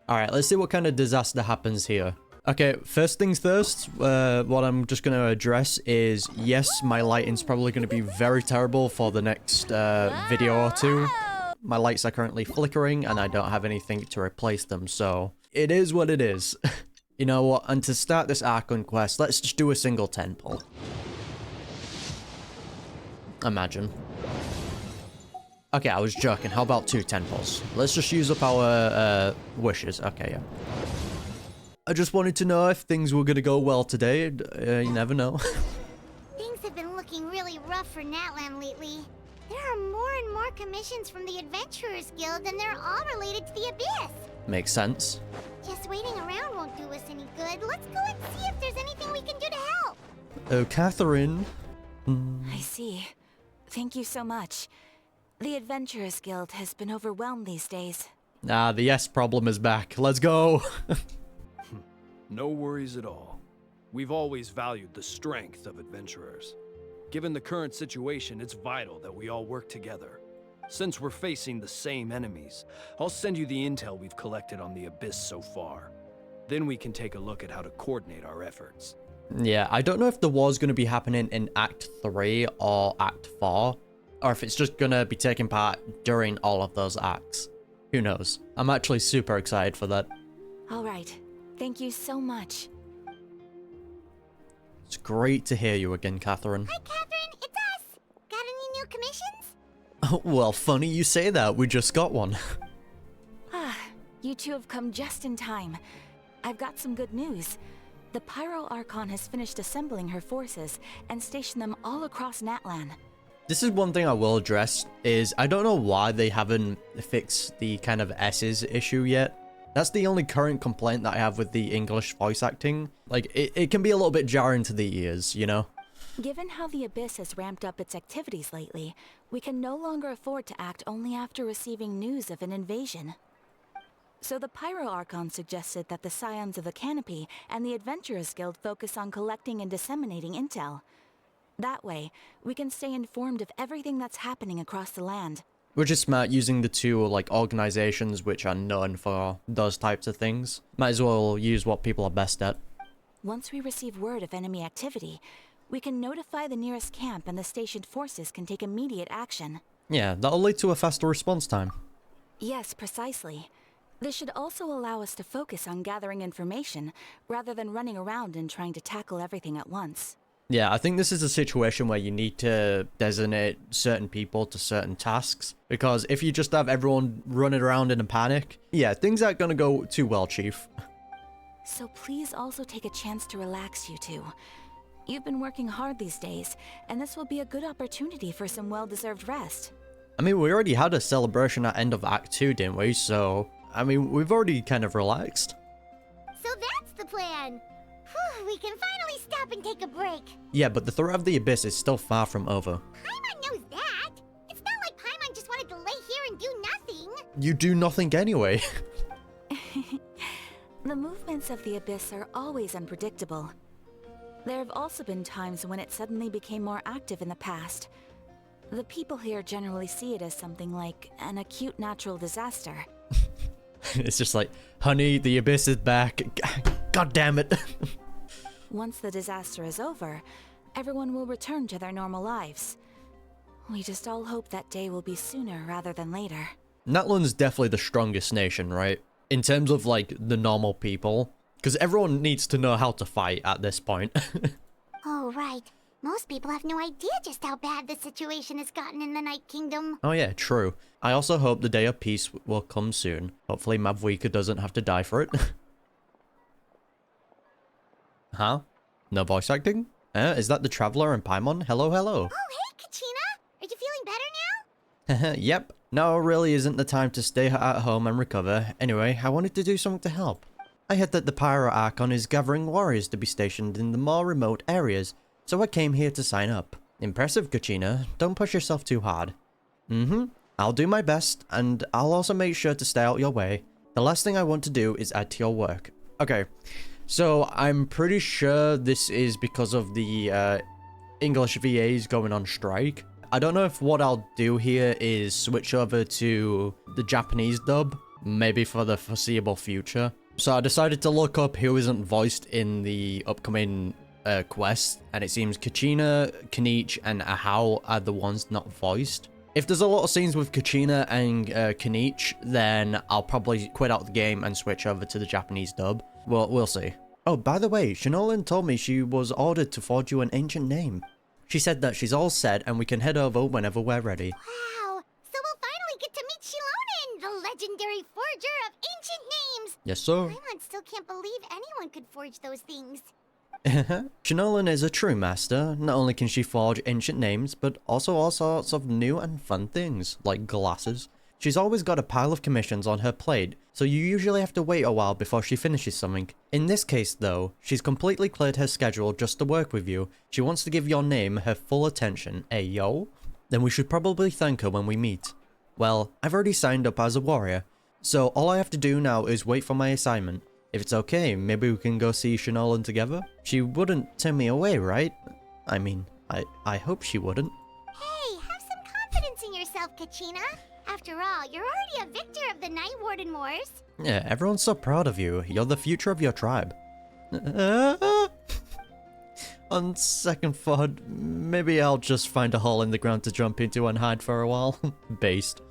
Alright, let's see what kind of disaster happens here. Okay, first things first, what I'm just going to address is, yes, my lighting's probably going to be very terrible for the next video or two. My lights are currently flickering, and I don't have anything to replace them, so it is what it is. You know what, and to start this Archon quest, let's just do a single 10 pull. Imagine. Okay, I was joking. How about 2 10 pulls? Let's just use up our wishes. Okay, yeah. I just wanted to know if things were gonna go well today. You never know. Things have been looking really rough for Natlan lately. There are more and more commissions from the Adventurers Guild, and they're all related to the Abyss. Makes sense. Just waiting around won't do us any good. Let's go and see if there's anything we can do to help. Oh, Catherine. I see. Thank you so much. The Adventurers Guild has been overwhelmed these days. Ah, the S problem is back. Let's go. No worries at all. We've always valued the strength of adventurers. Given the current situation, it's vital that we all work together. Since we're facing the same enemies, I'll send you the intel we've collected on the Abyss so far. Then we can take a look at how to coordinate our efforts. Yeah, I don't know if the war's going to be happening in Act 3 or Act 4, or if it's just going to be taking part during all of those acts. Who knows? I'm actually super excited for that. All right. Thank you so much. It's great to hear you again, Catherine. Hi, Catherine. It's us. Got any new commissions? Oh, well, funny you say that. We just got one. You two have come just in time. I've got some good news. The Pyro Archon has finished assembling her forces and stationed them all across Natlan. This is one thing I will address, is I don't know why they haven't fixed the kind of S's issue yet. That's the only current complaint that I have with the English voice acting. Like, it can be a little bit jarring to the ears, you know? Given how the Abyss has ramped up its activities lately, we can no longer afford to act only after receiving news of an invasion. So the Pyro Archon suggested that the Scions of the Canopy and the Adventurers Guild focus on collecting and disseminating intel. That way, we can stay informed of everything that's happening across the land. Which is smart, using the two, like, organizations which are known for those types of things. Might as well use what people are best at. Once we receive word of enemy activity, we can notify the nearest camp and the stationed forces can take immediate action. Yeah, that'll lead to a faster response time. Yes, precisely. This should also allow us to focus on gathering information, rather than running around and trying to tackle everything at once. Yeah, I think this is a situation where you need to designate certain people to certain tasks, because if you just have everyone running around in a panic, yeah, things aren't gonna go too well, Chief. So please also take a chance to relax, you two. You've been working hard these days, and this will be a good opportunity for some well-deserved rest. I mean, we already had a celebration at end of Act 2, didn't we? So, I mean, we've already kind of relaxed. So that's the plan. Whew, we can finally stop and take a break. Yeah, but the threat of the Abyss is still far from over. Paimon knows that. It's not like Paimon just wanted to lay here and do nothing. You do nothing anyway. The movements of the Abyss are always unpredictable. There have also been times when it suddenly became more active in the past. The people here generally see it as something like an acute natural disaster. It's just like, honey, the Abyss is back. God damn it. Once the disaster is over, everyone will return to their normal lives. We just all hope that day will be sooner rather than later. Natlan's definitely the strongest nation, right? In terms of, like, the normal people. Because everyone needs to know how to fight at this point. Oh, right. Most people have no idea just how bad the situation has gotten in the Night Kingdom. Oh yeah, true. I also hope the day of peace will come soon. Hopefully Mavuika doesn't have to die for it. Huh? No voice acting? Is that the Traveler and Paimon? Hello, hello. Oh, hey, Kachina! Are you feeling better now? Yep. Now really isn't the time to stay at home and recover. Anyway, I wanted to do something to help. I heard that the Pyro Archon is gathering warriors to be stationed in the more remote areas, so I came here to sign up. Impressive, Kachina. Don't push yourself too hard. I'll do my best, and I'll also make sure to stay out your way. The last thing I want to do is add to your work. Okay, so I'm pretty sure this is because of the English VAs going on strike. I don't know if what I'll do here is switch over to the Japanese dub, maybe for the foreseeable future. So I decided to look up who isn't voiced in the upcoming quest, and it seems Kachina, Kanich, and Ahau are the ones not voiced. If there's a lot of scenes with Kachina and Kanich, then I'll probably quit out the game and switch over to the Japanese dub. Well, we'll see. Oh, by the way, Shinolan told me she was ordered to forge you an ancient name. She said that she's all set and we can head over whenever we're ready. Wow, so we'll finally get to meet Shilonen, the legendary forger of ancient names. Yes, sir. Paimon still can't believe anyone could forge those things. Shinolan is a true master. Not only can she forge ancient names, but also all sorts of new and fun things, like glasses. She's always got a pile of commissions on her plate, so you usually have to wait a while before she finishes something. In this case though, she's completely cleared her schedule just to work with you. She wants to give your name her full attention. Ayo? Then we should probably thank her when we meet. Well, I've already signed up as a warrior, so all I have to do now is wait for my assignment. If it's okay, maybe we can go see Shinolan together? She wouldn't turn me away, right? I mean, I hope she wouldn't. Hey, have some confidence in yourself, Kachina. After all, you're already a victor of the Night Warden Wars. Yeah, everyone's so proud of you. You're the future of your tribe. On second thought, maybe I'll just find a hole in the ground to jump into and hide for a while. Based.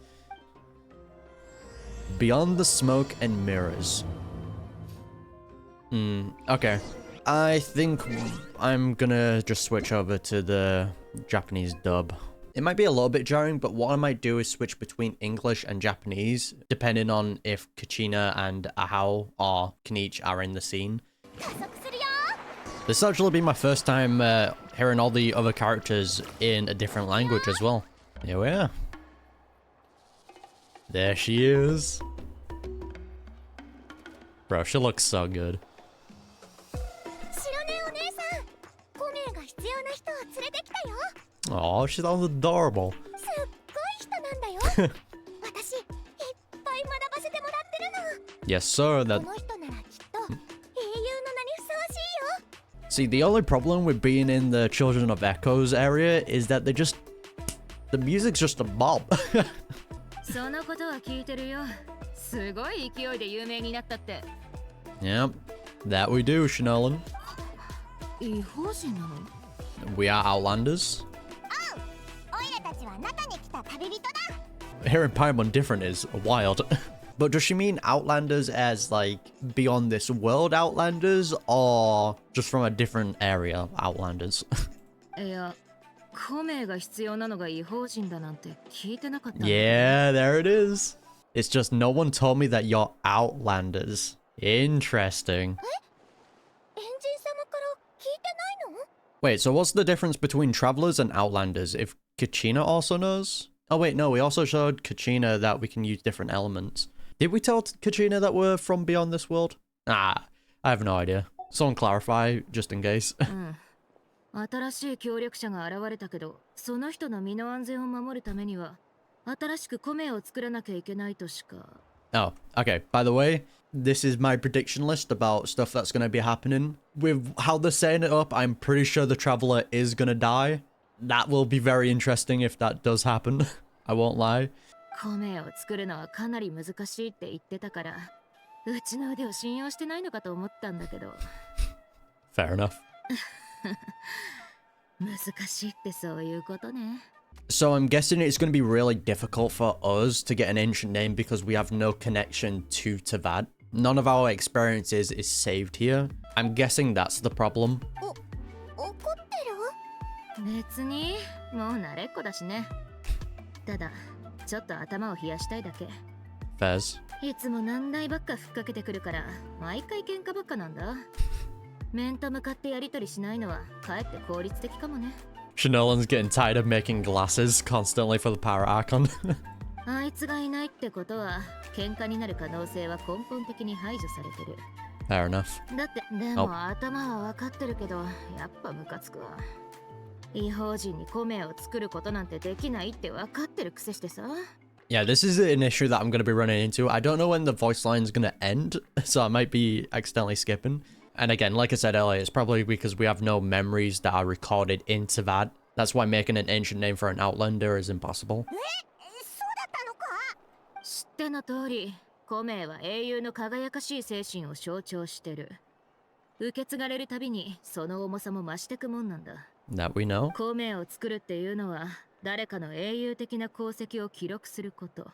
Beyond the smoke and mirrors. Okay. I think I'm gonna just switch over to the Japanese dub. It might be a little bit jarring, but what I might do is switch between English and Japanese, depending on if Kachina and Ahau or Kanich are in the scene. This will actually be my first time hearing all the other characters in a different language as well. Here we are. There she is. Bro, she looks so good. Oh, she sounds adorable. Yes, sir. That. See, the only problem with being in the Children of Echoes area is that the music's just a bob. Yep, that we do, Shinolan. We are Outlanders. Hearing Paimon different is wild. But does she mean Outlanders as, like, beyond this world Outlanders, or just from a different area Outlanders? Yeah, there it is. It's just no one told me that you're Outlanders. Interesting. Wait, so what's the difference between Travelers and Outlanders, if Kachina also knows? Oh wait, no, we also showed Kachina that we can use different elements. Did we tell Kachina that we're from beyond this world? Ah, I have no idea. Someone clarify, just in case. Oh, okay. By the way, this is my prediction list about stuff that's going to be happening. With how they're setting it up, I'm pretty sure the Traveler is going to die. That will be very interesting if that does happen. I won't lie. Fair enough. So I'm guessing it's going to be really difficult for us to get an ancient name because we have no connection to Tavad. None of our experiences is saved here. I'm guessing that's the problem. Fairs. Shinolan's getting tired of making glasses constantly for the Power Archon. Fair enough. Yeah, this is an issue that I'm going to be running into. I don't know when the voice line is going to end, so I might be accidentally skipping. And again, like I said earlier, it's probably because we have no memories that are recorded in Tavad. That's why making an ancient name for an Outlander is impossible. 古名は英雄の輝かしい精神を象徴してる。受け継がれるたびにその重さも増してくもんなんだ。That we know. 古名を作るっていうのは誰かの英雄的な功績を記録すること。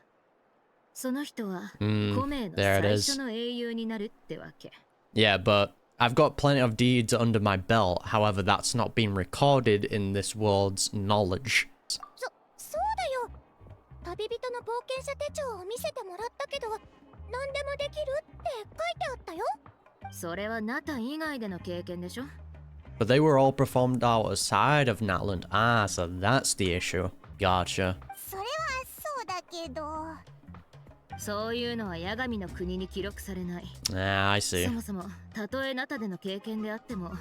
その人は古名の there it 最 is. 初の英雄になるってわけ。Yeah, but I've got plenty of deeds under my belt. However, that's not been recorded in this world's knowledge. そうだよ。旅人の冒険者手帳を見せてもらったけど、何でもできるって書いてあったよ。それはナタ以外での経験でしょ。 But they were all performed outside of Natlan. Ah, so that's the issue. Gotcha. それはそうだけど。そういうのは八神の国に記録されない。Ah, I see. そもそもたとえナタでの経験であっても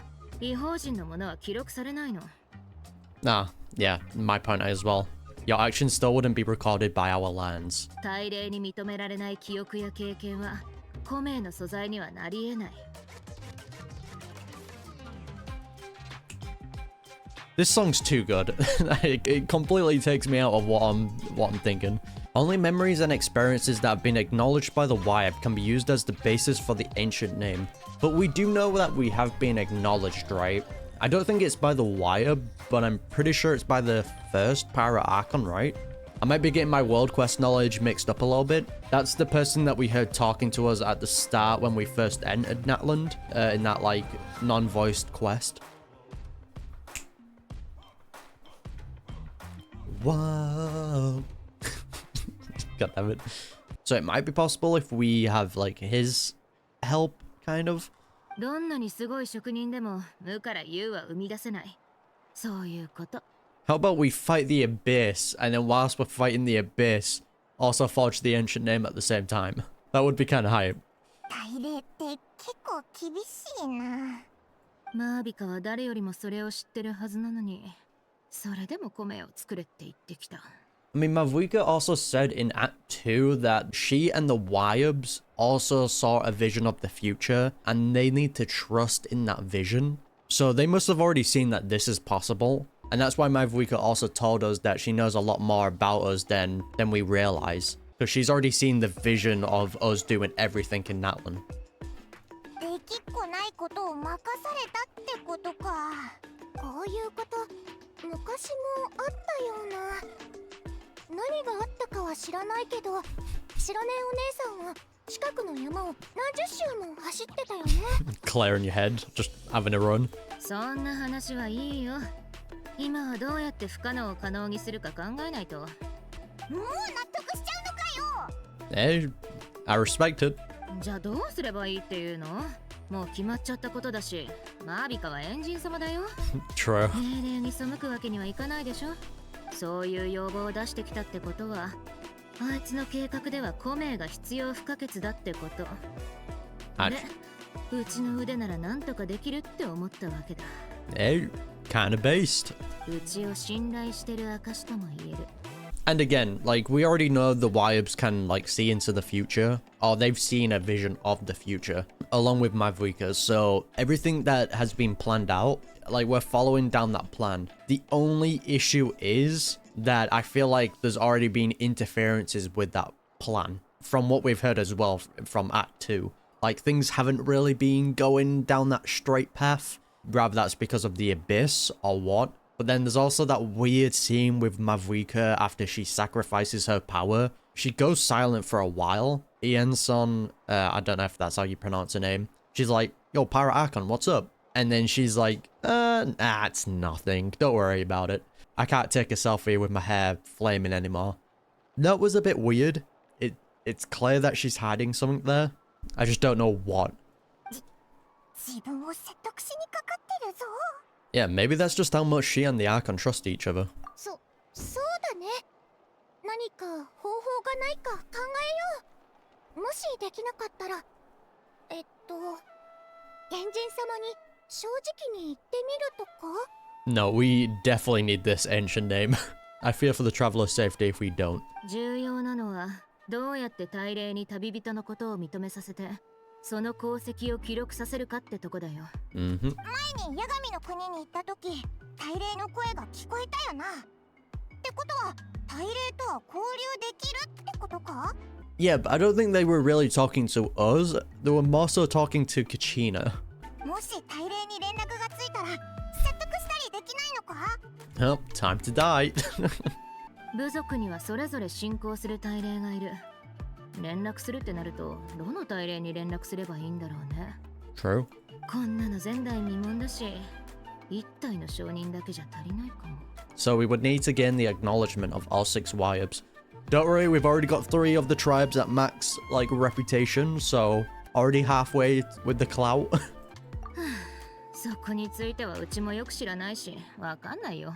異邦人のものは記録されないの。 Ah, yeah, my point as well. Your actions still wouldn't be recorded by our lands. 大礼に認められない記憶や経験は古名の素材にはなり得ない。 This song's too good. It completely takes me out of what I'm thinking. Only memories and experiences that have been acknowledged by the Wyab can be used as the basis for the ancient name. But we do know that we have been acknowledged, right? I don't think it's by the Wyab, but I'm pretty sure it's by the first Pirate Archon, right? I might be getting my world quest knowledge mixed up a little bit. That's the person that we heard talking to us at the start when we first entered Natland, in that like non-voiced quest. Whoa. God damn it. So it might be possible if we have like his help, kind of. どんなにすごい職人でも無から有は生み出せない。そういうこと。 How about we fight the Abyss, and then whilst we're fighting the Abyss, also forge the ancient name at the same time? That would be kind of hype. 大礼って結構厳しいな。マービカは誰よりもそれを知ってるはずなのに、それでも米を作れって言ってきた。 I mean, Mavuika also said in Act 2 that she and the Wyabs also saw a vision of the future, and they need to trust in that vision. So they must have already seen that this is possible. And that's why Mavuika also told us that she knows a lot more about us than we realize. Because she's already seen the vision of us doing everything in Natlan. できっこないことを任されたってことか。こういうこと昔もあったような。何があったかは知らないけど、白根お姉さんは近くの山を何十周も走ってたよね。Claire in your head, just having a run. そんな話はいいよ。今はどうやって不可能を可能にするか考えないと。もう納得しちゃうのかよ。Hey, I respect it. じゃあどうすればいいっていうの？もう決まっちゃったことだし、マービカはエンジン様だよ。True. 命令に背くわけにはいかないでしょ。そういう要望を出してきたってことは、あいつの計画では古名が必要不可欠だってこと。で、うちの腕ならなんとかできるって思ったわけだ。Hey, kind of based. うちを信頼してる証とも言える。And again, like, we already know the Wyabs can, like, see into the future, or they've seen a vision of the future, along with Mavuika, so everything that has been planned out, like, we're following down that plan. The only issue is that I feel like there's already been interferences with that plan, from what we've heard as well from Act 2. Like, things haven't really been going down that straight path, rather that's because of the Abyss, or what. But then there's also that weird scene with Mavuika after she sacrifices her power. She goes silent for a while. Ienson, I don't know if that's how you pronounce her name. She's like, yo, Pirate Archon, what's up? And then she's like, nah, it's nothing. Don't worry about it. I can't take a selfie with my hair flaming anymore. That was a bit weird. It's clear that she's hiding something there. I just don't know what. 自分を説得しにかかってるぞ。Yeah, maybe that's just how much she and the Archon trust each other. そうだね。何か方法がないか考えよう。もしできなかったら、原人様に正直に言ってみるとか？ No, we definitely need this ancient name. I fear for the traveler's safety if we don't. 重要なのはどうやって大礼に旅人のことを認めさせて、その功績を記録させるかってとこだよ。前に八神の国に行った時、大礼の声が聞こえたよな。ってことは大礼とは交流できるってことか？ Yeah, but I don't think they were really talking to us. They were more so talking to Kachina. もし大霊に連絡がついたら説得したりできないのか？ Oh, time to die. 部族にはそれぞれ信仰する大霊がいる。連絡するってなると、どの大霊に連絡すればいいんだろうね。True. こんなの前代未聞だし、一体の承認だけじゃ足りないかも。So we would need to gain the acknowledgement of all 6 Wyabs. Don't worry, we've already got 3 of the tribes at max, like, reputation, so already halfway with the clout. そこについてはうちもよく知らないし、わかんないよ。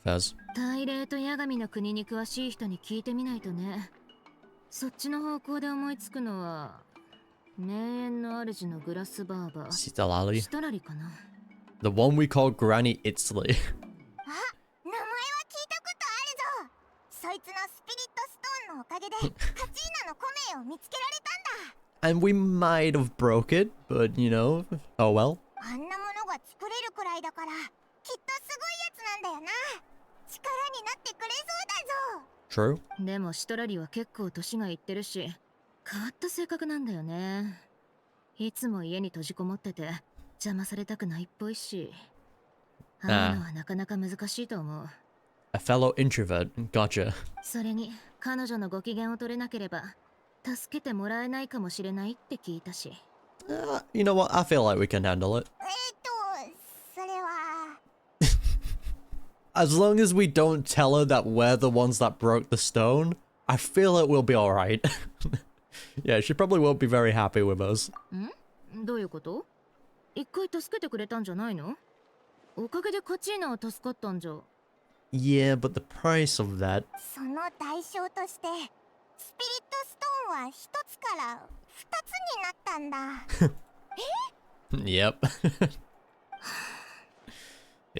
Fez. 大霊と八神の国に詳しい人に聞いてみないとね。そっちの方向で思いつくのは、名園の主のグラスバーバー。Citlali. シトラリかな。The one we call Granny Itzley. あ、名前は聞いたことあるぞ。そいつのスピリットストーンのおかげでカチーナのコメを見つけられたんだ。And we might have broke it, but you know, oh well. あんなものが作れるくらいだから、きっとすごいやつなんだよな。力になってくれそうだぞ。True. でもシトラリは結構年がいってるし、変わった性格なんだよね。いつも家に閉じこもってて邪魔されたくないっぽいし、ああいうのはなかなか難しいと思う。A fellow introvert. Gotcha. それに彼女のご機嫌を取れなければ助けてもらえないかもしれないって聞いたし。You know what? I feel like we can handle it. それは。As long as we don't tell her that we're the ones that broke the stone, I feel it will be alright. Yeah, she probably won't be very happy with us. どういうこと？一回助けてくれたんじゃないの？おかげでカチーナは助かったんじゃ。Yeah, but the price of that. その代償としてスピリットストーンは一つから二つになったんだ。Yep.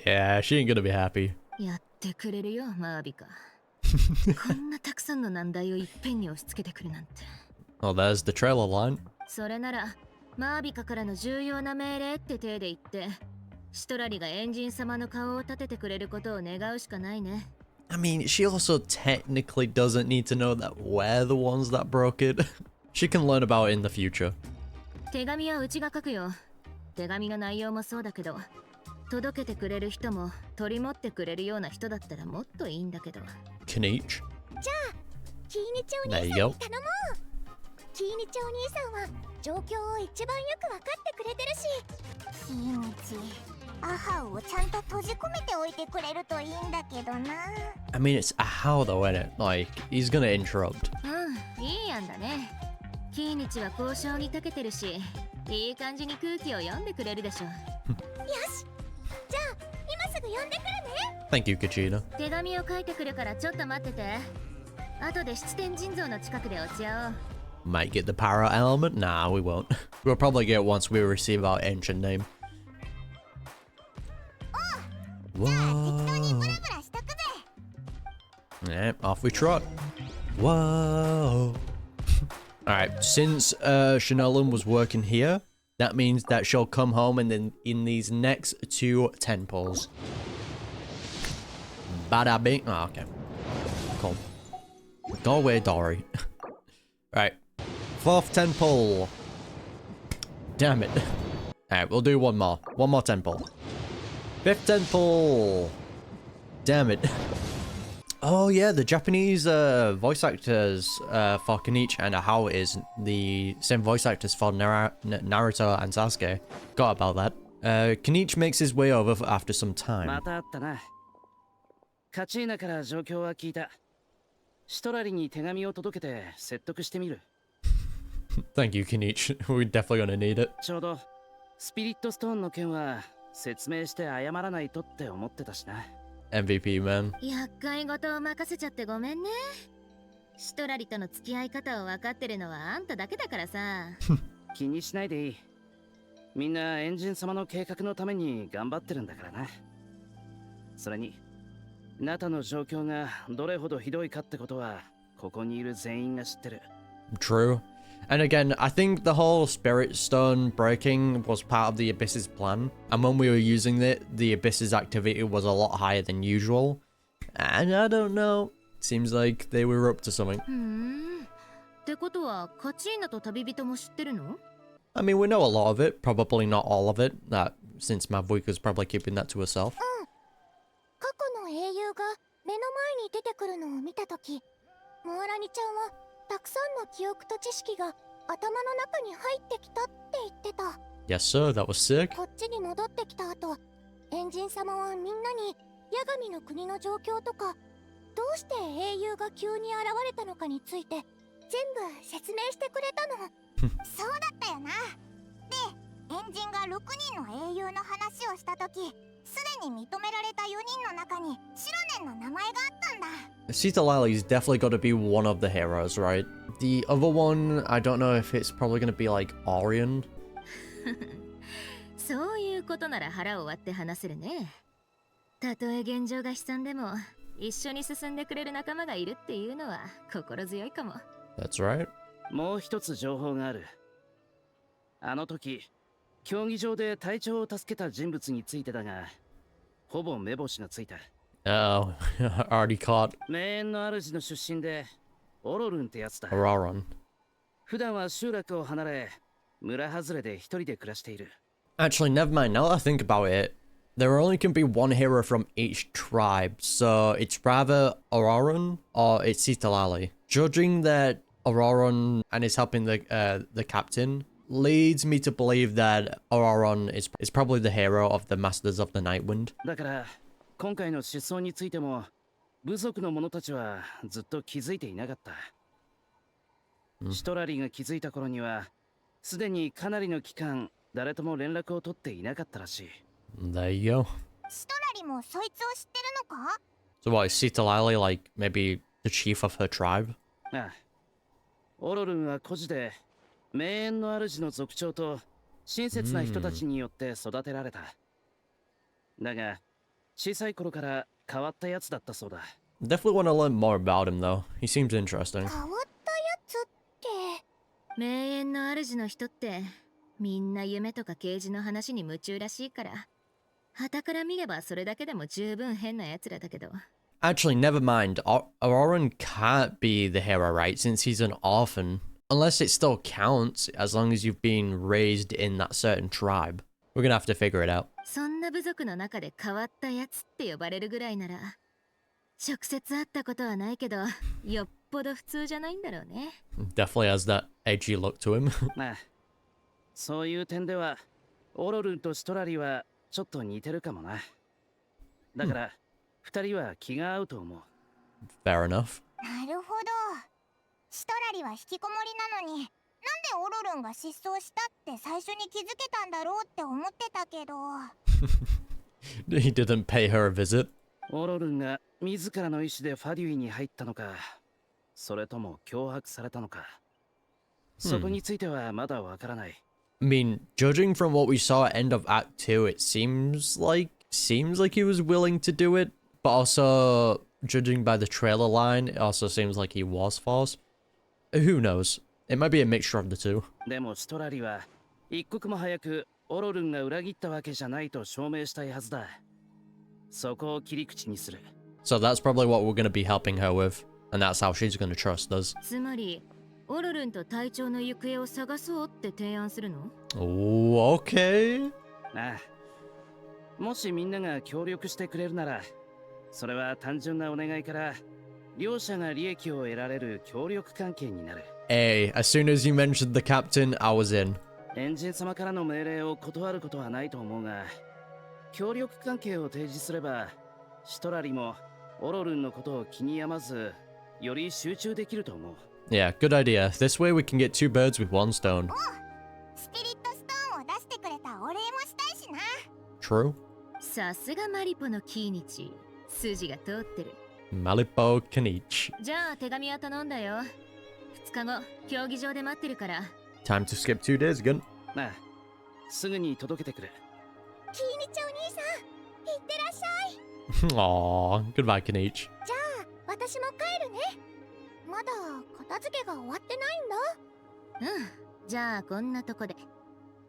Yeah, she ain't gonna be happy. やってくれるよ、マービカ。こんなたくさんの難題をいっぺんに押し付けてくるなんて。Oh, there's the trailer line. それなら、マービカからの重要な命令って体で言って、シトラリがエンジン様の顔を立ててくれることを願うしかないね。I mean, she also technically doesn't need to know that we're the ones that broke it. She can learn about it in the future. 手紙はうちが書くよ。手紙の内容もそうだけど、届けてくれる人も取り持ってくれるような人だったらもっといいんだけど。Kaniche. じゃあ、キーニチお兄さん There に you 頼 go. もう。キーニチお兄さんは状況を一番よく分かってくれてるし。キーニチ、アハウをちゃんと閉じ込めておいてくれるといいんだけどな。I mean, it's a how though, isn't it? Like, he's gonna interrupt. いい案だね。キーニチは交渉に長けてるし、いい感じに空気を読んでくれるでしょ。よし、じゃあ今すぐ呼んでくるね。 Thank you, Kachina. 手紙を書いてくるからちょっと待ってて。後で七天神像の近くで落ち合おう。Might get the power element? Nah, we won't. We'll probably get it once we receive our ancient name. じゃあ適当にブラブラしとくぜ。 Yeah, off we trot. Whoa. Alright, since Shinolan was working here, that means that she'll come home and then in these next 2 temples. Bada bing. Oh, okay. Cool. Go away, Dory. Right. 4th temple. Damn it. Alright, we'll do one more. One more temple. 5th temple. Damn it. Oh yeah, the Japanese voice actors for Kaniche and Ahao is the same voice actors for Naruto and Sasuke. Forgot about that. Kaniche makes his way over after some time. またあったな。カチーナから状況は聞いた。シトラリに手紙を届けて説得してみる。Thank you, Kaniche. We're definitely gonna need it. ちょうどスピリットストーンの件は説明して謝らないとって思ってたしな。MVP, man. 厄介事を任せちゃってごめんね。シトラリとの付き合い方を分かってるのはあんただけだからさ。気にしないでいい。みんなエンジン様の計画のために頑張ってるんだからな。それにナタの状況がどれほどひどいかってことはここにいる全員が知ってる。 True. And again, I think the whole Spirit Stone breaking was part of the Abyss's plan. And when we were using it, the Abyss's activity was a lot higher than usual. And I don't know. Seems like they were up to something. ってことはカチーナと旅人も知ってるの？ I mean, we know a lot of it, probably not all of it, that since Mavuika's probably keeping that to herself. 過去の英雄が目の前に出てくるのを見たとき、モアラニちゃんはたくさんの記憶と知識が頭の中に入ってきたって言ってた。Yes, sir, that was sick. こっちに戻ってきた後、エンジン様はみんなにヤガミの国の状況とか、どうして英雄が急に現れたのかについて全部説明してくれたの。そうだったよな。で、エンジンが6人の英雄の話をしたとき、すでに認められた4人の中にシロネンの名前があったんだ。Citlali's definitely got to be one of the heroes, right? The other one, I don't know if it's probably going to be like Orion. そういうことなら腹を割って話せるね。たとえ現状が悲惨でも一緒に進んでくれる仲間がいるっていうのは心強いかも。 That's right. もう一つ情報がある。あの時、競技場で隊長を助けた人物についてだが、ほぼ目星がついた。Oh, already caught. 名園の主の出身で、オロルンってやつだ。Ororon. 普段は集落を離れ、村外れで一人で暮らしている。Actually, never mind. Now that I think about it, there only can be one hero from each tribe, so it's rather Ororon or it's Citlali. Judging that Ororon and is helping the captain leads me to believe that Ororon is probably the hero of the Masters of the Nightwind. だから、今回の失踪についても、部族の者たちはずっと気づいていなかった。シトラリが気づいた頃には、すでにかなりの期間、誰とも連絡を取っていなかったらしい。There you go. シトラリもそいつを知ってるのか？ So what, is Citlali like maybe the chief of her tribe? ああ、オロルンは孤児で、名園の主の族長と親切な人たちによって育てられた。だが、小さい頃から変わったやつだったそうだ。Definitely want to learn more about him though. He seems interesting. 変わったやつって。名園の主の人ってみんな夢とか啓示の話に夢中らしいから、傍から見ればそれだけでも十分変なやつらだけど。 Actually, never mind. Ororon can't be the hero, right? Since he's an orphan. Unless it still counts, as long as you've been raised in that certain tribe. We're gonna have to figure it out. そんな部族の中で変わったやつって呼ばれるぐらいなら、直接会ったことはないけど、よっぽど普通じゃないんだろうね。Definitely has that edgy look to him. まあ、そういう点では、オロルンとシトラリはちょっと似てるかもな。だから、二人は気が合うと思う。Fair enough. なるほど。シトラリは引きこもりなのに、なんでオロルンが失踪したって最初に気づけたんだろうって思ってたけど。He didn't pay her a visit. オロルンが自らの意志でファデュイに入ったのか、それとも脅迫されたのか、そこについてはまだわからない。I mean, judging from what we saw at end of Act 2, it seems like he was willing to do it, but also judging by the trailer line, it also seems like he was forced. Who knows? It might be a mixture of the two. でもシトラリは一刻も早くオロルンが裏切ったわけじゃないと証明したいはずだ。そこを切り口にする。So that's probably what we're going to be helping her with, and that's how she's going to trust us. つまり、オロルンと隊長の行方を探そうって提案するの？ Oh, okay. ああ、もしみんなが協力してくれるなら、それは単純なお願いから両者が利益を得られる協力関係になる。Hey, as soon as you mentioned the captain, I was in. エンジン様からの命令を断ることはないと思うが、協力関係を提示すれば、シトラリもオロルンのことを気に病まず、より集中できると思う。Yeah, good idea. This way we can get two birds with one stone. スピリットストーンを出してくれたお礼もしたいしな。True. さすがマリポのキーニチ、筋が通ってる。Malipo Kanich. じゃあ手紙は頼んだよ。2日後、競技場で待ってるから。Time to skip 2 days again. まあ、すぐに届けてくれ。キーニチお兄さん、いってらっしゃい。Aww, goodbye Kanich. じゃあ、私も帰るね。まだ片付けが終わってないんだ。うん、じゃあこんなとこで。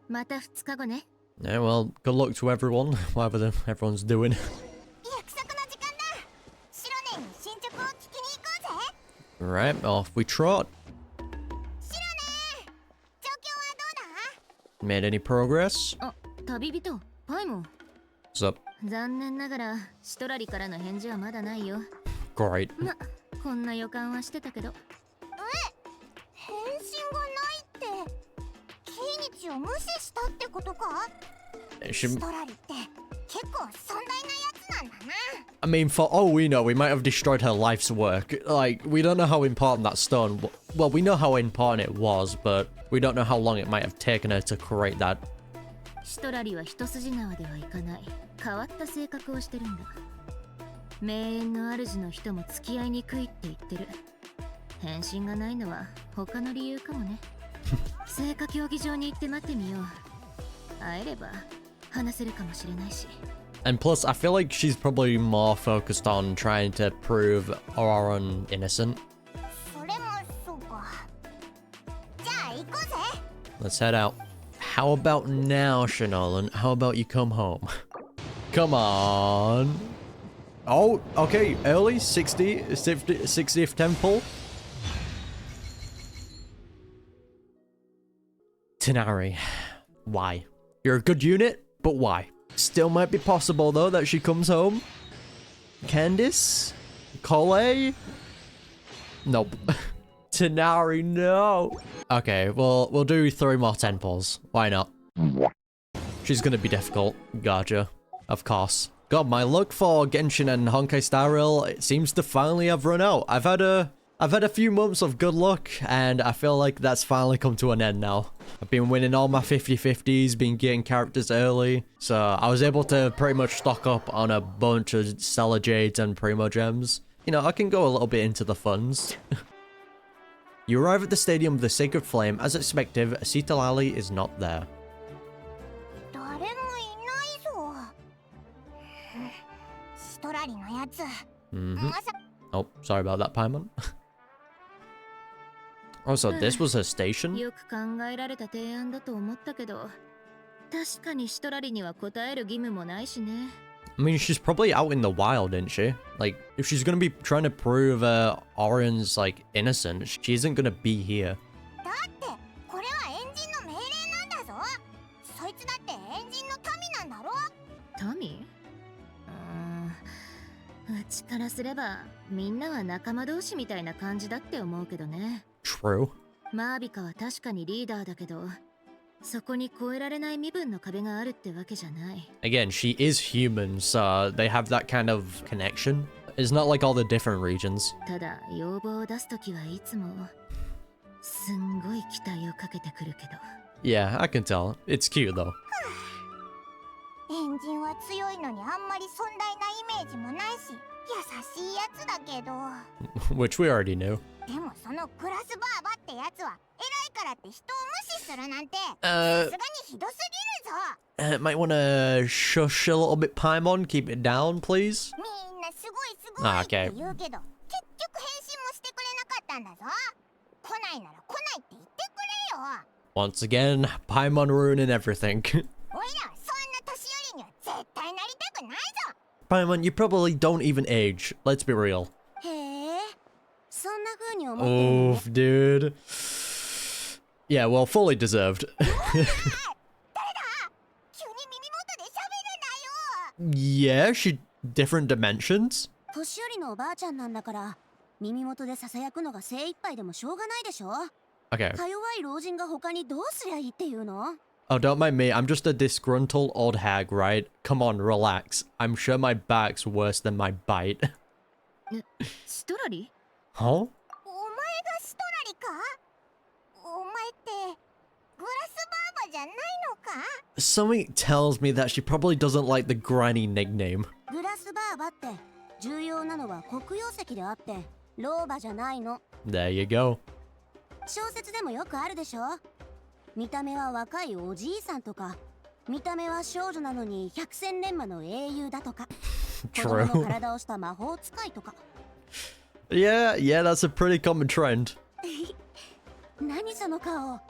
また2日後ね。Yeah, well, good luck to everyone, whatever everyone's doing. 約束の時間だ。シロネンに進捗を聞きに行こうぜ。Right, off we trot. Made any progress? あ、旅人、パイモン。 What's up? 残念ながら、シトラリからの返事はまだないよ。 Great. ま、こんな予感はしてたけど。返信がないってケイニチを無視したってことか？シトラリって結構壮大なやつなんだな。 I mean, for all we know, we might have destroyed her life's work. Like, we don't know how important that stone... Well, we know how important it was, but we don't know how long it might have taken her to create that. シトラリは一筋縄ではいかない。変わった性格をしてるんだ。名園の主の人も付き合いにくいって言ってる。返信がないのは他の理由かもね。聖火競技場に行って待ってみよう。会えれば話せるかもしれないし。 And plus, I feel like she's probably more focused on trying to prove Ororon innocent. それもそうか。じゃあ行こうぜ。 Let's head out. How about now, Shinolan? How about you come home? Come on. Oh, okay. Early 60th temple. Tanari. Why? You're a good unit, but why? Still might be possible, though, that she comes home. Candice? Cole? Nope. Tanari, no. Okay, well, we'll do 3 more temples. Why not? She's gonna be difficult. Gotcha. Of course. God, my luck for Genshin and Honkai Star Rail, it seems to finally have run out. I've had a few months of good luck, and I feel like that's finally come to an end now. I've been winning all my 50-50s, been getting characters early, so I was able to pretty much stock up on a bunch of Stellar Jades and Primo Gems. You know, I can go a little bit into the funds. You arrive at the Stadium of the Sacred Flame. As expected, Citlali is not there. 誰もいないぞ。シトラリのやつ。 Mm-hmm. まさ Oh, sorry about that, Paimon. Oh, so this was her station? よく考えられた提案だと思ったけど、確かにシトラリには答える義務もないしね。 I mean, she's probably out in the wild, isn't she? Like, if she's gonna be trying to prove Orion's, like, innocent, she isn't gonna be here. だってこれはエンジンの命令なんだぞ。そいつだってエンジンの民なんだろ。民？うちからすればみんなは仲間同士みたいな感じだって思うけどね。 True. マービカは確かにリーダーだけど、そこに越えられない身分の壁があるってわけじゃない。 Again, she is human, so they have that kind of connection. It's not like all the different regions. ただ要望を出すときはいつもすんごい期待をかけてくるけど。 Yeah, I can tell. It's cute, though. エンジンは強いのにあんまり尊大なイメージもないし、優しいやつだけど。 Which we already knew. でもそのグラスバーバってやつは偉いからって人を無視するなんてさすがにひどすぎるぞ。 Might wanna shush a little bit, Paimon. Keep it down, please. みんなすごいすごいって Okay. 言うけど、結局返信もしてくれなかったんだぞ。来ないなら来ないって言ってくれよ。 Once again, Paimon ruining everything. おいらそんな年寄りには絶対なりたくないぞ。 Paimon, you probably don't even age. Let's be real. へえ、そんな風に思ってるのね。 Oof, dude. Yeah, well, fully deserved. 誰だ？急に耳元で喋るなよ。 Yeah, she... different dimensions? 年寄りのおばあちゃんなんだから、耳元で囁くのが精一杯でもしょうがないでしょ。 Okay. か弱い老人が他にどうすりゃいいっていうの？ Oh, don't mind me. I'm just a disgruntled old hag, right? Come on, relax. I'm sure my back's worse than my bite. シトラリ？ Huh? お前がシトラリか？お前ってグラスバーバじゃないのか？ Something tells me that she probably doesn't like the granny nickname. グラスバーバって重要なのは黒曜石であって老婆じゃないの。 There you go. 小説でもよくあるでしょ。見た目は若いおじいさんとか、見た目は少女なのに百戦錬磨の英雄だとか、子供の体をした魔法使いとか。Yeah, that's a pretty common trend. 何その顔。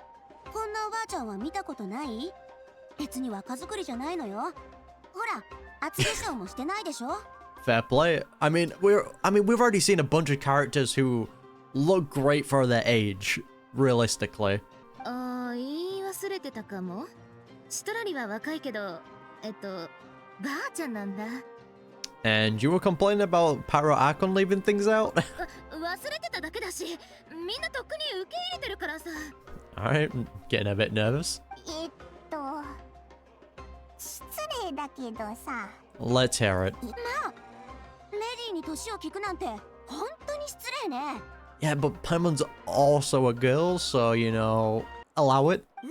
こんなおばあちゃんは見たことない？別に若作りじゃないのよ。ほら、厚化粧もしてないでしょ。 Fair play. I mean, we've already seen a bunch of characters who look great for their age, realistically. 言い忘れてたかも。シトラリは若いけど、ばあちゃんなんだ。And you were complaining about Pyro Archon leaving things out? 忘れてただけだし、みんなとっくに受け入れてるからさ。Alright, getting a bit nervous. 失礼だけどさ。Let's hear it. レディーに年を聞くなんて本当に失礼ね。Yeah, but Paimon's also a girl, so, you know, allow it. 悪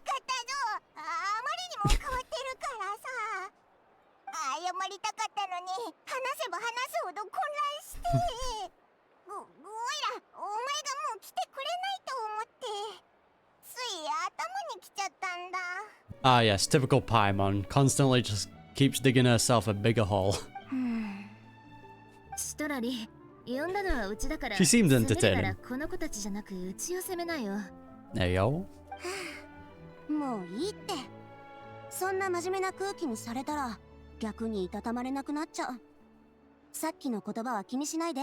かったぞ。あまりにも変わってるからさ。謝りたかったのに話せば話すほど混乱して。おいら、お前がもう来てくれないと思って。つい頭に来ちゃったんだ。Ah, yes, typical Paimon. Constantly just keeps digging herself a bigger hole. シトラリ、呼んだのはうちだから。 She seems 責める entertaining. ならこの子たちじゃなくうちを責めないよ。Hey, yo. もういいって。そんな真面目な空気にされたら逆にいたたまれなくなっちゃう。さっきの言葉は気にしないで。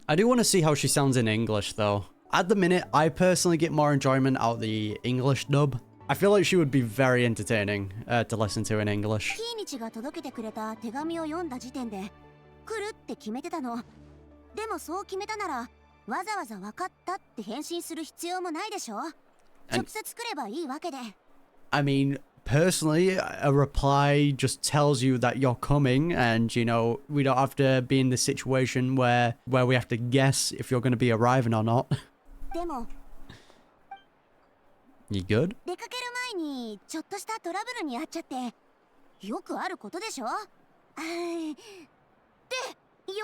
I do want to see how she sounds in English, though. At the minute, I personally get more enjoyment out of the English dub. I feel like she would be very entertaining to listen to in English. キーニチが届けてくれた手紙を読んだ時点で来るって決めてたの。でもそう決めたならわざわざ分かったって返信する必要もないでしょ。直接来ればいいわけで。I mean, personally, a reply just tells you that you're coming, and, you know, we don't have to be in the situation where we have to guess if you're going to be arriving or not. でも You good? 出かける前にちょっとしたトラブルに遭っちゃってよくあることでしょ。で、よ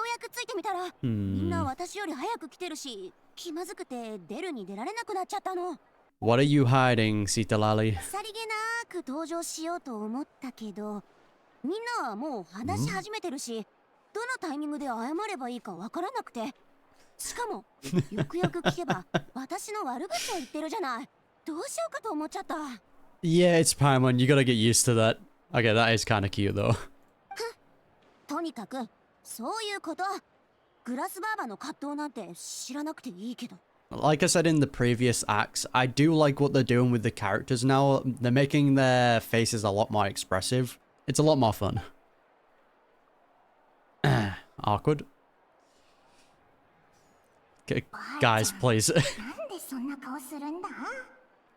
うやくついてみたら、みんな私より早く来てるし、気まずくて出るに出られなくなっちゃったの。What are you hiding, Citlali? さりげなく登場しようと思ったけど、みんなはもう話し始めてるし、どのタイミングで謝ればいいかわからなくて。しかも、よくよく聞けば、私の悪口を言ってるじゃない。どうしようかと思っちゃった。Yeah, it's Paimon. You gotta get used to that. Okay, that is kind of cute, though. とにかく、そういうこと。グラスバーバの葛藤なんて知らなくていいけど。Like I said in the previous acts, I do like what they're doing with the characters now. They're making their faces a lot more expressive. It's a lot more fun. Awkward. Okay, guys, please. なんでそんな顔するんだ？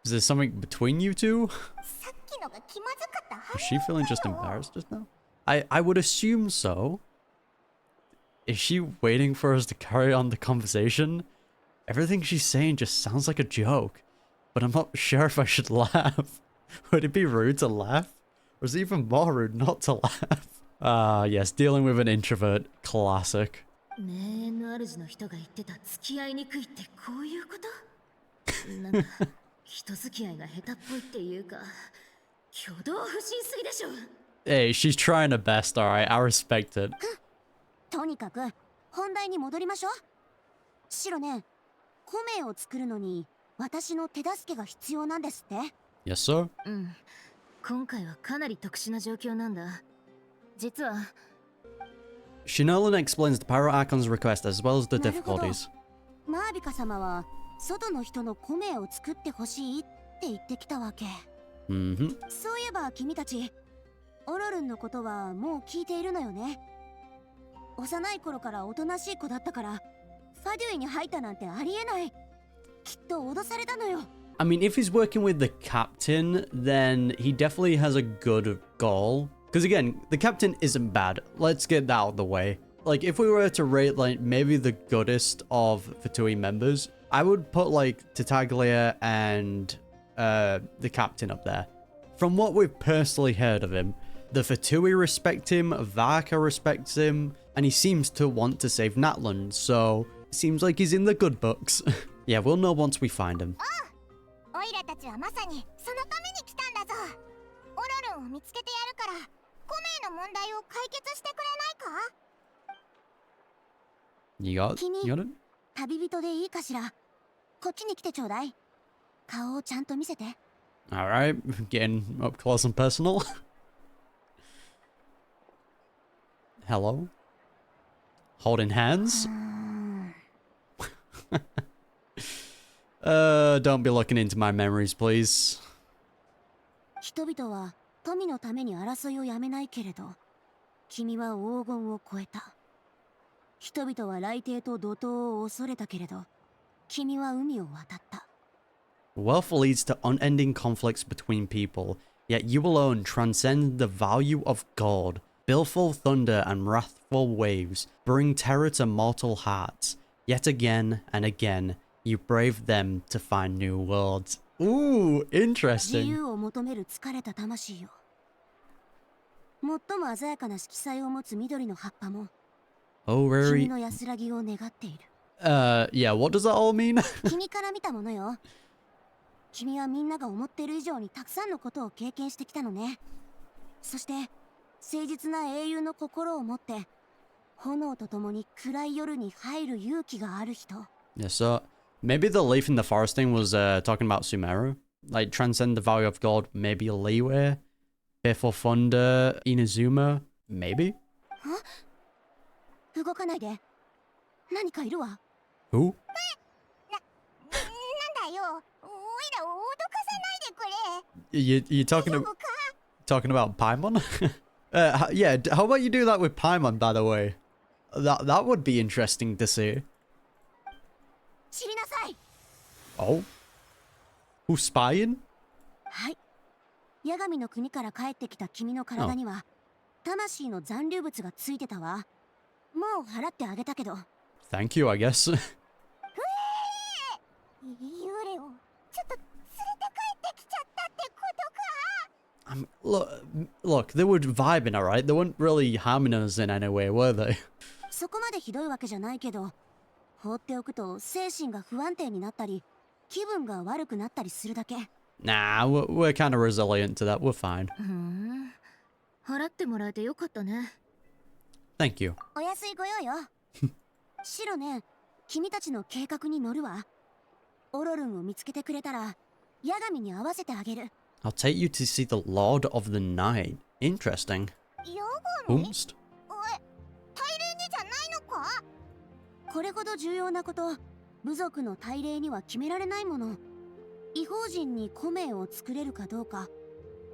Is there something between you two? さっきのが気まずかったはず Was she feeling just embarrassed just now? I would assume so. Is she waiting for us to carry on the conversation? Everything she's saying just sounds like a joke, but I'm not sure if I should laugh. Would it be rude to laugh? Or is it even more rude not to laugh? Ah, yes, dealing with an introvert. Classic. ねえ、の主の人が言ってた付き合いにくいってこういうこと？なんか人付き合いが下手っぽいっていうか、挙動不審すぎでしょ。Hey, she's trying her best, alright? I respect it. とにかく本題に戻りましょう。シロね、米を作るのに私の手助けが必要なんですって。 Yes, sir? うん。今回はかなり特殊な状況なんだ。実は Shinolan explains the Pyro Archon's request as well as the difficulties. マービカ様は外の人の米を作ってほしいって言ってきたわけ。Mm-hmm. そういえば君たち、オロルンのことはもう聞いているのよね。幼い頃からおとなしい子だったから、ファデュイに入ったなんてありえない。きっと脅されたのよ。I mean, if he's working with the captain, then he definitely has a good goal. Because again, the captain isn't bad. Let's get that out of the way. Like, if we were to rate, like, maybe the goodest of Fatui members, I would put, like, Titaglia and the captain up there. From what we've personally heard of him, the Fatui respect him, Varka respects him, and he seems to want to save Natlan, so it seems like he's in the good books. Yeah, we'll know once we find him. オイラたちはまさにそのために来たんだぞ。オロルンを見つけてやるから、米の問題を解決してくれないか？ You got it? 旅人でいいかしら。こっちに来てちょうだい。顔をちゃんと見せて。Alright, getting up close and personal. Hello? Holding hands? Don't be looking into my memories, please. 人々は富のために争いをやめないけれど、君は黄金を越えた。人々は雷帝と怒涛を恐れたけれど、君は海を渡った。Wealth leads to unending conflicts between people, yet you alone transcend the value of gold. Baleful thunder and wrathful waves bring terror to mortal hearts. Yet again and again, you brave them to find new worlds. Ooh, 自 interesting. 由を求める疲れた魂よ。最も鮮やかな色彩を持つ緑の葉っぱも、 Oh, 君 very... の安らぎを願っている。Yeah, what does that all mean? 君から見たものよ。君はみんなが思っている以上にたくさんのことを経験してきたのね。そして誠実な英雄の心を持って炎と共に暗い夜に入る勇気がある人。 Yeah, so maybe the leaf in the forest thing was talking about Sumeru. Like, transcend the value of gold, maybe leeway. Fearful thunder, Inazuma, maybe? 動かないで。何かいるわ。 Who? なんだよ。おいらを脅かさないでくれ。 You talking about Paimon? Yeah, how about you do that with Paimon, by the way? That would be interesting to see. 知りなさい。 Oh? Who's spying? はい。八神の国から帰ってきた君の体には、魂の残留物がついてたわ。もう払ってあげたけど。 Thank you, I guess. 幽霊をちょっと連れて帰ってきちゃったってことか。 Look, they were vibing, alright? They weren't really harming us in any way, were they? そこまでひどいわけじゃないけど、放っておくと精神が不安定になったり、気分が悪くなったりするだけ。 Nah, we're kind of resilient to that. We're fine. 払ってもらえてよかったね。 Thank you. お安いご用よ。白ね、君たちの計画に乗るわ。オロルンを見つけてくれたら、八神に会わせてあげる。 I'll take you to see the Lord of the Night. Interesting. 八神？ Oomst? おい、大霊にじゃないのか？これほど重要なこと、部族の大霊には決められないもの。異邦人に古名を作れるかどうか、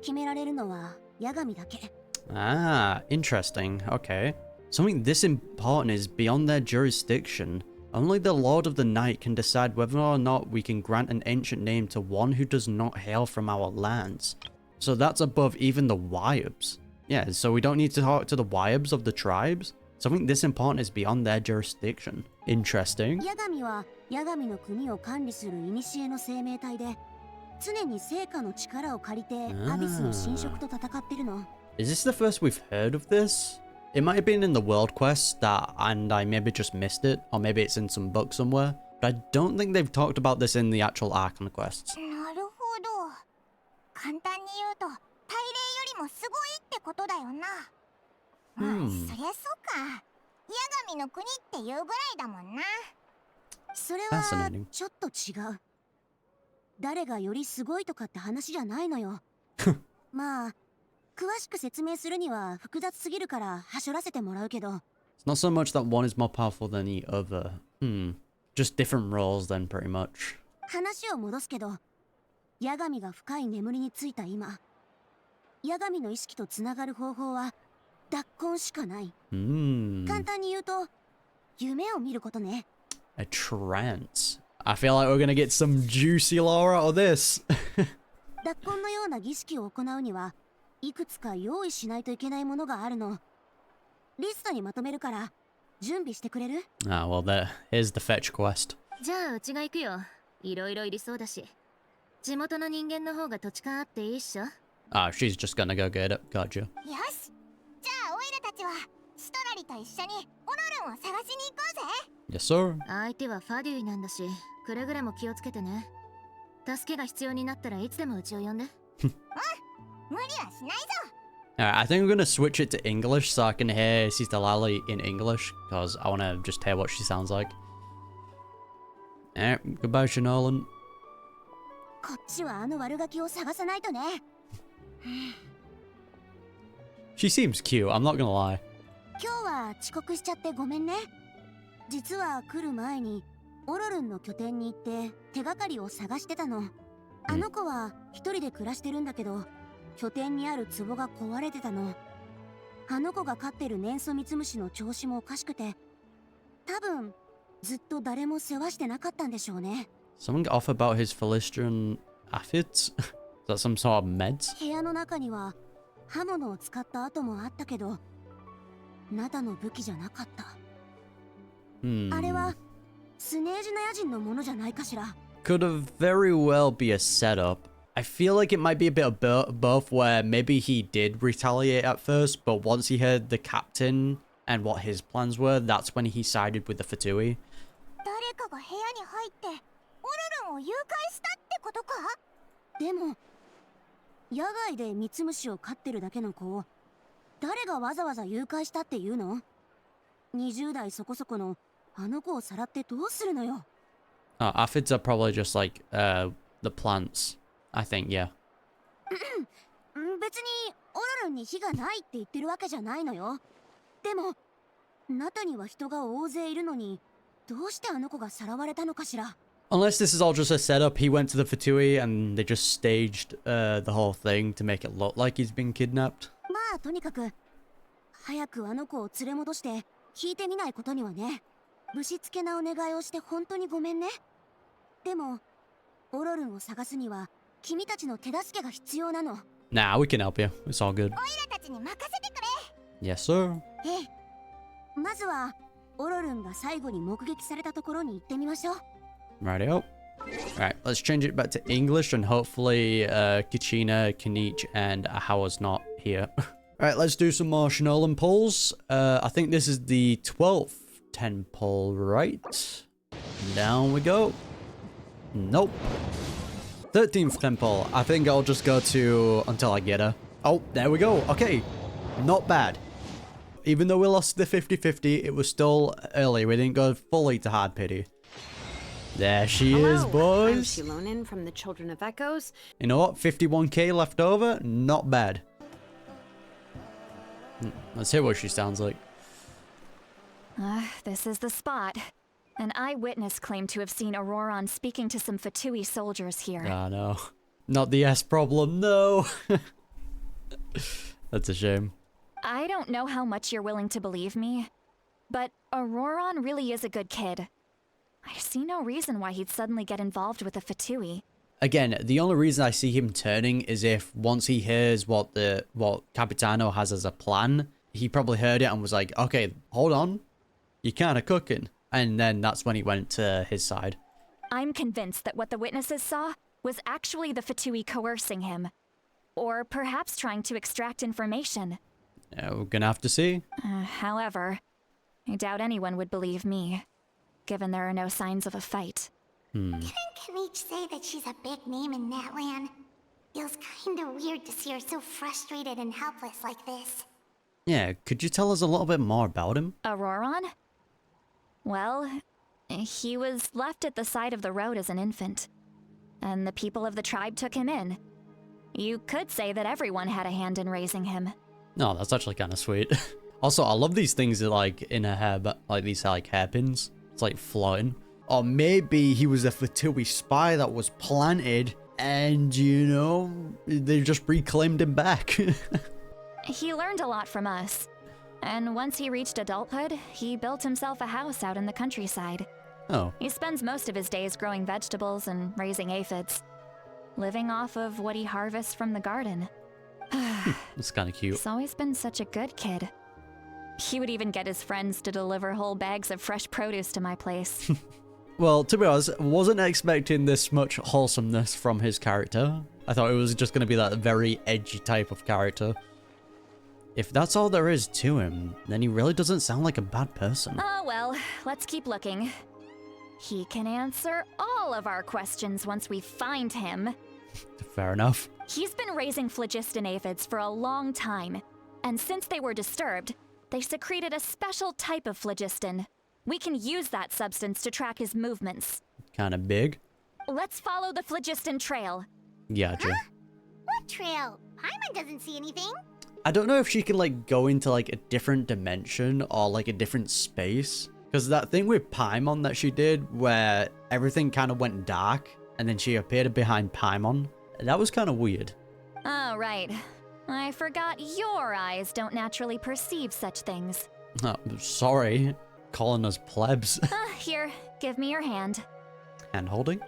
決められるのは八神だけ。 Ah, interesting. Okay. Something this important is beyond their jurisdiction. Only the Lord of the Night can decide whether or not we can grant an ancient name to one who does not hail from our lands. So that's above even the Wyabs. Yeah, so we don't need to talk to the Wyabs of the tribes? Something this important is beyond their jurisdiction. Interesting. 八神は八神の国を管理する古の生命体で、常に聖火の力を借りてアビスの侵食と戦ってるの。 Is this the first we've heard of this? It might have been in the world quest and I maybe just missed it, or maybe it's in some book somewhere. But I don't think they've talked about this in the actual Archon quests. なるほど。簡単に言うと、大霊よりもすごいってことだよな。そりゃそうか。八神の国っていうぐらいだもんな。それは Fascinating. ちょっと違う。誰がよりすごいとかって話じゃないのよ。まあ、詳しく説明するには複雑すぎるからはしょらせてもらうけど。 It's not so much that one is more powerful than the other. Just different roles then, pretty much. 話を戻すけど、八神が深い眠りについた今、八神の意識とつながる方法は脱魂しかない。簡単に言うと、夢を見ることね。 A trance. I feel like we're gonna get some juicy lore out of this. 脱魂のような儀式を行うには、いくつか用意しないといけないものがあるの。リストにまとめるから、準備してくれる？ Ah, well, here's the fetch quest. じゃあうちが行くよ。いろいろいりそうだし。地元の人間の方が土地勘あっていいっしょ。 Ah, she's just gonna go get it. Gotcha. よし。じゃあオイラたちはシトラリと一緒にオロルンを探しに行こうぜ。 Yes, sir. 相手はファデュイなんだし、くれぐれも気をつけてね。助けが必要になったらいつでもうちを呼んで。無理はしないぞ。 I think we're gonna switch it to English so I can hear Citlali in English, because I wanna just hear what she sounds like. Goodbye, Shanolan. こっちはあの悪ガキを探さないとね。She seems cute, I'm not gonna lie. 今日は遅刻しちゃってごめんね。実は来る前にオロルンの拠点に行って手がかりを探してたの。あの子は一人で暮らしてるんだけど、拠点にある壺が壊れてたの。あの子が飼ってる年素ミツムシの調子もおかしくて、多分ずっと誰も世話してなかったんでしょうね。Someone get off about his Philistrian aphids? Is that some sort of meds? 部屋の中には刃物を使った跡もあったけど、ナタの武器じゃなかった。あれはスネージナヤ人のものじゃないかしら。Could have very well be a setup. I feel like it might be a bit of both, where maybe he did retaliate at first, but once he heard the captain and what his plans were, that's when he sided with the Fatui. 誰かが部屋に入ってオロロンを誘拐したってことか？でも野外でミツムシを飼ってるだけの子を誰がわざわざ誘拐したっていうの？20代そこそこのあの子をさらってどうするのよ。Aphids are probably just like the plants, I think, yeah. 別にオロロンに火がないって言ってるわけじゃないのよ。でもナタには人が大勢いるのに、どうしてあの子がさらわれたのかしら。 Unless this is all just a setup, he went to the Fatui and they just staged the whole thing to make it look like he's been kidnapped. まあとにかく早くあの子を連れ戻して聞いてみないことにはね。ぶしつけなお願いをして本当にごめんね。でもオロルンを探すには君たちの手助けが必要なの。Nah, we can help you. It's all good. オイラたちに任せてくれ。 Yes, sir. ええ、まずはオロルンが最後に目撃されたところに行ってみましょう。 Rightio. Alright, let's change it back to English and hopefully Kachina, Kanich, and Ahawa's not here. Alright, let's do some more Shinolan pulls. I think this is the 12th 10 pull, right? Down we go. Nope. 13th 10 pull. I think I'll just go to until I get her. Oh, there we go. Okay. Not bad. Even though we lost the 50-50, it was still early. We didn't go fully to hard pity. There she is, boys. I'm Shilonin from the Children of Echoes. You know what? 51k left over. Not bad. Let's hear what she sounds like. This is the spot. An eyewitness claimed to have seen Ororon speaking to some Fatui soldiers here. Ah, no. Not the S problem, no. That's a shame. I don't know how much you're willing to believe me, but Ororon really is a good kid. I see no reason why he'd suddenly get involved with the Fatui. Again, the only reason I see him turning is if once he hears what Capitano has as a plan, he probably heard it and was like, okay, hold on, you're kind of cooking. And then that's when he went to his side. I'm convinced that what the witnesses saw was actually the Fatui coercing him. Or perhaps trying to extract information. Yeah, we're gonna have to see. However, I doubt anyone would believe me, given there are no signs of a fight. Didn't Kanich say that she's a big name in Natlan? Feels kinda weird to see her so frustrated and helpless like this. Yeah, could you tell us a little bit more about him? Ororon? Well, he was left at the side of the road as an infant, and the people of the tribe took him in. You could say that everyone had a hand in raising him. No, that's actually kind of sweet. Also, I love these things that like in her hair, but like these like hairpins. It's like floating. Or maybe he was a Fatui spy that was planted and, you know, they just reclaimed him back. He learned a lot from us. And once he reached adulthood, he built himself a house out in the countryside. Oh. He spends most of his days growing vegetables and raising aphids, living off of what he harvests from the garden. That's kind of cute. He's always been such a good kid. He would even get his friends to deliver whole bags of fresh produce to my place. Well, to be honest, wasn't expecting this much wholesomeness from his character. I thought it was just going to be that very edgy type of character. If that's all there is to him, then he really doesn't sound like a bad person. Oh well, let's keep looking. He can answer all of our questions once we find him. Fair enough. He's been raising phlogiston aphids for a long time, and since they were disturbed, they secreted a special type of phlogiston. We can use that substance to track his movements. Kind of big. Let's follow the phlogiston trail. Gotcha. Huh? What trail? Paimon doesn't see anything. I don't know if she can like go into like a different dimension or like a different space. Because that thing with Paimon that she did where everything kind of went dark and then she appeared behind Paimon, that was kind of weird. Oh, right. I forgot your eyes don't naturally perceive such things. Oh, sorry. Calling us plebs. Here, give me your hand. Hand holding?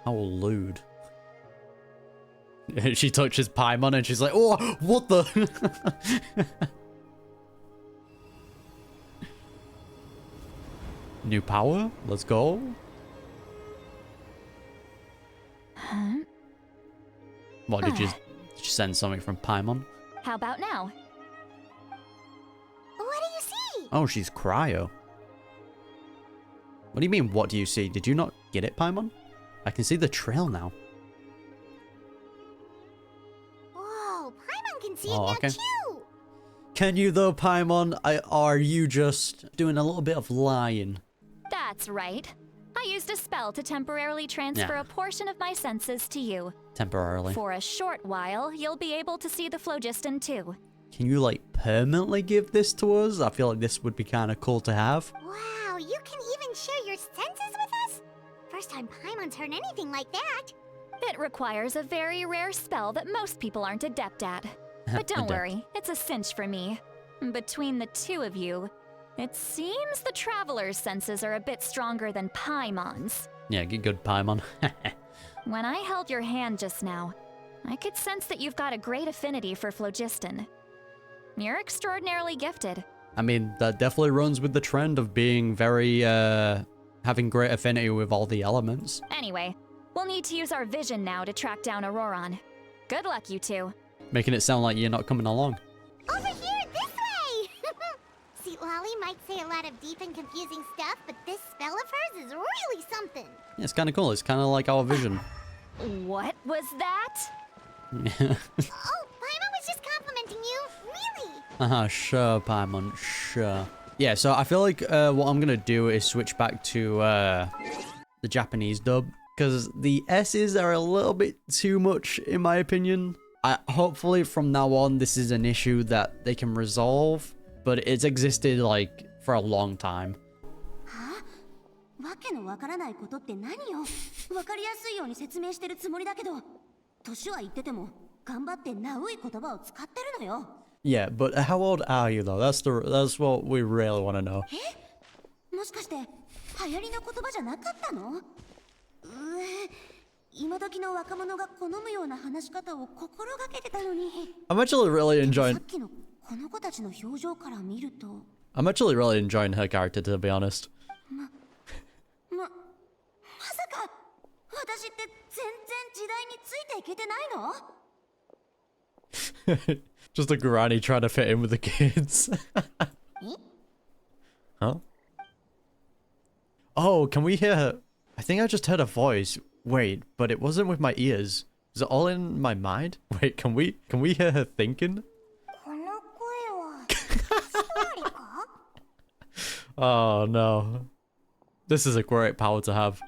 How lewd. She touches Paimon and she's like, oh, what the? New power? Let's go. Huh? What, did you send something from Paimon? How about now? What do you see? Oh, she's cryo. What do you mean, what do you see? Did you not get it, Paimon? I can see the trail now. Whoa, Paimon can see Oh, it now okay. too. Can you though, Paimon? Are you just doing a little bit of lying? That's right. I used a spell to temporarily transfer Yeah. a portion of my senses to you. Temporarily. For a short while, you'll be able to see the phlogiston too. Can you, like, permanently give this to us? I feel like this would be kind of cool to have. Wow, you can even share your senses with us? First time Paimon's heard anything like that. It requires a very rare spell that most people aren't adept at. But don't Adept. worry, it's a cinch for me. Between the two of you, it seems the Traveler's senses are a bit stronger than Paimon's. Yeah, get good, Paimon. When I held your hand just now, I could sense that you've got a great affinity for phlogiston. You're extraordinarily gifted. I mean, that definitely runs with the trend of being very, having great affinity with all the elements. Anyway, we'll need to use our vision now to track down Ororon. Good luck, you two. Making it sound like you're not coming along. Over here, this way! Citlali might say a lot of deep and confusing stuff, but this spell of hers is really something. Yeah, it's kind of cool. It's kind of like our vision. What was that? Oh, Paimon was just complimenting you. Really? Sure, Paimon, sure. Yeah, so I feel like what I'm going to do is switch back to the Japanese dub, because the S's are a little bit too much, in my opinion. Hopefully from now on, this is an issue that they can resolve, but it's existed, like, for a long time. わけのわからないことって何よ。わかりやすいように説明してるつもりだけど、年は言ってても頑張ってナウい言葉を使ってるのよ。Yeah, but how old are you, though? That's what we really want to know. もしかして流行りの言葉じゃなかったの？今時の若者が好むような話し方を心がけてたのに。I'm actually really さ enjoying... っきのこの子たちの表情から見ると。I'm actually really enjoying her character, to be honest. まさか私って全然時代についていけてないの？ Just a granny trying to fit in with the kids. Huh? Oh, can we hear her? I think I just heard a voice. Wait, but it wasn't with my ears. Is it all in my mind? Wait, can we hear her thinking? この声はシマリか？ Oh no. This is a great power to have.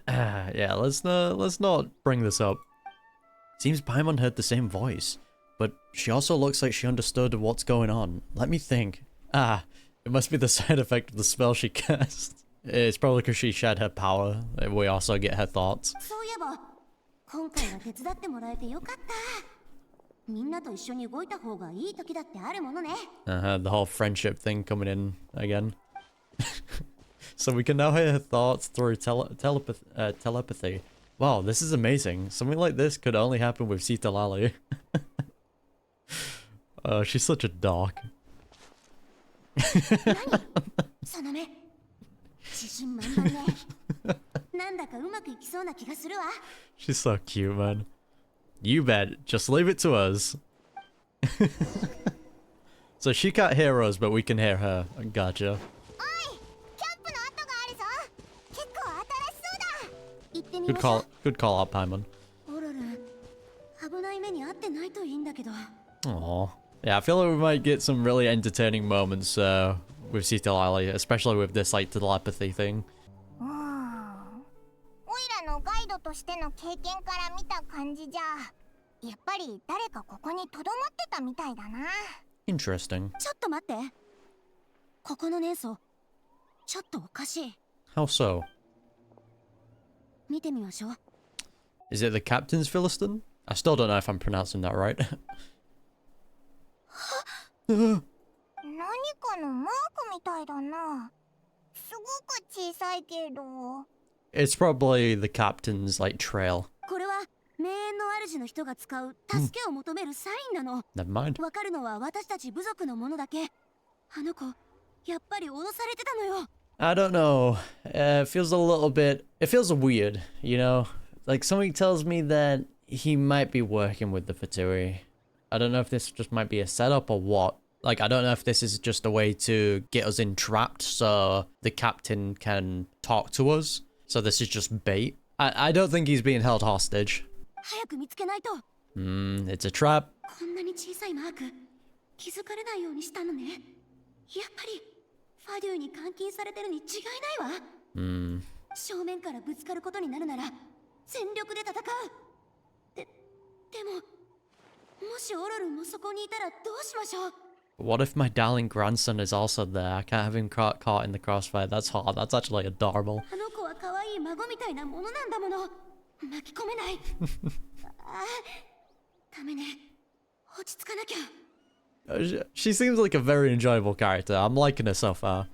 Yeah, let's not bring this up. Seems Paimon heard the same voice, but she also looks like she understood what's going on. Let me think. It must be the side effect of the spell she cast. It's probably because she shared her power. We also get her thoughts. そういえば今回は手伝ってもらえてよかった。みんなと一緒に動いた方がいい時だってあるものね。The whole friendship thing coming in again. So we can now hear her thoughts through telepathy. Wow, this is amazing. Something like this could only happen with Citlali. She's such a dork. その目自信満々ね。なんだかうまくいきそうな気がするわ。 She's so cute, man. You bet. Just leave it to us. So she can't hear us, but we can hear her. Gotcha. おい、キャンプの跡があるぞ。結構新しそうだ。行ってみましょう。 Good call out, Paimon. オロルン、危ない目に遭ってないといいんだけど。 Aww. Yeah, I feel like we might get some really entertaining moments with Citlali, especially with this like telepathy thing. おいらのガイドとしての経験から見た感じじゃ、やっぱり誰かここに留まってたみたいだな。 Interesting. ちょっと待って。ここの年層、ちょっとおかしい。 How so? 見てみましょう。 Is it the captain's Philistine? I still don't know if I'm pronouncing that right. 何かのマークみたいだな。すごく小さいけど。 It's probably the captain's, like, trail. これは名園の主の人が使う助けを求めるサインなの。 Never mind. わかるのは私たち部族のものだけ。あの子、やっぱり脅されてたのよ。 I don't know. It feels a little bit... It feels weird, you know? Like, something tells me that he might be working with the Fatui. I don't know if this just might be a setup or what. Like, I don't know if this is just a way to get us entrapped so the captain can talk to us. So this is just bait. I don't think he's being held hostage. 早く見つけないと。 It's a trap. こんなに小さいマーク、気づかれないようにしたのね。やっぱりファデューに監禁されてるに違いないわ。正面からぶつかることになるなら全力で戦う。でも、もしオロルンもそこにいたらどうしましょう。 What if my darling grandson is also there? I can't have him caught in the crossfire. That's hard. That's actually adorable. あの子は可愛い孫みたいなものなんだもの。巻き込めない。ダメね。落ち着かなきゃ。 She seems like a very enjoyable character. I'm liking her so far.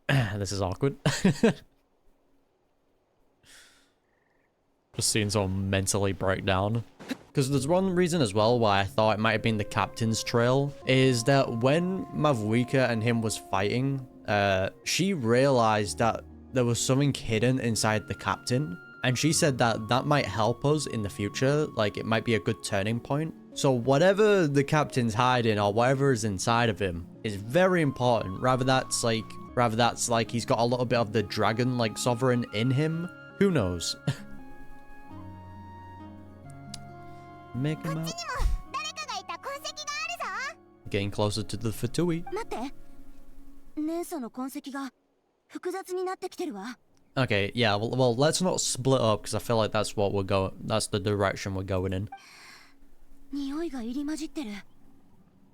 This is awkward. Just seeing someone mentally break down. Because there's one reason as well why I thought it might have been the captain's trail, is that when Mavuika and him was fighting, she realized that there was something hidden inside the captain, and she said that that might help us in the future, like it might be a good turning point. So whatever the captain's hiding or whatever is inside of him is very important. Rather that's like he's got a little bit of the dragon like sovereign in him. Who knows? Make him out. Getting closer to the Fatui. 待って。ネンソの痕跡が複雑になってきてるわ。 Okay, yeah, well, let's not split up because I feel like that's what that's the direction we're going in. 匂いが入り混じってる。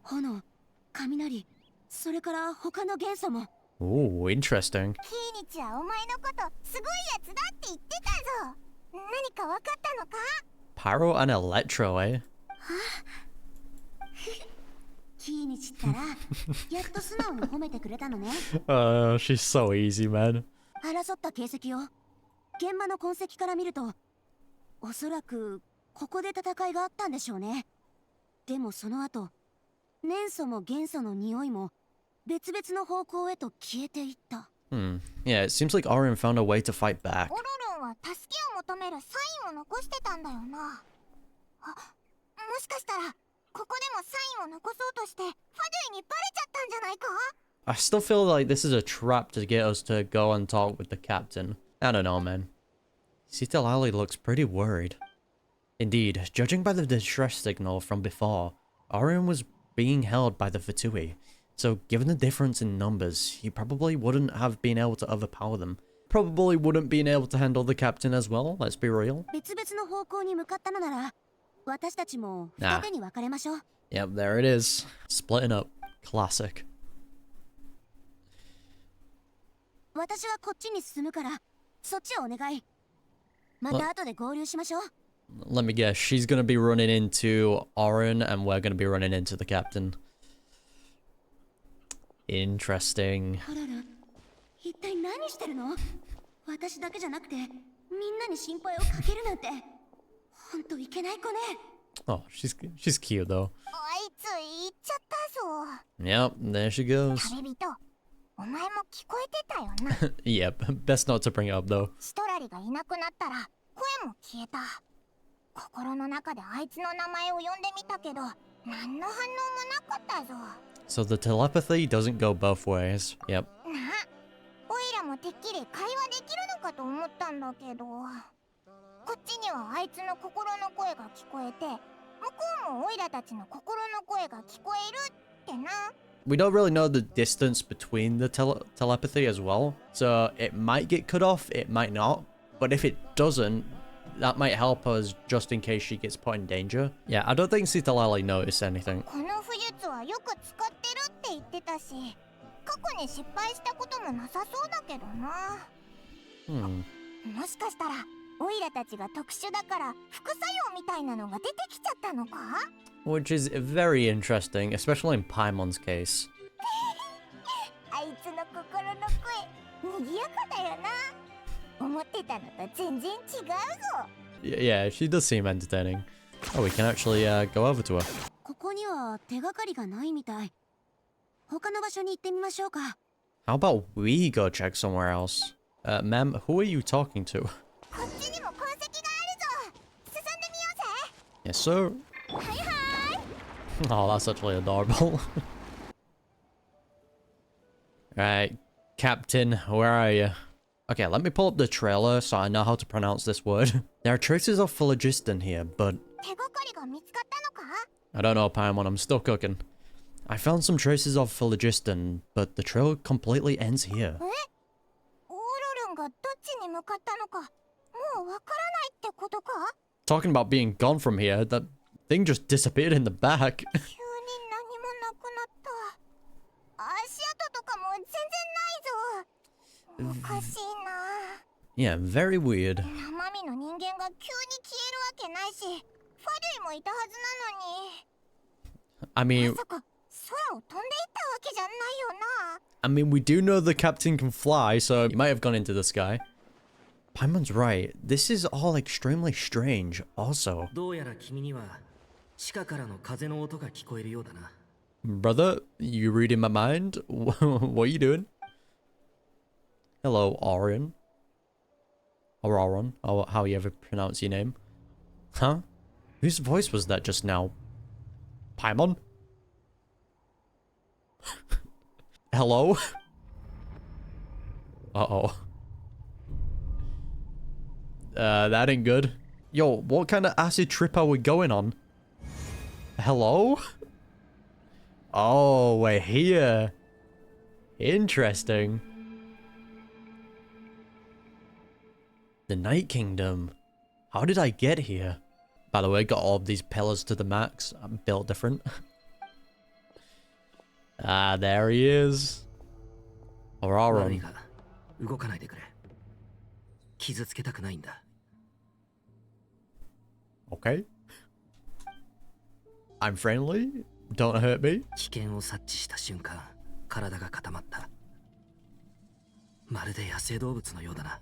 炎、雷、それから他の元素も。 Ooh, interesting. キーニチはお前のことすごいやつだって言ってたぞ。何か分かったのか？ Pyro and Electro, eh? キーニチったらやっと素直に褒めてくれたのね。She's so easy, man. 争った形跡を現場の痕跡から見ると、おそらくここで戦いがあったんでしょうね。でもその後、年素も元素の匂いも別々の方向へと消えていった。Yeah, it seems like Ororon found a way to fight back. オロロンは助けを求めるサインを残してたんだよな。あ、もしかしたらここでもサインを残そうとしてファデュイにバレちゃったんじゃないか？ I still feel like this is a trap to get us to go and talk with the captain. I don't know, man. Citlali looks pretty worried. Indeed, judging by the distress signal from before, Ororon was being held by the Fatui. So, given the difference in numbers, he probably wouldn't have been able to overpower them. Probably wouldn't been able to handle the captain as well, let's be real. 別々の方向に向かったのなら、私たちも二手に分かれましょう。Yep, there it is. Splitting up. Classic. 私はこっちに進むから、そっちをお願い。また後で合流しましょう。Let me guess, she's gonna be running into Ororon and we're gonna be running into the captain. Interesting. オロロン、一体何してるの？私だけじゃなくて、みんなに心配をかけるなんて、ほんといけない子ね。Oh, she's cute though. あいつ行っちゃったぞ。 Yep, there she goes. 旅人、お前も聞こえてたよな。Yep, best not to bring it up though. シトラリがいなくなったら、声も消えた。心の中であいつの名前を呼んでみたけど、何の反応もなかったぞ。 So the telepathy doesn't go both ways. Yep. なあ、オイラもてっきり会話できるのかと思ったんだけど、こっちにはあいつの心の声が聞こえて、向こうもオイラたちの心の声が聞こえるってな。 We don't really know the distance between the telepathy as well. So it might get cut off, it might not. But if it doesn't, that might help us just in case she gets put in danger. Yeah, I don't think Citlali noticed anything. この武術はよく使ってるって言ってたし、過去に失敗したこともなさそうだけどな。もしかしたらオイラたちが特殊だから副作用みたいなのが出てきちゃったのか？ Which is very interesting, especially in Paimon's case. あいつの心の声、賑やかだよな。思ってたのと全然違うぞ。Yeah, she does seem entertaining. Oh, we can actually go over to her. ここには手がかりがないみたい。他の場所に行ってみましょうか。How about we go check somewhere else? Ma'am, who are you talking to? こっちにも痕跡があるぞ。進んでみようぜ。 Yes, sir. はいはい。 Oh, that's actually adorable. Right, Captain, where are you? Okay, let me pull up the trailer so I know how to pronounce this word. There are traces of phlogiston here, but 手がかりが見つかったのか？ I don't know, Paimon, I'm still cooking. I found some traces of phlogiston, but the trail completely ends here. オーロルンがどっちに向かったのか、もうわからないってことか？ Talking about being gone from here, that thing just disappeared in the back. 急に何もなくなった。足跡とかも全然ないぞ。おかしいな。 Yeah, very weird. 生身の人間が急に消えるわけないし、ファデュイもいたはずなのに。 I mean, まさか空を飛んでいったわけじゃないよな。 I mean, we do know the captain can fly, so he might have gone into the sky. Paimon's right. This is all extremely strange, also. どうやら君には地下からの風の音が聞こえるようだな。 Brother, you reading my mind? What are you doing? Hello, Orion. Ororon, or how you ever pronounce your name. Huh? Whose voice was that just now? Paimon? Hello? Uh-oh. That ain't good. Yo, what kind of acid trip are we going on? Hello? Oh, we're here. Interesting. The Night Kingdom. How did I get here? By the way, got all of these pillars to the max. I'm built different. Ah, there he is. Ororon. 動かないでくれ。傷つけたくないんだ。 Okay. I'm friendly. Don't hurt me. 危険を察知した瞬間、体が固まった。まるで野生動物のようだな。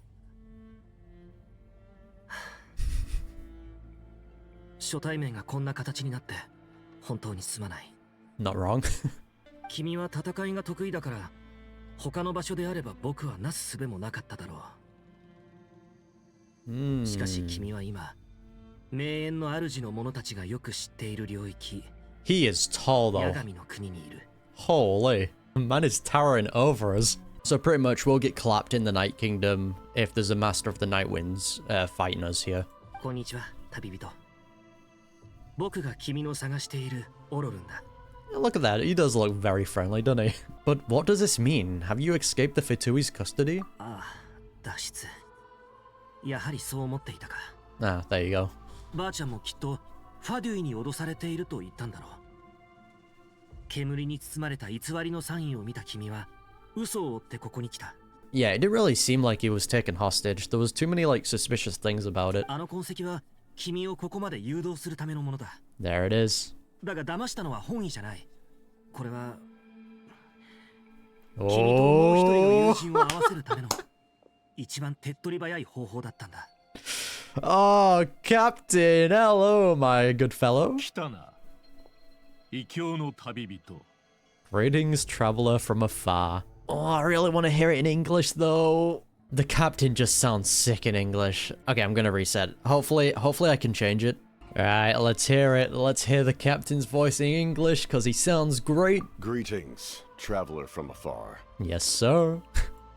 初対面がこんな形になって本当にすまない。 Not wrong. 君は戦いが得意だから他の場所であれば僕はなすすべもなかっただろう。しかし君は今名園の主の者たちがよく知っている領域 He is tall 八 though. 神の国にいる。 Holy. Man is towering over us. So pretty much we'll get clapped in the Night Kingdom if there's a Master of the Night Winds fighting us here. こんにちは、旅人。僕が君の探しているオロルンだ。 Look at that, he does look very friendly, doesn't he? But what does this mean? Have you escaped the Fitui's custody? ああ、脱出。やはりそう思っていたか。 Ah, there you go. ばあちゃんもきっとファデュイに脅されていると言ったんだろう。煙に包まれた偽りのサインを見た君は嘘を追ってここに来た。 Yeah, it didn't really seem like he was taken hostage. There was too many like suspicious things about it. あの痕跡は君をここまで誘導するためのものだ。 There it is. だが騙したのは本意じゃない。これは君ともう一人の友人を合わせるための一番手っ取り早い方法だったんだ。 Oh, Captain, hello, my good fellow. 来たな。異教の旅人。 Greetings, traveler from afar. Oh, I really want to hear it in English, though. The captain just sounds sick in English. Okay, I'm gonna reset. Hopefully I can change it. Alright, let's hear it. Let's hear the captain's voice in English, because he sounds great. Greetings, traveler from afar. Yes, sir.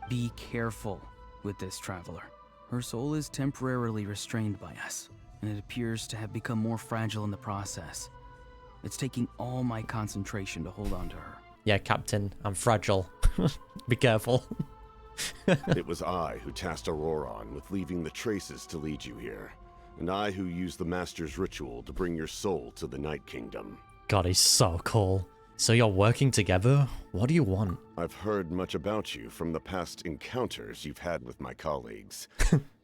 Be careful with this traveler. Her soul is temporarily restrained by us, and it appears to have become more fragile in the process. It's taking all my concentration to hold on to her. Yeah, Captain, I'm fragile. Be careful. It was I who tasked Ororon with leaving the traces to lead you here, and I who used the Master's ritual to bring your soul to the Night Kingdom. God, he's so cool. So you're working together? What do you want? I've heard much about you from the past encounters you've had with my colleagues.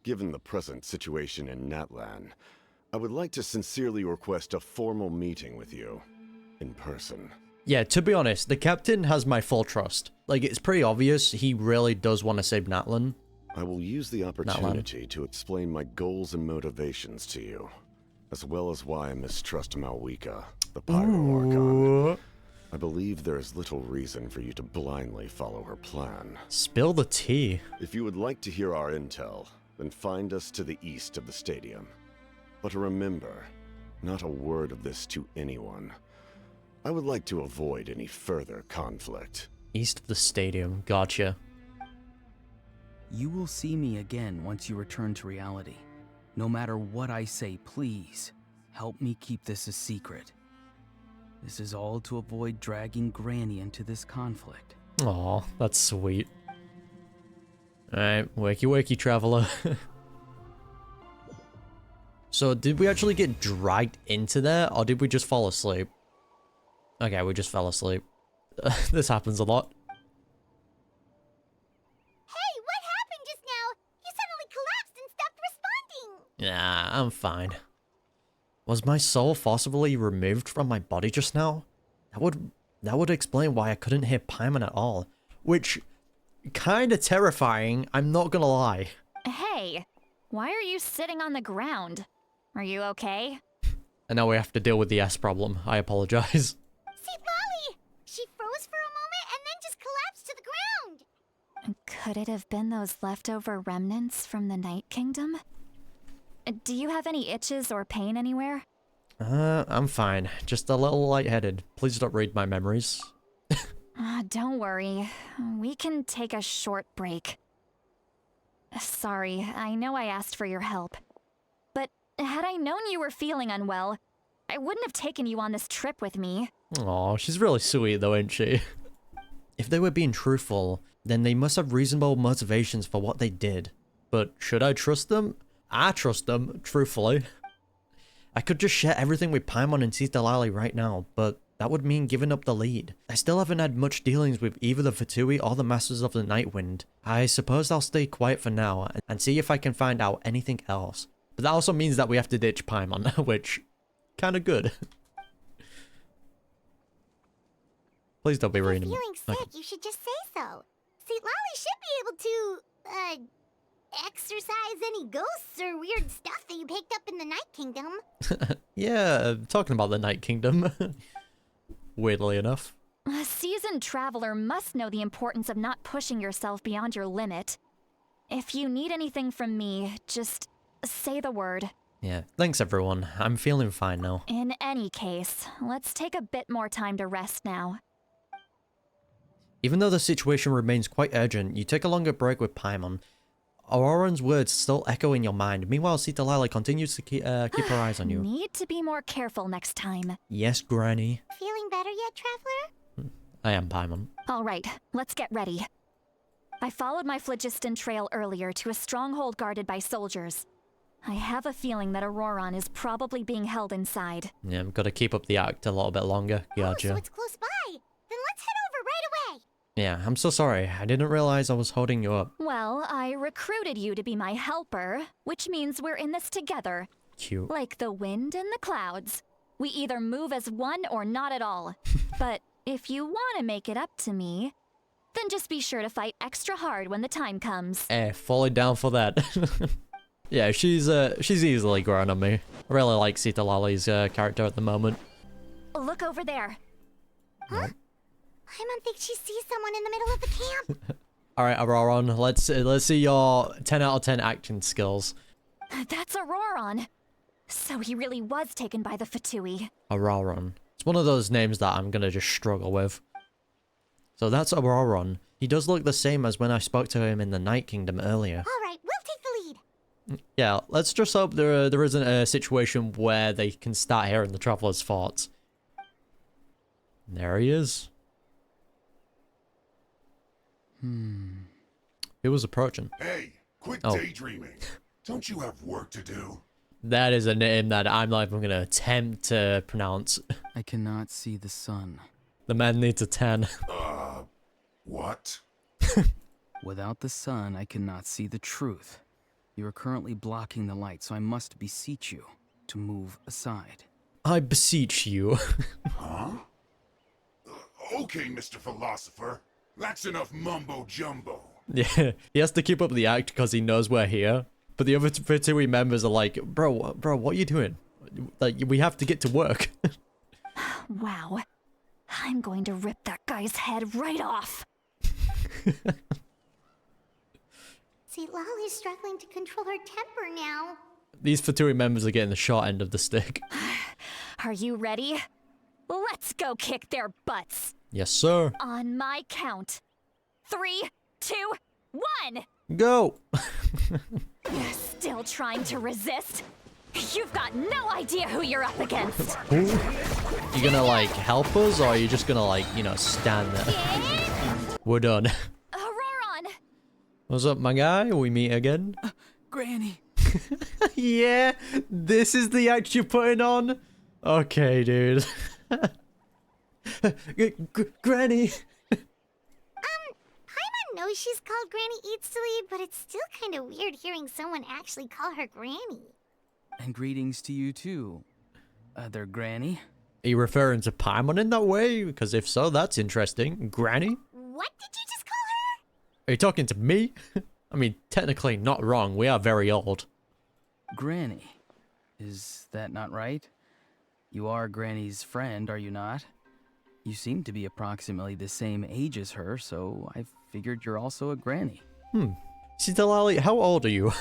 Given the present situation in Natlan, I would like to sincerely request a formal meeting with you. In person. Yeah, to be honest, the captain has my full trust. Like, it's pretty obvious he really does want to save Natlan. I will use the opportunity to explain my goals and motivations to you, as well as why I mistrust Mavuika, the Pyro Archon. I believe there is little reason for you to blindly follow her plan. Spill the tea. If you would like to hear our intel, then find us to the east of the stadium. But remember, not a word of this to anyone. I would like to avoid any further conflict. East of the stadium, gotcha. You will see me again once you return to reality. No matter what I say, please, help me keep this a secret. This is all to avoid dragging Granny into this conflict. Aw, that's sweet. Alright, wakey wakey, traveler. So, did we actually get dragged into there, or did we just fall asleep? Okay, we just fell asleep. This happens a lot. Hey, what happened just now? You suddenly collapsed and stopped responding. Yeah, I'm fine. Was my soul forcibly removed from my body just now? That would explain why I couldn't hear Paimon at all. Which, kinda terrifying, I'm not gonna lie. Hey, why are you sitting on the ground? Are you okay? And now we have to deal with the S problem. I apologize. Citlali! She froze for a moment and then just collapsed to the ground. Could it have been those leftover remnants from the Night Kingdom? Do you have any itches or pain anywhere? I'm fine. Just a little lightheaded. Please don't read my memories. Don't worry. We can take a short break. Sorry, I know I asked for your help. But had I known you were feeling unwell, I wouldn't have taken you on this trip with me. Aw, she's really sweet though, ain't she? If they were being truthful, then they must have reasonable motivations for what they did. But should I trust them? I trust them, truthfully. I could just share everything with Paimon and Citlali right now, but that would mean giving up the lead. I still haven't had much dealings with either the Fatui or the Masters of the Nightwind. I suppose I'll stay quiet for now and see if I can find out anything else. But that also means that we have to ditch Paimon, which, kinda good. Please don't be reading me. If you're feeling sick, you should just say so. Citlali should be able to, exorcise any ghosts or weird stuff that you picked up in the Night Kingdom. Yeah, talking about the Night Kingdom. Weirdly enough. A seasoned traveler must know the importance of not pushing yourself beyond your limit. If you need anything from me, just say the word. Yeah, thanks everyone. I'm feeling fine now. In any case, let's take a bit more time to rest now. Even though the situation remains quite urgent, you take a longer break with Paimon. Ororon's words still echo in your mind. Meanwhile, Citlali continues to keep her eyes on you. Need to be more careful next time. Yes, Granny. Feeling better yet, traveler? I am Paimon. All right, let's get ready. I followed my phlogiston trail earlier to a stronghold guarded by soldiers. I have a feeling that Ororon is probably being held inside. Yeah, I've got to keep up the act a little bit longer. Gotcha. Oh, so it's close by. Then let's head over right away. Yeah, I'm so sorry. I didn't realize I was holding you up. Well, I recruited you to be my helper, which means we're in this together. Cute. Like the wind and the clouds. We either move as one or not at all. But if you want to make it up to me, then just be sure to fight extra hard when the time comes. Fully down for that. Yeah, she's easily grown on me. I really like Citlali's character at the moment. Look over there. Huh? I don't think she sees someone in the middle of the camp. Alright, Ororon, let's see your 10 out of 10 action skills. That's Ororon. So he really was taken by the Fatui. Ororon. It's one of those names that I'm gonna just struggle with. So that's Ororon. He does look the same as when I spoke to him in the Night Kingdom earlier. Alright, we'll take the lead. Yeah, let's just hope there isn't a situation where they can start hearing the Traveler's thoughts. There he is. He was approaching. Hey, quit daydreaming. Don't you have work to do? That is a name that I'm not even going to attempt to pronounce. I cannot see the sun. The man needs a 10. What? Without the sun, I cannot see the truth. You are currently blocking the light, so I must beseech you to move aside. I beseech you. Huh? Okay, Mr. Philosopher. That's enough mumbo-jumbo. Yeah, he has to keep up the act because he knows we're here. But the other Fatui members are like, bro, what are you doing? Like, we have to get to work. Wow. I'm going to rip that guy's head right off. Citlali's struggling to control her temper now. These Fatui members are getting the short end of the stick. Are you ready? Let's go kick their butts. Yes, sir. On my count. 3, 2, 1. Go. You're still trying to resist? You've got no idea who you're up against. Ooh. You gonna, like, help us, or are you just gonna, like, you know, stand there? We're done. Ororon! What's up, my guy? We meet again? Granny! Yeah, this is the act you're putting on? Okay, dude. Granny! Paimon knows she's called Granny Eatsley, but it's still kind of weird hearing someone actually call her Granny. And greetings to you too, other Granny. Are you referring to Paimon in that way? Because if so, that's interesting. Granny? What did you just call her? Are you talking to me? I mean, technically not wrong. We are very old. Granny. Is that not right? You are Granny's friend, are you not? You seem to be approximately the same age as her, so I figured you're also a Granny. Citlali, how old are you?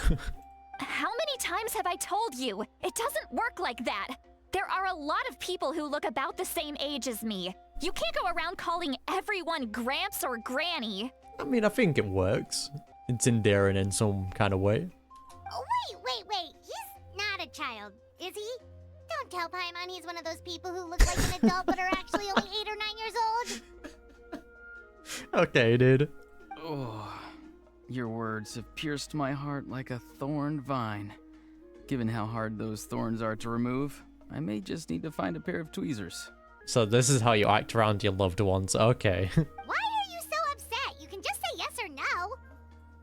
How many times have I told you? It doesn't work like that. There are a lot of people who look about the same age as me. You can't go around calling everyone Gramps or Granny. I mean, I think it works. It's endearing in some kind of way. Oh, wait. He's not a child, is he? Don't tell Paimon he's one of those people who look like an adult but are actually only 8 or 9 years old. Okay, dude. Oh, your words have pierced my heart like a thorned vine. Given how hard those thorns are to remove, I may just need to find a pair of tweezers. So this is how you act around your loved ones. Okay. Why are you so upset? You can just say yes or no.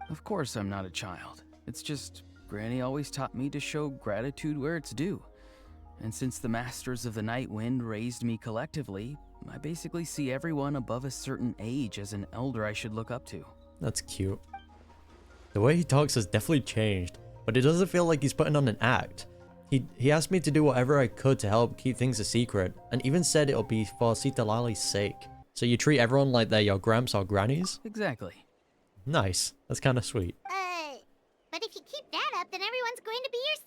Of course I'm not a child. It's just Granny always taught me to show gratitude where it's due. And since the Masters of the Night Wind raised me collectively, I basically see everyone above a certain age as an elder I should look up to. That's cute. The way he talks has definitely changed, but it doesn't feel like he's putting on an act. He asked me to do whatever I could to help keep things a secret, and even said it'll be for Citlali's sake. So you treat everyone like they're your gramps or grannies? Exactly. Nice. That's kind of sweet. But if you keep that up, then everyone's going to be your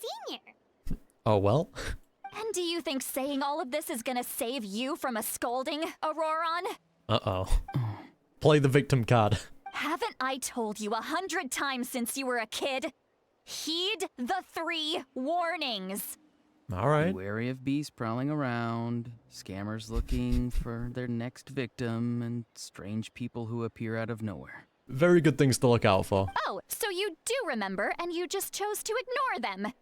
senior. Oh, well. And do you think saying all of this is gonna save you from a scolding, Ororon? Uh-oh. Play the victim card. Haven't I told you 100 times since you were a kid? Heed the 3 warnings. Alright. Be wary of beasts prowling around, scammers looking for their next victim, and strange people who appear out of nowhere. Very good things to look out for. Oh, so you do remember, and you just chose to ignore them.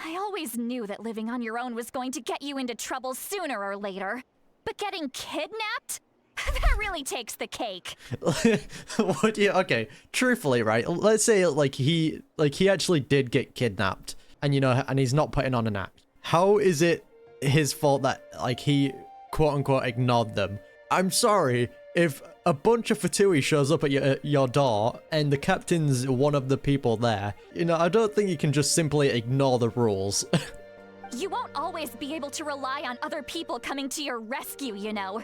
I always knew that living on your own was going to get you into trouble sooner or later. But getting kidnapped? That really takes the cake. What do you... Okay, truthfully, right? Let's say, like, he actually did get kidnapped. And, you know, and he's not putting on an act. How is it his fault that, like, he, quote-unquote, ignored them? I'm sorry, if a bunch of Fatui shows up at your door and the captain's one of the people there, you know, I don't think you can just simply ignore the rules. You won't always be able to rely on other people coming to your rescue, you know.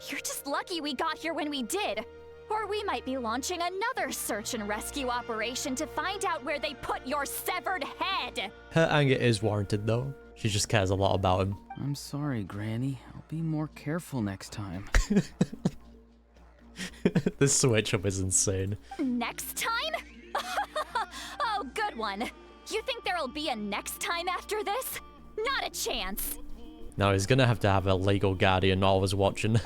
You're just lucky we got here when we did. Or we might be launching another search and rescue operation to find out where they put your severed head. Her anger is warranted, though. She just cares a lot about him. I'm sorry, Granny. I'll be more careful next time. This switch up is insane. Next time? Oh, good one. You think there'll be a next time after this? Not a chance. No, he's gonna have to have a legal guardian always watching.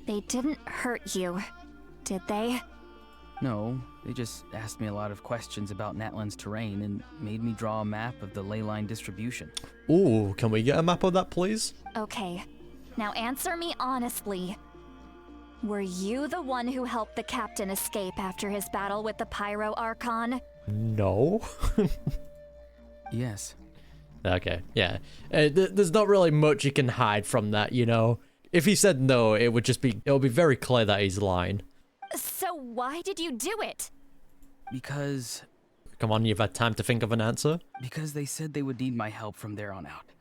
They didn't hurt you, did they? No, they just asked me a lot of questions about Natlan's terrain and made me draw a map of the ley line distribution. Ooh, can we get a map of that, please? Okay, Now answer me honestly. Were you the one who helped the captain escape after his battle with the Pyro Archon? No. Yes. Okay, yeah. There's not really much you can hide from that, you know? If he said no, it would be very clear that he's lying. So why did you do it? Because Come on, you've had time to think of an answer? Because they said they would need my help from there on out.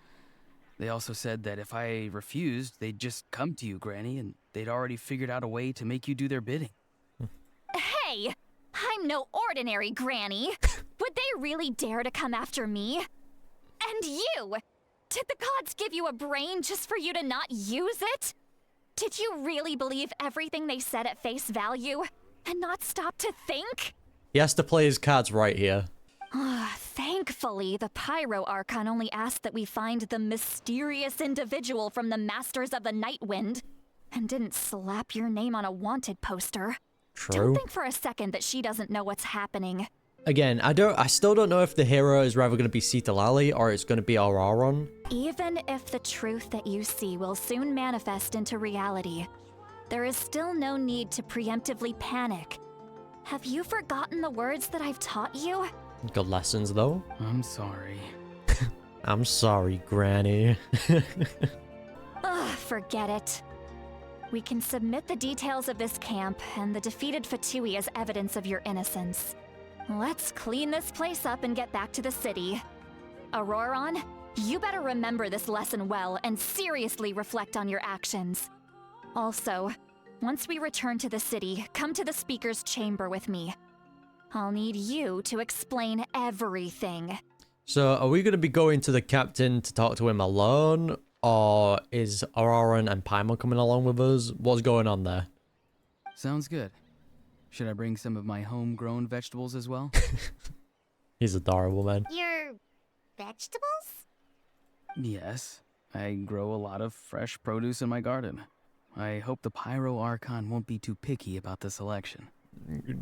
They also said that if I refused, they'd just come to you, Granny, and they'd already figured out a way to make you do their bidding. Hey! I'm no ordinary Granny! Would they really dare to come after me? And you! Did the gods give you a brain just for you to not use it? Did you really believe everything they said at face value and not stop to think? He has to play his cards right here. Thankfully, the Pyro Archon only asked that we find the mysterious individual from the Masters of the Night Wind, and didn't slap your name on a wanted poster. True. Don't think for a second that she doesn't know what's happening. Again, I still don't know if the hero is rather going to be Citlali or it's going to be Ororon. Even if the truth that you see will soon manifest into reality, there is still no need to preemptively panic. Have you forgotten the words that I've taught you? Good lessons, though. I'm sorry. I'm sorry, Granny. Forget it. We can submit the details of this camp and the defeated Fatui as evidence of your innocence. Let's clean this place up and get back to the city. Ororon, you better remember this lesson well and seriously reflect on your actions. Also, once we return to the city, come to the speaker's chamber with me. I'll need you to explain everything. So, are we going to be going to the captain to talk to him alone? Or is Ororon and Paimon coming along with us? What's going on there? Sounds good. Should I bring some of my homegrown vegetables as well? He's adorable, man. Your vegetables? Yes. I grow a lot of fresh produce in my garden. I hope the Pyro Archon won't be too picky about the selection.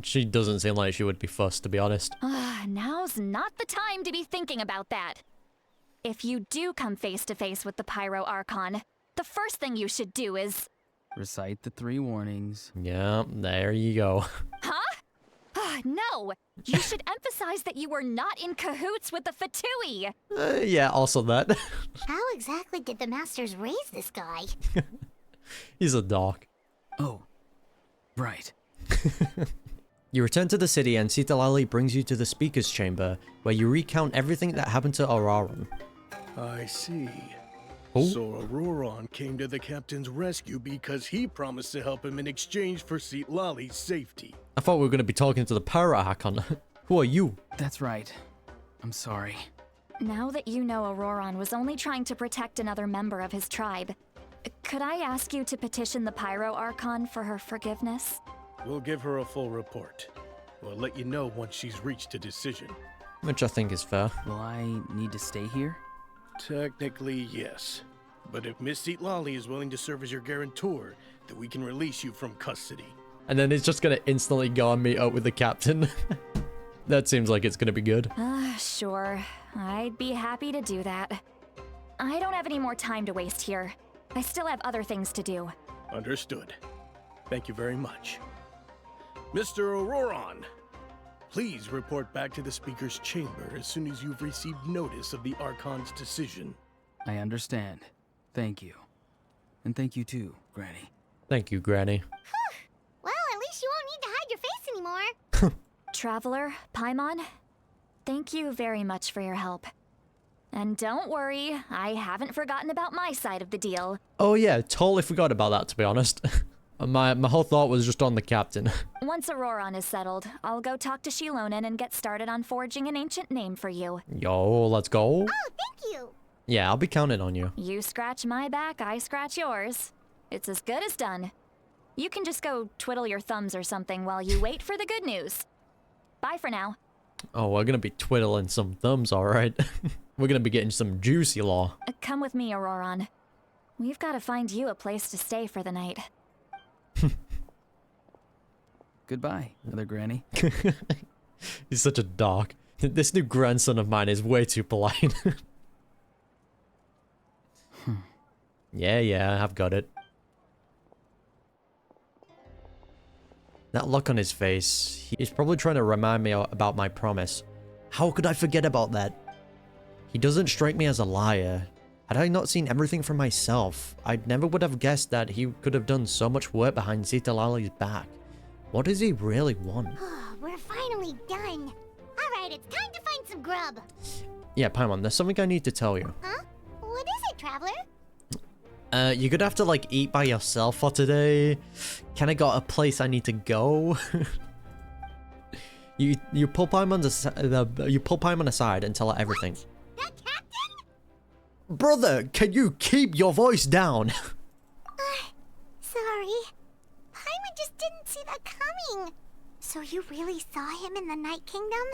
She doesn't seem like she would be fussed, to be honest. Now's not the time to be thinking about that. If you do come face to face with the Pyro Archon, the first thing you should do is... recite the 3 warnings. Yeah, there you go. Huh? No! You should emphasize that you were not in cahoots with the Fatui! Yeah, also that. How exactly did the masters raise this guy? He's a dog. Oh, right. You return to the city and Citlali brings you to the speaker's chamber, where you recount everything that happened to Ororon. I see. Oh? So Ororon came to the captain's rescue because he promised to help him in exchange for Citlali's safety. I thought we were going to be talking to the Pyro Archon. Who are you? That's right. I'm sorry. Now that you know Ororon was only trying to protect another member of his tribe, could I ask you to petition the Pyro Archon for her forgiveness? We'll give her a full report. We'll let you know once she's reached a decision. Which I think is fair. Will I need to stay here? Technically, yes. But if Miss Citlali is willing to serve as your guarantor, then we can release you from custody. And then it's just going to instantly go and meet up with the captain. That seems like it's going to be good. Sure. I'd be happy to do that. I don't have any more time to waste here. I still have other things to do. Understood. Thank you very much. Mr. Ororon, please report back to the speaker's chamber as soon as you've received notice of the Archon's decision. I understand. Thank you. And thank you too, Granny. Thank you, Granny. Well, at least you won't need to hide your face anymore. Traveler, Paimon, thank you very much for your help. And don't worry, I haven't forgotten about my side of the deal. Oh yeah, totally forgot about that, to be honest. My whole thought was just on the captain. Once Ororon is settled, I'll go talk to Shilonen and get started on forging an ancient name for you. Yo, let's go. Oh, thank you. Yeah, I'll be counting on you. You scratch my back, I scratch yours. It's as good as done. You can just go twiddle your thumbs or something while you wait for the good news. Bye for now. Oh, we're gonna be twiddling some thumbs, alright. We're gonna be getting some juicy law. Come with me, Ororon. We've got to find you a place to stay for the night. Goodbye, Mother Granny. He's such a dog. This new grandson of mine is way too polite. Yeah, I've got it. That look on his face, he's probably trying to remind me about my promise. How could I forget about that? He doesn't strike me as a liar. Had I not seen everything for myself, I never would have guessed that he could have done so much work behind Citlali's back. What does he really want? We're finally done. Alright, it's time to find some grub. Yeah, Paimon, there's something I need to tell you. Huh? What is it, Traveler? You're gonna have to, like, eat by yourself for today. Kinda got a place I need to go. you pull Paimon aside and tell her everything. That captain? Brother, can you keep your voice down? Sorry. Paimon just didn't see that coming. So you really saw him in the Night Kingdom?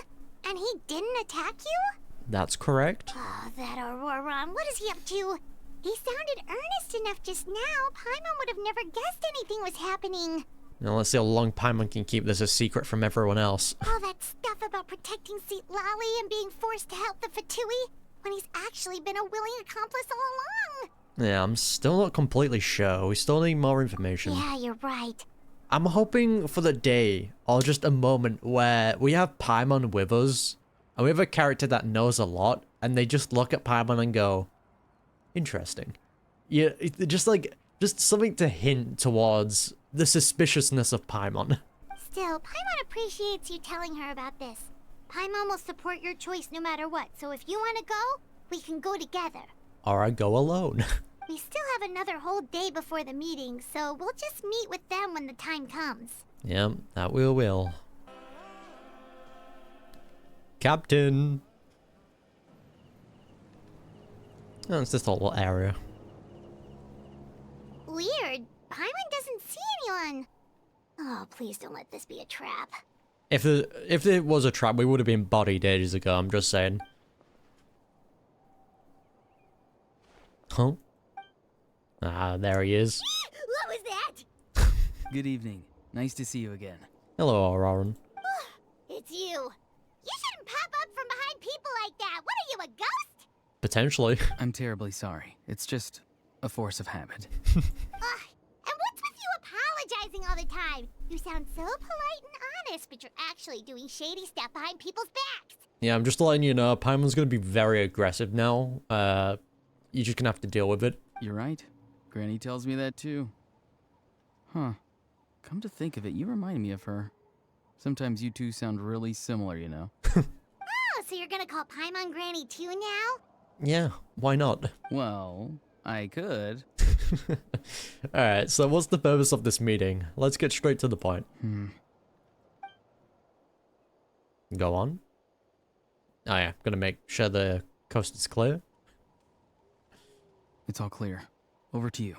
And he didn't attack you? That's correct. Oh, that Ororon, what is he up to? He sounded earnest enough just now. Paimon would have never guessed anything was happening. Now let's see how long Paimon can keep this a secret from everyone else. All that stuff about protecting Citlali and being forced to help the Fatui, when he's actually been a willing accomplice all along. Yeah, I'm still not completely sure. We still need more information. Yeah, you're right. I'm hoping for the day, or just a moment, where we have Paimon with us, and we have a character that knows a lot, and they just look at Paimon and go, interesting. Yeah, just something to hint towards the suspiciousness of Paimon. Still, Paimon appreciates you telling her about this. Paimon will support your choice no matter what, so if you want to go, we can go together. Or I go alone. We still have another whole day before the meeting, so we'll just meet with them when the time comes. Yep, that we will. Captain! Oh, it's this little area. Weird. Paimon doesn't see anyone. Oh, please don't let this be a trap. If it was a trap, we would have been bodied ages ago, I'm just saying. Huh? Ah, there he is. What was that? Good evening. Nice to see you again. Hello, Ororon. It's you. You shouldn't pop up from behind people like that. What are you, a ghost? Potentially. I'm terribly sorry. It's just a force of habit. And what's with you apologizing all the time? You sound so polite and honest, but you're actually doing shady stuff behind people's backs. Yeah, I'm just letting you know, Paimon's gonna be very aggressive now. You're just gonna have to deal with it. You're right. Granny tells me that too. Huh. Come to think of it, you remind me of her. Sometimes you two sound really similar, you know. Oh, so you're gonna call Paimon Granny too now? Yeah, why not? Well, I could. Alright, so what's the purpose of this meeting? Let's get straight to the point. Go on. Oh yeah, gonna make sure the coast is clear. It's all clear. Over to you.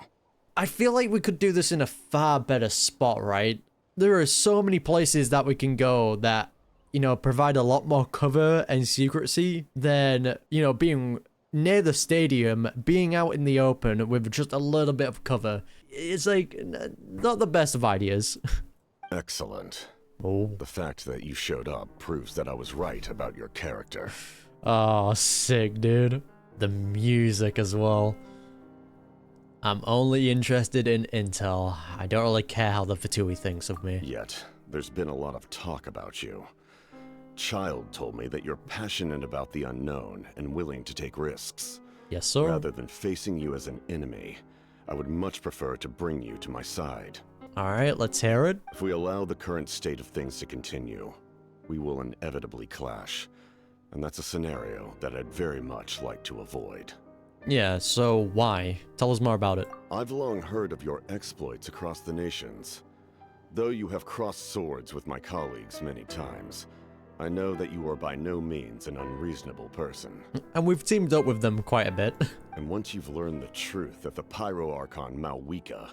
I feel like we could do this in a far better spot, right? There are so many places that we can go that, you know, provide a lot more cover and secrecy than, you know, being near the stadium, being out in the open with just a little bit of cover. It's like, not the best of ideas. Excellent. Oh. The fact that you showed up proves that I was right about your character. Oh, sick, dude. The music as well. I'm only interested in intel. I don't really care how the Fatui thinks of me. Yet, there's been a lot of talk about you. Child told me that you're passionate about the unknown and willing to take risks. Yes, sir. Rather than facing you as an enemy, I would much prefer to bring you to my side. Alright, let's hear it. If we allow the current state of things to continue, we will inevitably clash. And that's a scenario that I'd very much like to avoid. Yeah, so why? Tell us more about it. I've long heard of your exploits across the nations. Though you have crossed swords with my colleagues many times, I know that you are by no means an unreasonable person. And we've teamed up with them quite a bit. And once you've learned the truth that the Pyro Archon Mavuika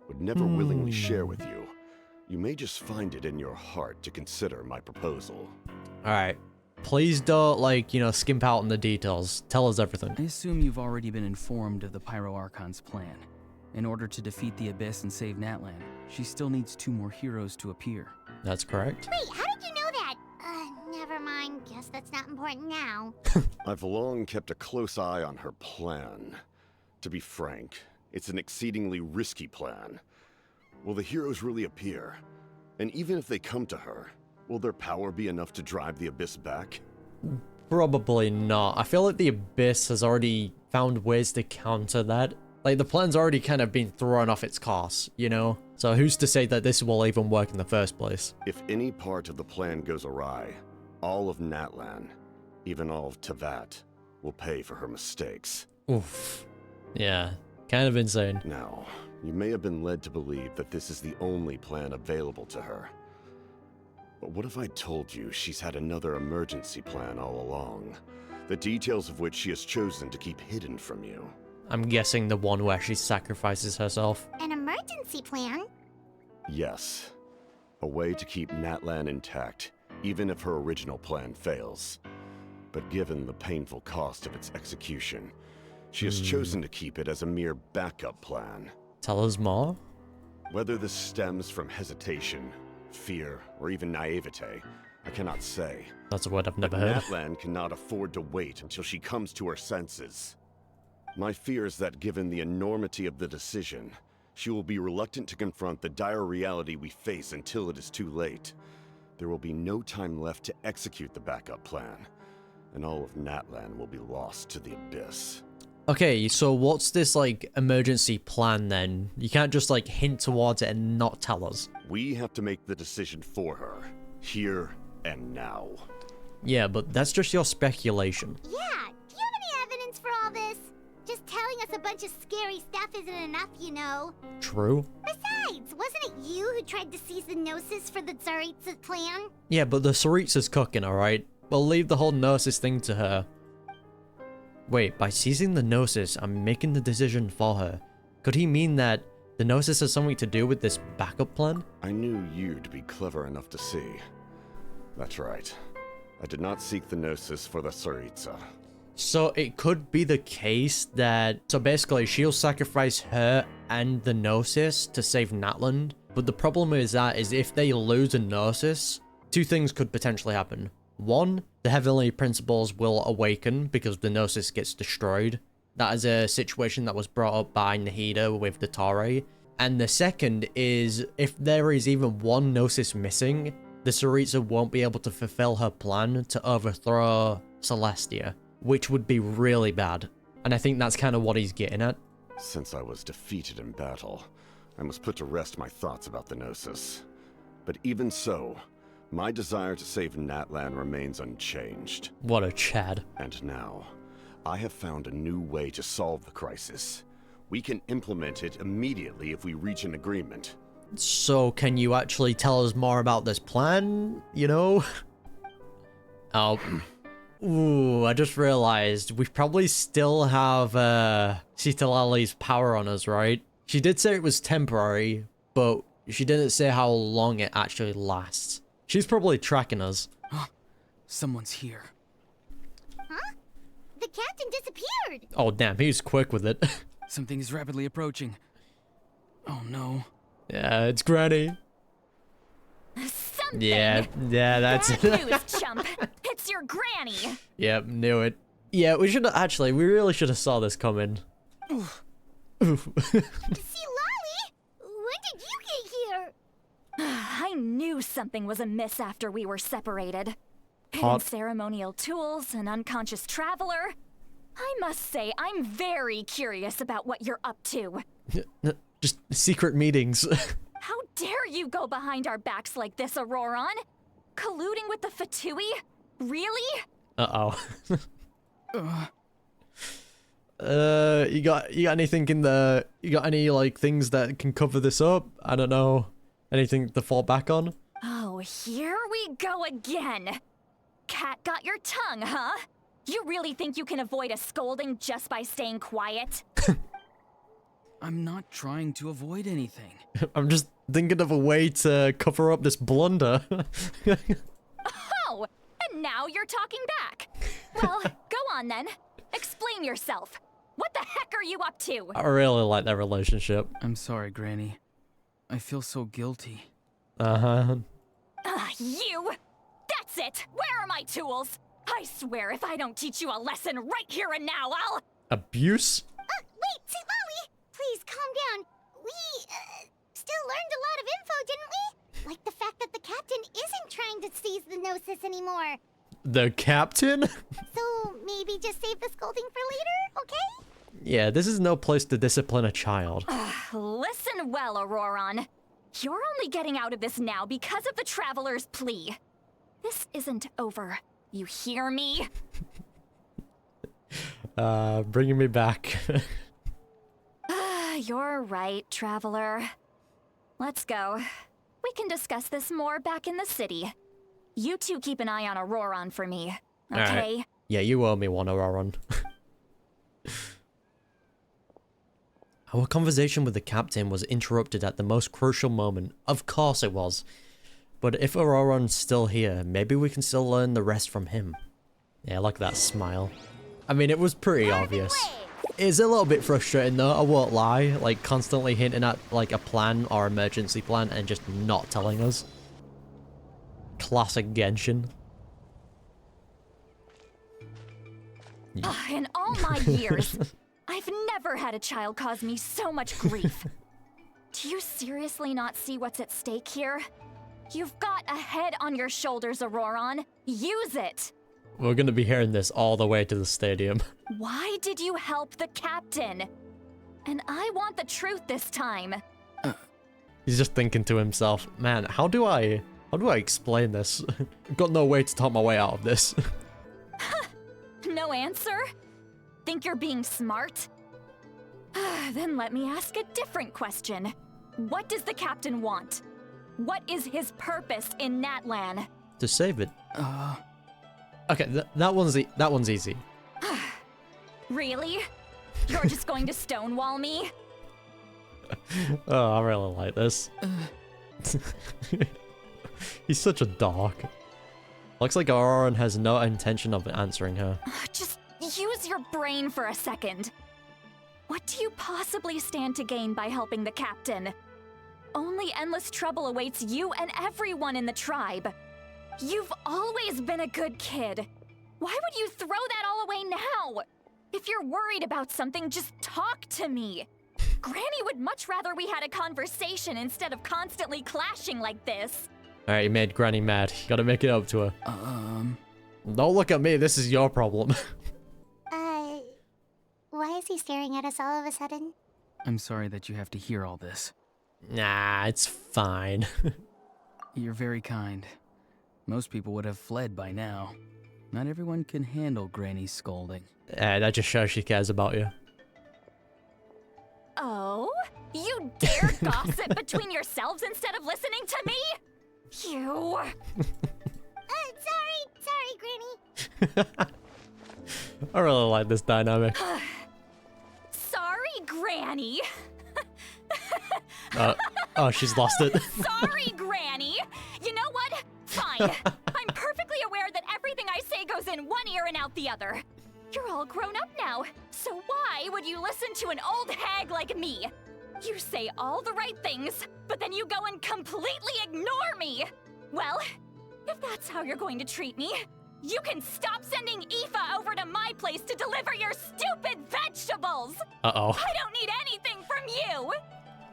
would never willingly share with you, you may just find it in your heart to consider my proposal. Alright. Please don't, like, you know, skimp out on the details. Tell us everything. I assume you've already been informed of the Pyro Archon's plan. In order to defeat the Abyss and save Natlan, she still needs 2 more heroes to appear. That's correct. Wait, how did you know that? Never mind. Guess that's not important now. I've long kept a close eye on her plan. To be frank, It's an exceedingly risky plan. Will the heroes really appear? And even if they come to her, will their power be enough to drive the Abyss back? Probably not. I feel like the Abyss has already found ways to counter that. Like, the plan's already kind of been thrown off its course, you know? So who's to say that this will even work in the first place? If any part of the plan goes awry, all of Natlan, even all of Teyvat, will pay for her mistakes. Oof. Yeah, kind of insane. Now, you may have been led to believe that this is the only plan available to her. But what if I told you she's had another emergency plan all along, the details of which she has chosen to keep hidden from you? I'm guessing the one where she sacrifices herself. An emergency plan? Yes. A way to keep Natlan intact, even if her original plan fails. But given the painful cost of its execution, she has chosen to keep it as a mere backup plan. Tell us more? Whether this stems from hesitation, fear, or even naivete, I cannot say. That's a word I've never But heard. Natlan cannot afford to wait until she comes to her senses. My fear is that given the enormity of the decision, she will be reluctant to confront the dire reality we face until it is too late. There will be no time left to execute the backup plan, and all of Natlan will be lost to the Abyss. Okay, so what's this, like, emergency plan then? You can't just, like, hint towards it and not tell us. We have to make the decision for her, here and now. Yeah, but that's just your speculation. Yeah, do you have any evidence for all this? Just telling us a bunch of scary stuff isn't enough, you know. True. Besides, wasn't it you who tried to seize the Gnosis for the Tsaritsa's plan? Yeah, but the Tsaritsa's cooking, alright? We'll leave the whole Gnosis thing to her. Wait, by seizing the Gnosis, I'm making the decision for her. Could he mean that the Gnosis has something to do with this backup plan? I knew you'd be clever enough to see. That's right. I did not seek the Gnosis for the Tsaritsa. So it could be the case that... So basically, she'll sacrifice her and the Gnosis to save Natlan. But the problem is that is if they lose a Gnosis, two things could potentially happen. One, the Heavenly Principles will awaken because the Gnosis gets destroyed. That is a situation that was brought up by Nahida with the Tare. And the second is, if there is even one Gnosis missing, the Tsaritsa won't be able to fulfill her plan to overthrow Celestia, which would be really bad. And I think that's kind of what he's getting at. Since I was defeated in battle, I must put to rest my thoughts about the Gnosis. But even so, my desire to save Natlan remains unchanged. What a Chad. And now, I have found a new way to solve the crisis. We can implement it immediately if we reach an agreement. So can you actually tell us more about this plan, you know? Oh. Ooh, I just realized we probably still have Citlali's power on us, right? She did say it was temporary, but she didn't say how long it actually lasts. She's probably tracking us. Someone's here. Huh? The captain disappeared! Oh damn, he's quick with it. Something is rapidly approaching. Oh no. Yeah, it's Granny. Something. Yeah, that's Bad news, chump. It's your granny. Yep, knew it. Yeah, we really should have saw this coming. Oof. Citlali! When did you get here? I knew something was amiss after we were separated. Hidden Hot. ceremonial tools, an unconscious traveler. I must say, I'm very curious about what you're up to. Just secret meetings. How dare you go behind our backs like this, Ororon? Colluding with the Fatui? Really? Uh-oh. You got anything in the... You got any, like, things that can cover this up? I don't know. Anything to fall back on? Oh, here we go again. Cat got your tongue, huh? You really think you can avoid a scolding just by staying quiet? I'm not trying to avoid anything. I'm just thinking of a way to cover up this blunder. Oh, and now you're talking back. Well, go on then. Explain yourself. What the heck are you up to? I really like their relationship. I'm sorry, Granny. I feel so guilty. Uh-huh. You! That's it! Where are my tools? I swear if I don't teach you a lesson right here and now, I'll... Abuse? Wait, Citlali! please, calm down. We, still learned a lot of info, didn't we? Like the fact that the captain isn't trying to seize the Gnosis anymore. The captain? So, maybe just save the scolding for later, okay? Yeah, this is no place to discipline a child. Listen well, Ororon. You're only getting out of this now because of the Traveler's plea. This isn't over. You hear me? Bringing me back. You're right, Traveler. Let's go. We can discuss this more back in the city. You two keep an eye on Ororon for me, okay? Right. Yeah, you owe me one, Ororon. Our conversation with the captain was interrupted at the most crucial moment. Of course it was. But if Ororon's still here, maybe we can still learn the rest from him. Yeah, I like that smile. I mean, it was pretty obvious. It's a little bit frustrating though, I won't lie. Like, constantly hinting at, like, a plan or emergency plan and just not telling us. Classic Genshin. In all my years, I've never had a child cause me so much grief. Do you seriously not see what's at stake here? You've got a head on your shoulders, Ororon. Use it! We're gonna be hearing this all the way to the stadium. Why did you help the captain? And I want the truth this time. He's just thinking to himself, man, how do I explain this? I've got no way to talk my way out of this. No answer? Think you're being smart? Then let me ask a different question. What does the captain want? What is his purpose in Natlan? To save it. Okay, that one's easy. Really? You're just going to stonewall me? Oh, I really like this. He's such a dork. Looks like Ororon has no intention of answering her. Just use your brain for a second. What do you possibly stand to gain by helping the captain? Only endless trouble awaits you and everyone in the tribe. You've always been a good kid. Why would you throw that all away now? If you're worried about something, just talk to me. Granny would much rather we had a conversation instead of constantly clashing like this. Alright, you made Granny mad. You gotta make it up to her. Don't look at me, this is your problem. Why is he staring at us all of a sudden? I'm sorry that you have to hear all this. Nah, it's fine. You're very kind. Most people would have fled by now. Not everyone can handle Granny's scolding. That just shows she cares about you. Oh? You dare gossip between yourselves instead of listening to me? You... Sorry, Granny. I really like this dynamic. Sorry, Granny. Oh, she's lost it. Sorry, Granny. You know what? Fine. I'm perfectly aware that everything I say goes in one ear and out the other. You're all grown up now, so why would you listen to an old hag like me? You say all the right things, but then you go and completely ignore me. Well, if that's how you're going to treat me, you can stop sending Aoife over to my place to deliver your stupid vegetables. Uh-oh. I don't need anything from you.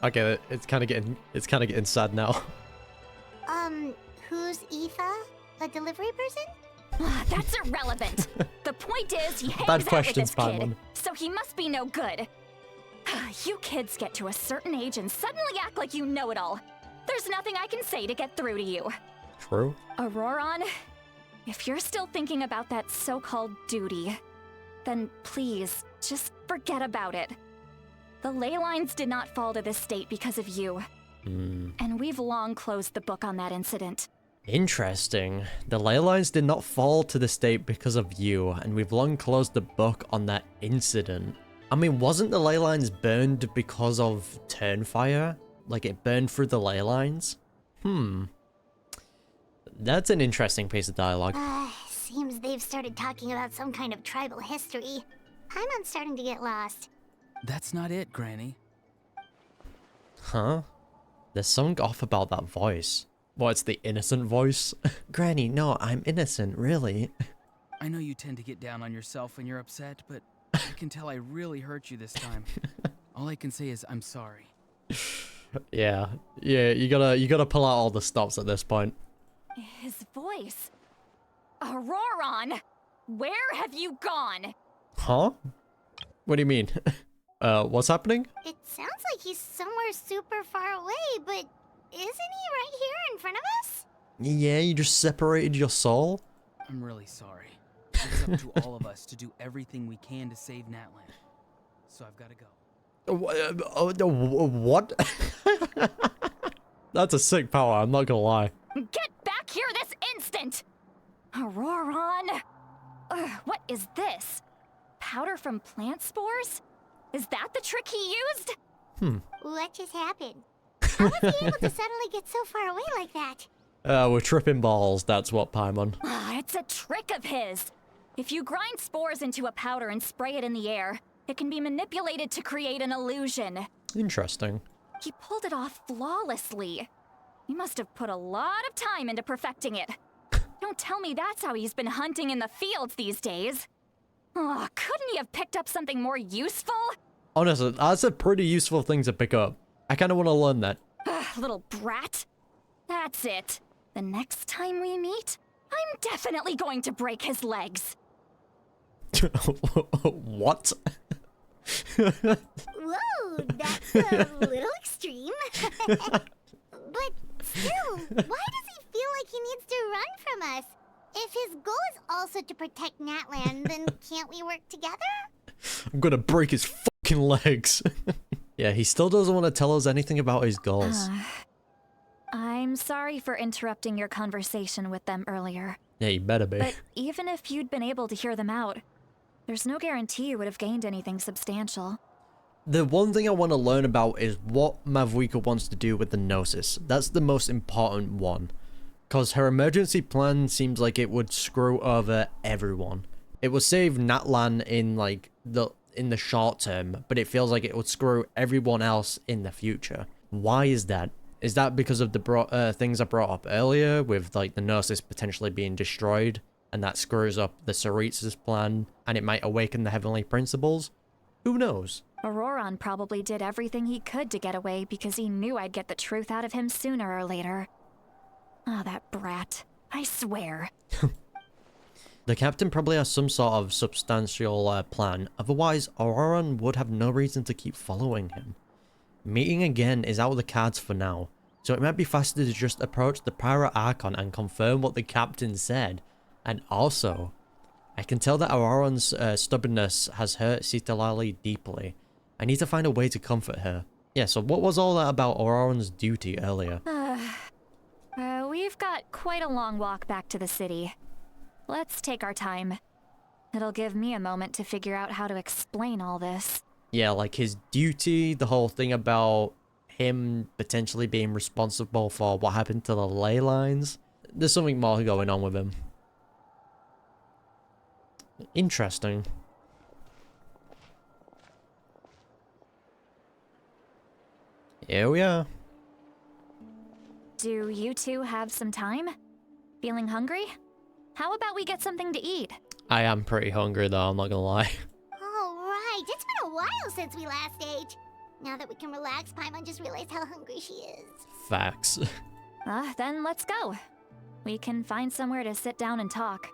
Okay, it's kind of getting sad now. Who's Aoife? A delivery person? That's irrelevant. The point is, he hangs Bad out questions, with this kid, Padman. so he must be no good. You kids get to a certain age and suddenly act like you know it all. There's nothing I can say to get through to you. True. Ororon, if you're still thinking about that so-called duty, then please, just forget about it. The ley lines did not fall to this state because of you. And we've long closed the book on that incident. Interesting. The ley lines did not fall to the state because of you, and we've long closed the book on that incident. I mean, wasn't the ley lines burned because of Turnfire? Like, it burned through the ley lines? That's an interesting piece of dialogue. Seems they've started talking about some kind of tribal history. I'm starting to get lost. That's not it, Granny. Huh? There's something off about that voice. Well, it's the innocent voice. Granny, no, I'm innocent, really. I know you tend to get down on yourself when you're upset, but I can tell I really hurt you this time. All I can say is I'm sorry. Yeah, you gotta pull out all the stops at this point. His voice. Ororon! Where have you gone? Huh? What do you mean? What's happening? It sounds like he's somewhere super far away, but isn't he right here in front of us? Yeah, you just separated your soul? I'm really sorry. It's up to all of us to do everything we can to save Natlan. So I've got to go. What? That's a sick power, I'm not gonna lie. Get back here this instant! Ororon! What is this? Powder from plant spores? Is that the trick he used? What just happened? How was he able to suddenly get so far away like that? We're tripping balls, that's what, Paimon. It's a trick of his. If you grind spores into a powder and spray it in the air, it can be manipulated to create an illusion. Interesting. He pulled it off flawlessly. He must have put a lot of time into perfecting it. Don't tell me that's how he's been hunting in the fields these days. Oh, couldn't he have picked up something more useful? Honestly, that's a pretty useful thing to pick up. I kind of want to learn that. Little brat. That's it. The next time we meet, I'm definitely going to break his legs. What? Whoa, that's a little extreme. But still, why does he feel like he needs to run from us? If his goal is also to protect Natlan, then can't we work together? I'm gonna break his fucking legs. Yeah, he still doesn't want to tell us anything about his goals. I'm sorry for interrupting your conversation with them earlier. Yeah, you better be. But even if you'd been able to hear them out, there's no guarantee you would have gained anything substantial. The one thing I want to learn about is what Mavuika wants to do with the Gnosis. That's the most important one. Because her emergency plan seems like it would screw over everyone. It would save Natlan in the short term, but it feels like it would screw everyone else in the future. Why is that? Is that because of the things I brought up earlier, with like the Gnosis potentially being destroyed, and that screws up the Tsaritsa's plan, and it might awaken the Heavenly Principles? Who knows? Ororon probably did everything he could to get away because he knew I'd get the truth out of him sooner or later. Oh, that brat. I swear. The captain probably has some sort of substantial plan, otherwise Ororon would have no reason to keep following him. Meeting again is out of the cards for now, so it might be faster to just approach the Pirate Archon and confirm what the captain said. And also, I can tell that Ororon's stubbornness has hurt Citlali deeply. I need to find a way to comfort her. Yeah, so what was all that about Ororon's duty earlier? We've got quite a long walk back to the city. Let's take our time. It'll give me a moment to figure out how to explain all this. Yeah, like his duty, the whole thing about him potentially being responsible for what happened to the ley lines. There's something more going on with him. Interesting. Here we are. Do you two have some time? Feeling hungry? How about we get something to eat? I am pretty hungry though, I'm not gonna lie. Alright, it's been a while since we last ate. Now that we can relax, Paimon just realized how hungry she is. Facts. Then let's go. We can find somewhere to sit down and talk.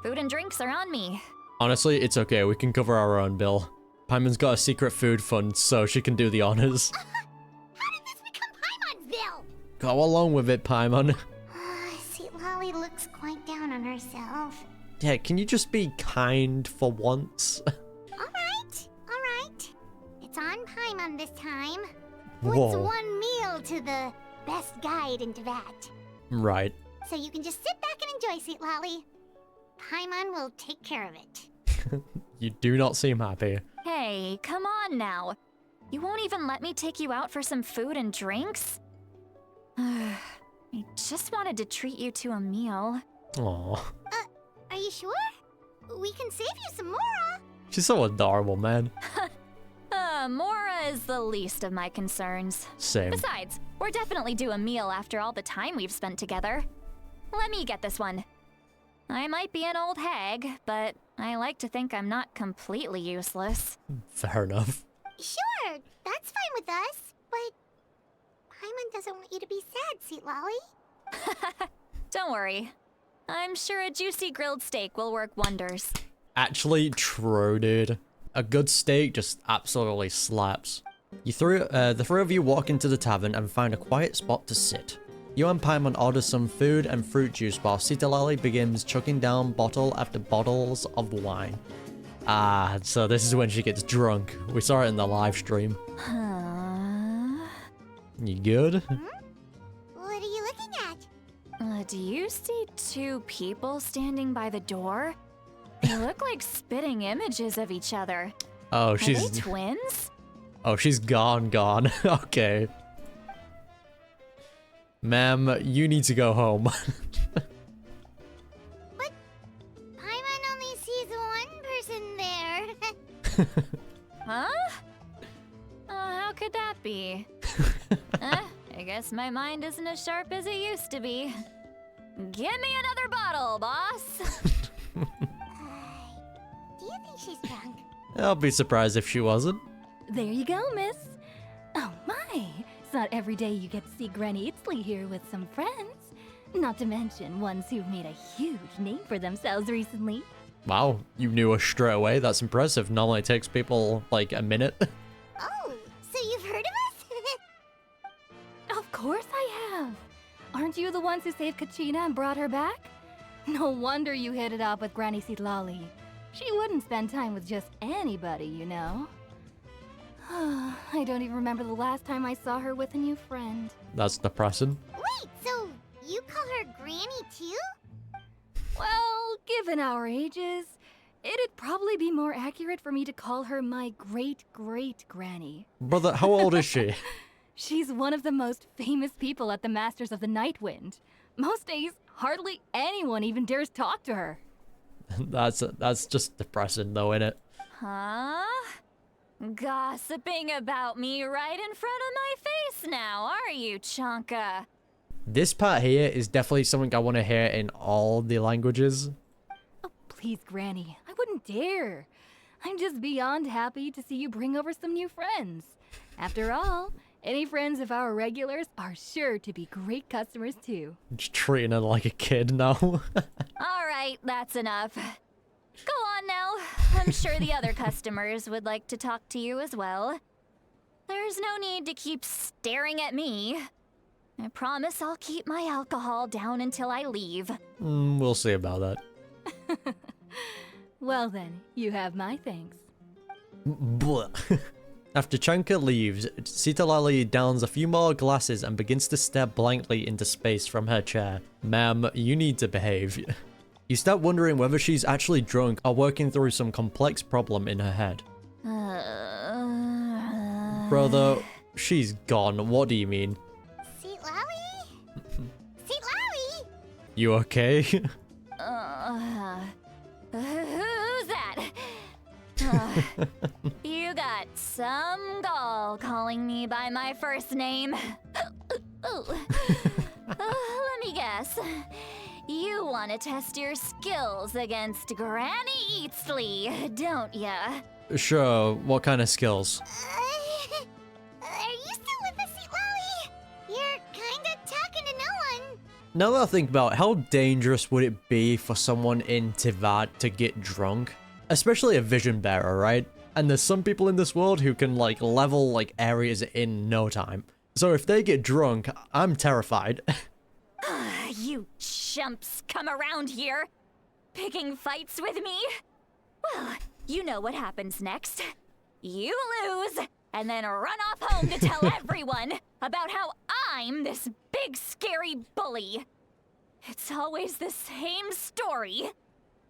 Food and drinks are on me. Honestly, it's okay, we can cover our own bill. Paimon's got a secret food fund, so she can do the honors. How did this become Paimon's bill? Go along with it, Paimon. Citlali looks quite down on herself. Yeah, can you just be kind for once? Alright. It's on Paimon this time. Whoa. What's one meal to the best guide into that? Right. So you can just sit back and enjoy, Citlali. Paimon will take care of it. You do not seem happy. Hey, come on now. You won't even let me take you out for some food and drinks? I just wanted to treat you to a meal. Aww. Are you sure? We can save you some Mora. She's so adorable, man. Mora is the least of my concerns. Same. Besides, we're definitely due a meal after all the time we've spent together. Let me get this one. I might be an old hag, but I like to think I'm not completely useless. Fair enough. Sure, That's fine with us, but Paimon doesn't want you to be sad, Citlali. Don't worry. I'm sure a juicy grilled steak will work wonders. Actually, true, dude. A good steak just absolutely slaps. The three of you walk into the tavern and find a quiet spot to sit. You and Paimon order some food and fruit juice while Citlali begins chucking down bottle after bottles of wine. Ah, so this is when she gets drunk. We saw it in the live stream. You good? What are you looking at? Do you see two people standing by the door? They look like spitting images of each other. Oh, Are she's... they twins? Oh, she's gone. Okay. Ma'am, you need to go home. But Paimon only sees one person there. Huh? How could that be? I guess my mind isn't as sharp as it used to be. Give me another bottle, boss. Do you think she's drunk? I'll be surprised if she wasn't. There you go, miss. Oh my, it's not every day you get to see Granny Itzley here with some friends. Not to mention ones who've made a huge name for themselves recently. Wow, you knew her straight away. That's impressive. Normally it takes people like a minute. Oh, so you've heard of us? Of course I have. Aren't you the ones who saved Kachina and brought her back? No wonder you hit it off with Granny Citlali. She wouldn't spend time with just anybody, you know. I don't even remember the last time I saw her with a new friend. That's depressing. Wait, so you call her Granny too? Well, given our ages, it'd probably be more accurate for me to call her my great-great-granny. Brother, how old is she? She's one of the most famous people at the Masters of the Nightwind. Most days, hardly anyone even dares talk to her. That's just depressing though, innit? Huh? Gossiping about me right in front of my face now, are you, Chonka? This part here is definitely something I want to hear in all the languages. Oh, please, Granny. I wouldn't dare. I'm just beyond happy to see you bring over some new friends. After all, any friends of our regulars are sure to be great customers too. Just treating her like a kid now. All right, that's enough. Go on now. I'm sure the other customers would like to talk to you as well. There's no need to keep staring at me. I promise I'll keep my alcohol down until I leave. We'll see about that. Well then, you have my thanks. After Chanka leaves, Citlali downs a few more glasses and begins to stare blankly into space from her chair. Ma'am, you need to behave. You start wondering whether she's actually drunk or working through some complex problem in her head. Brother, she's gone. What do you mean? Citlali? Citlali? You okay? Who's that? You got some gall calling me by my first name. Let me guess. You want to test your skills against Granny Itzley, don't ya? Sure, what kind of skills? Are you still with us, Citlali? You're kinda talking to no one. Now that I think about it, how dangerous would it be for someone in Tivat to get drunk? Especially a vision bearer, right? And there's some people in this world who can like level like areas in no time. So if they get drunk, I'm terrified. You chumps come around here, picking fights with me? Well, you know what happens next. You lose, and then run off home to tell everyone about how I'm this big scary bully. It's always the same story.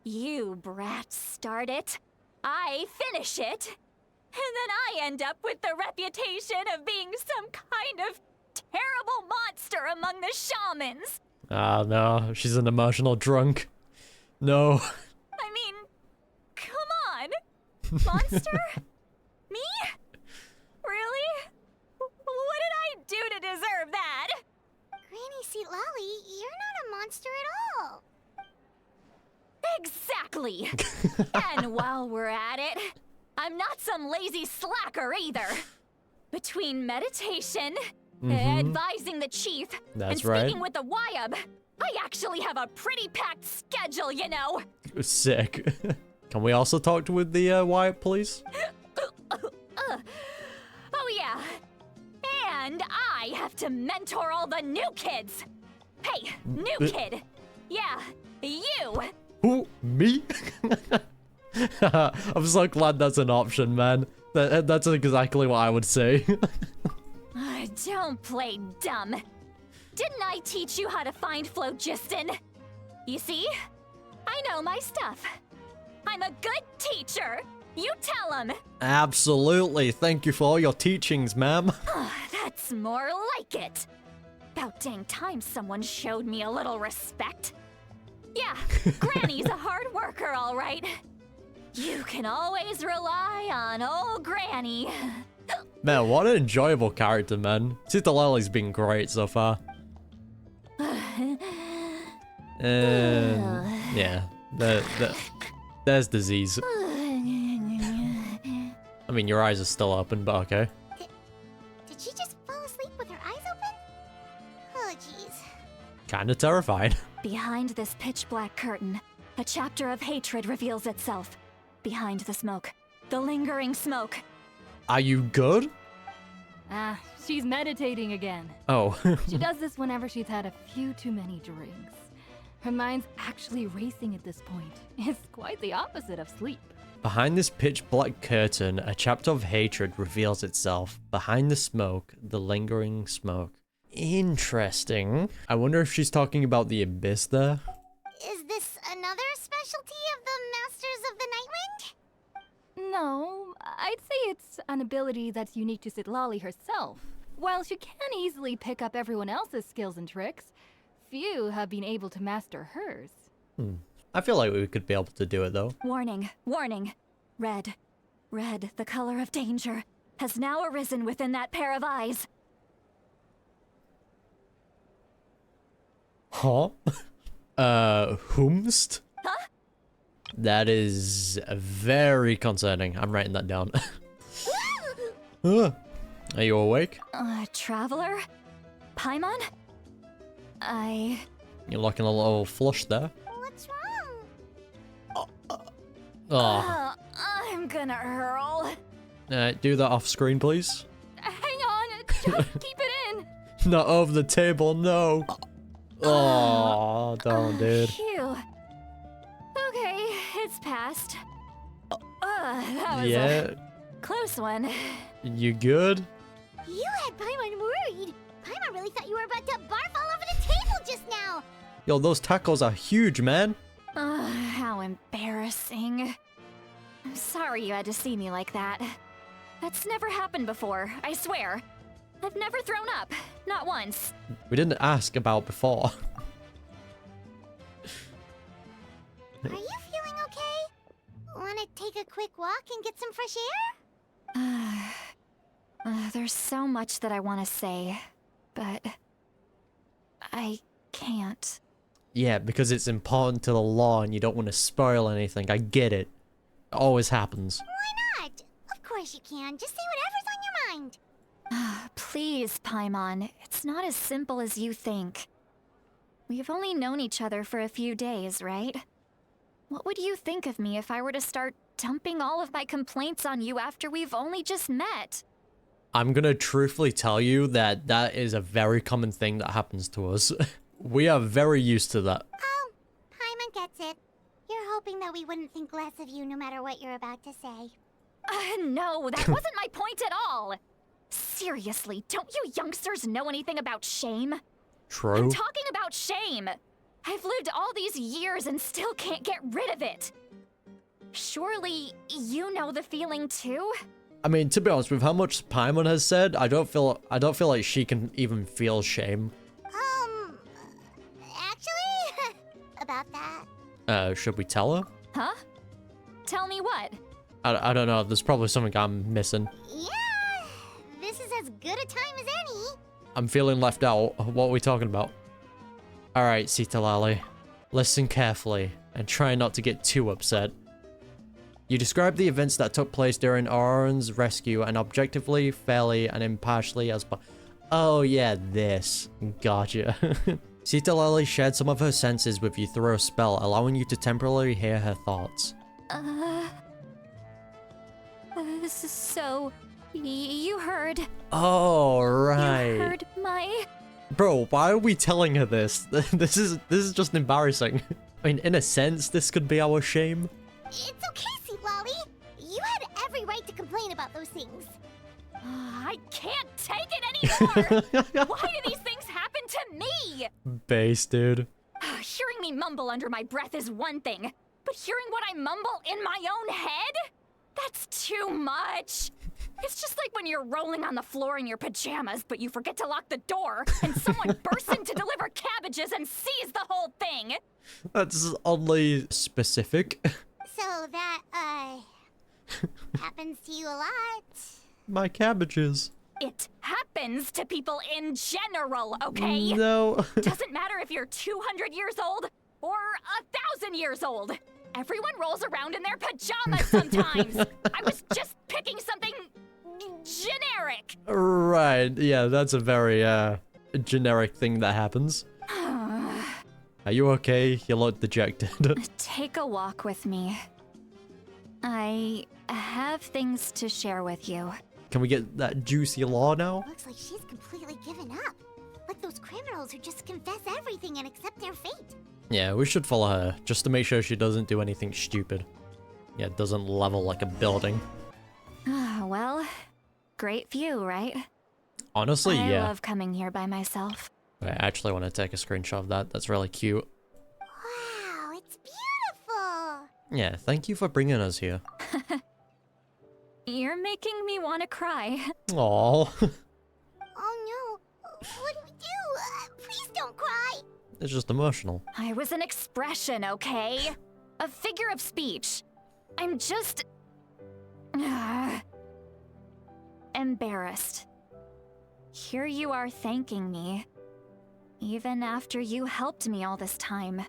You brats start it, I finish it, and then I end up with the reputation of being some kind of terrible monster among the shamans. Ah, no, she's an emotional drunk. No. I mean, come on. Monster? Me? Really? What did I do to deserve that? Granny Citlali, you're not a monster at all. Exactly. And while we're at it, I'm not some lazy slacker either. Between meditation, Mhm. advising the chief, That's and right. speaking with the Wyab, I actually have a pretty packed schedule, you know. Sick. Can we also talk with the Wyatt, please? Oh yeah. And I have to mentor all the new kids. Hey, new kid. Yeah, you. Who? Me? I'm so glad that's an option, man. That's exactly what I would say. Don't play dumb. Didn't I teach you how to find phlogiston? You see? I know my stuff. I'm a good teacher. You tell him. Absolutely. Thank you for all your teachings, ma'am. That's more like it. About dang time someone showed me a little respect. Yeah, Granny's a hard worker, all right. You can always rely on old Granny. Man, what an enjoyable character, man. Citlali's been great so far. Yeah, there's disease. I mean, your eyes are still open, but okay. Did she just fall asleep with her eyes open? Oh, jeez. Kinda terrified. Behind this pitch black curtain, a chapter of hatred reveals itself. Behind the smoke, the lingering smoke. Are you good? Ah, she's meditating again. Oh. She does this whenever she's had a few too many drinks. Her mind's actually racing at this point. It's quite the opposite of sleep. Behind this pitch black curtain, a chapter of hatred reveals itself. Behind the smoke, the lingering smoke. Interesting. I wonder if she's talking about the abyss there. Is this another specialty of the Masters of the Nightwind? No, I'd say it's an ability that's unique to Citlali herself. While she can easily pick up everyone else's skills and tricks, few have been able to master hers. I feel like we could be able to do it though. Warning, warning. Red, the color of danger, has now arisen within that pair of eyes. Huh? Whomst? Huh? That is very concerning. I'm writing that down. Are you awake? Traveler? Paimon? You're looking a little flushed there. What's wrong? Oh. I'm gonna hurl. Do that off screen, please. Hang on, just keep it in. Not over the table, no. Oh, don't, dude. Phew. Okay, it's passed. That was Yeah. a close one. You good? You had Paimon worried. Paimon really thought you were about to barf all over the table just now. Yo, those tacos are huge, man. How embarrassing. I'm sorry you had to see me like that. That's never happened before, I swear. I've never thrown up, not once. We didn't ask about before. Are you feeling okay? Wanna take a quick walk and get some fresh air? There's so much that I want to say, but I can't. Yeah, because it's important to the law and you don't want to spoil anything. I get it. It always happens. Why not? Of course you can. Just say whatever's on your mind. Please, Paimon, it's not as simple as you think. We've only known each other for a few days, right? What would you think of me if I were to start dumping all of my complaints on you after we've only just met? I'm gonna truthfully tell you that that is a very common thing that happens to us. We are very used to that. Oh, Paimon gets it. You're hoping that we wouldn't think less of you no matter what you're about to say. No, that wasn't my point at all. Seriously, don't you youngsters know anything about shame? True. I'm talking about shame. I've lived all these years and still can't get rid of it. Surely you know the feeling too? I mean, to be honest, with how much Paimon has said, I don't feel like she can even feel shame. Actually, about that. Should we tell her? Huh? Tell me what? I don't know. There's probably something I'm missing. Yeah, this is as good a time as any. I'm feeling left out. What are we talking about? Alright, Citlali. Listen carefully and try not to get too upset. You describe the events that took place during Ororon's rescue and objectively, fairly, and impartially as Oh yeah, this. Gotcha. Citlali shared some of her senses with you through a spell, allowing you to temporarily hear her thoughts. So, you heard... Oh, right. You heard my... Bro, why are we telling her this? This is just embarrassing. I mean, in a sense, this could be our shame. It's okay, Citlali. You had every right to complain about those things. I can't take it anymore! Why do these things happen to me? Base, dude. Hearing me mumble under my breath is one thing, but hearing what I mumble in my own head? That's too much. It's just like when you're rolling on the floor in your pajamas, but you forget to lock the door, and someone bursts in to deliver cabbages and sees the whole thing. That's oddly specific. So that, happens to you a lot. My cabbages. It happens to people in general, okay? No. Doesn't matter if you're 200 years old or 1,000 years old. Everyone rolls around in their pajamas sometimes. I was just picking something generic. Right, yeah, that's a very, generic thing that happens. Are you okay? You look dejected. Take a walk with me. I have things to share with you. Can we get that juicy law now? Looks like she's completely given up. Like those criminals who just confess everything and accept their fate. Yeah, we should follow her, just to make sure she doesn't do anything stupid. Yeah, doesn't level like a building. Well, great view, right? Honestly, I yeah. love coming here by myself. I actually want to take a screenshot of that. That's really cute. Wow, it's beautiful. Yeah, thank you for bringing us here. You're making me want to cry. Aww. Oh no, what do we do? Please don't cry. It's just emotional. I was an expression, okay? A figure of speech. I'm just... embarrassed. Here you are thanking me. Even after you helped me all this time.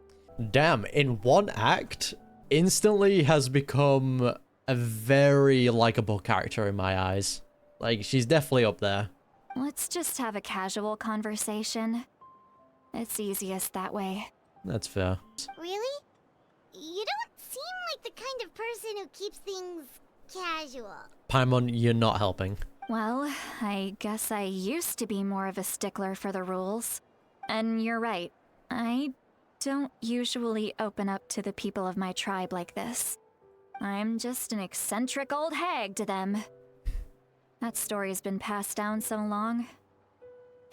Damn, in one act, instantly has become a very likable character in my eyes. Like, she's definitely up there. Let's just have a casual conversation. It's easiest that way. That's fair. Really? You don't seem like the kind of person who keeps things casual. Paimon, you're not helping. Well, I guess I used to be more of a stickler for the rules. And you're right. I don't usually open up to the people of my tribe like this. I'm just an eccentric old hag to them. That story's been passed down so long.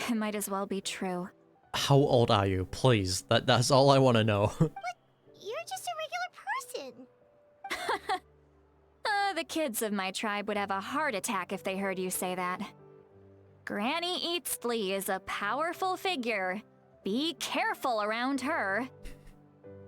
It might as well be true. How old are you? Please, that's all I want to know. But you're just a regular person. The kids of my tribe would have a heart attack if they heard you say that. Granny Eatsley is a powerful figure. Be careful around her.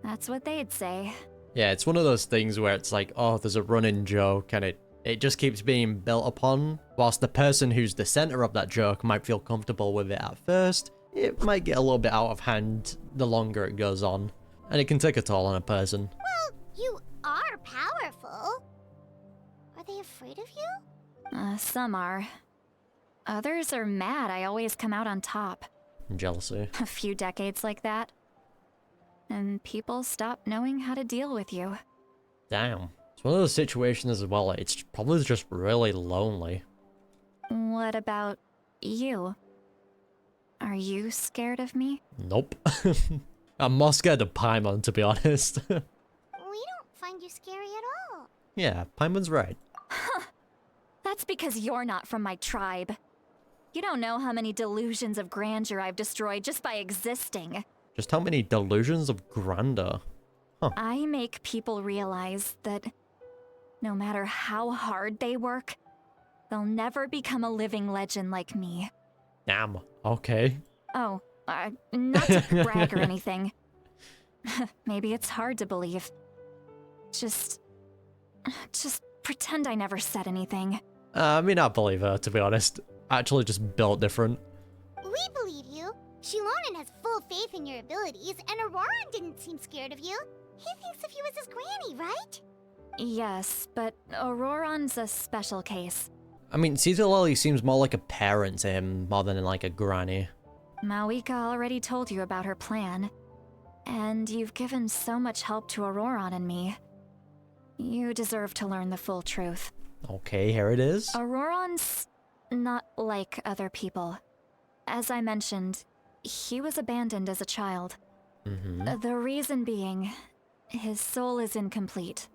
That's what they'd say. Yeah, it's one of those things where it's like, oh, there's a running joke, and it just keeps being built upon. Whilst the person who's the center of that joke might feel comfortable with it at first, it might get a little bit out of hand the longer it goes on. And it can take a toll on a person. Well, you are powerful. Are they afraid of you? Some are. Others are mad I always come out on top. Jealousy. A few decades like that. And people stop knowing how to deal with you. Damn. It's one of those situations as well, it's probably just really lonely. What about you? Are you scared of me? Nope. I'm more scared of Paimon, to be honest. We don't find you scary at all. Yeah, Paimon's right. That's because you're not from my tribe. You don't know how many delusions of grandeur I've destroyed just by existing. Just how many delusions of grandeur? Huh. I make people realize that no matter how hard they work, they'll never become a living legend like me. Damn, okay. Oh, not to brag or anything. Maybe it's hard to believe. Just pretend I never said anything. I mean, I believe her, to be honest. Actually just built different. We believe you. Shilonen has full faith in your abilities, and Ororon didn't seem scared of you. He thinks of you as his granny, right? Yes, but Ororon's a special case. I mean, Citlali seems more like a parent to him more than like a granny. Mavuika already told you about her plan. And you've given so much help to Ororon and me. You deserve to learn the full truth. Okay, here it is. Ororon's not like other people. As I mentioned, he was abandoned as a child. The reason being, his soul is incomplete.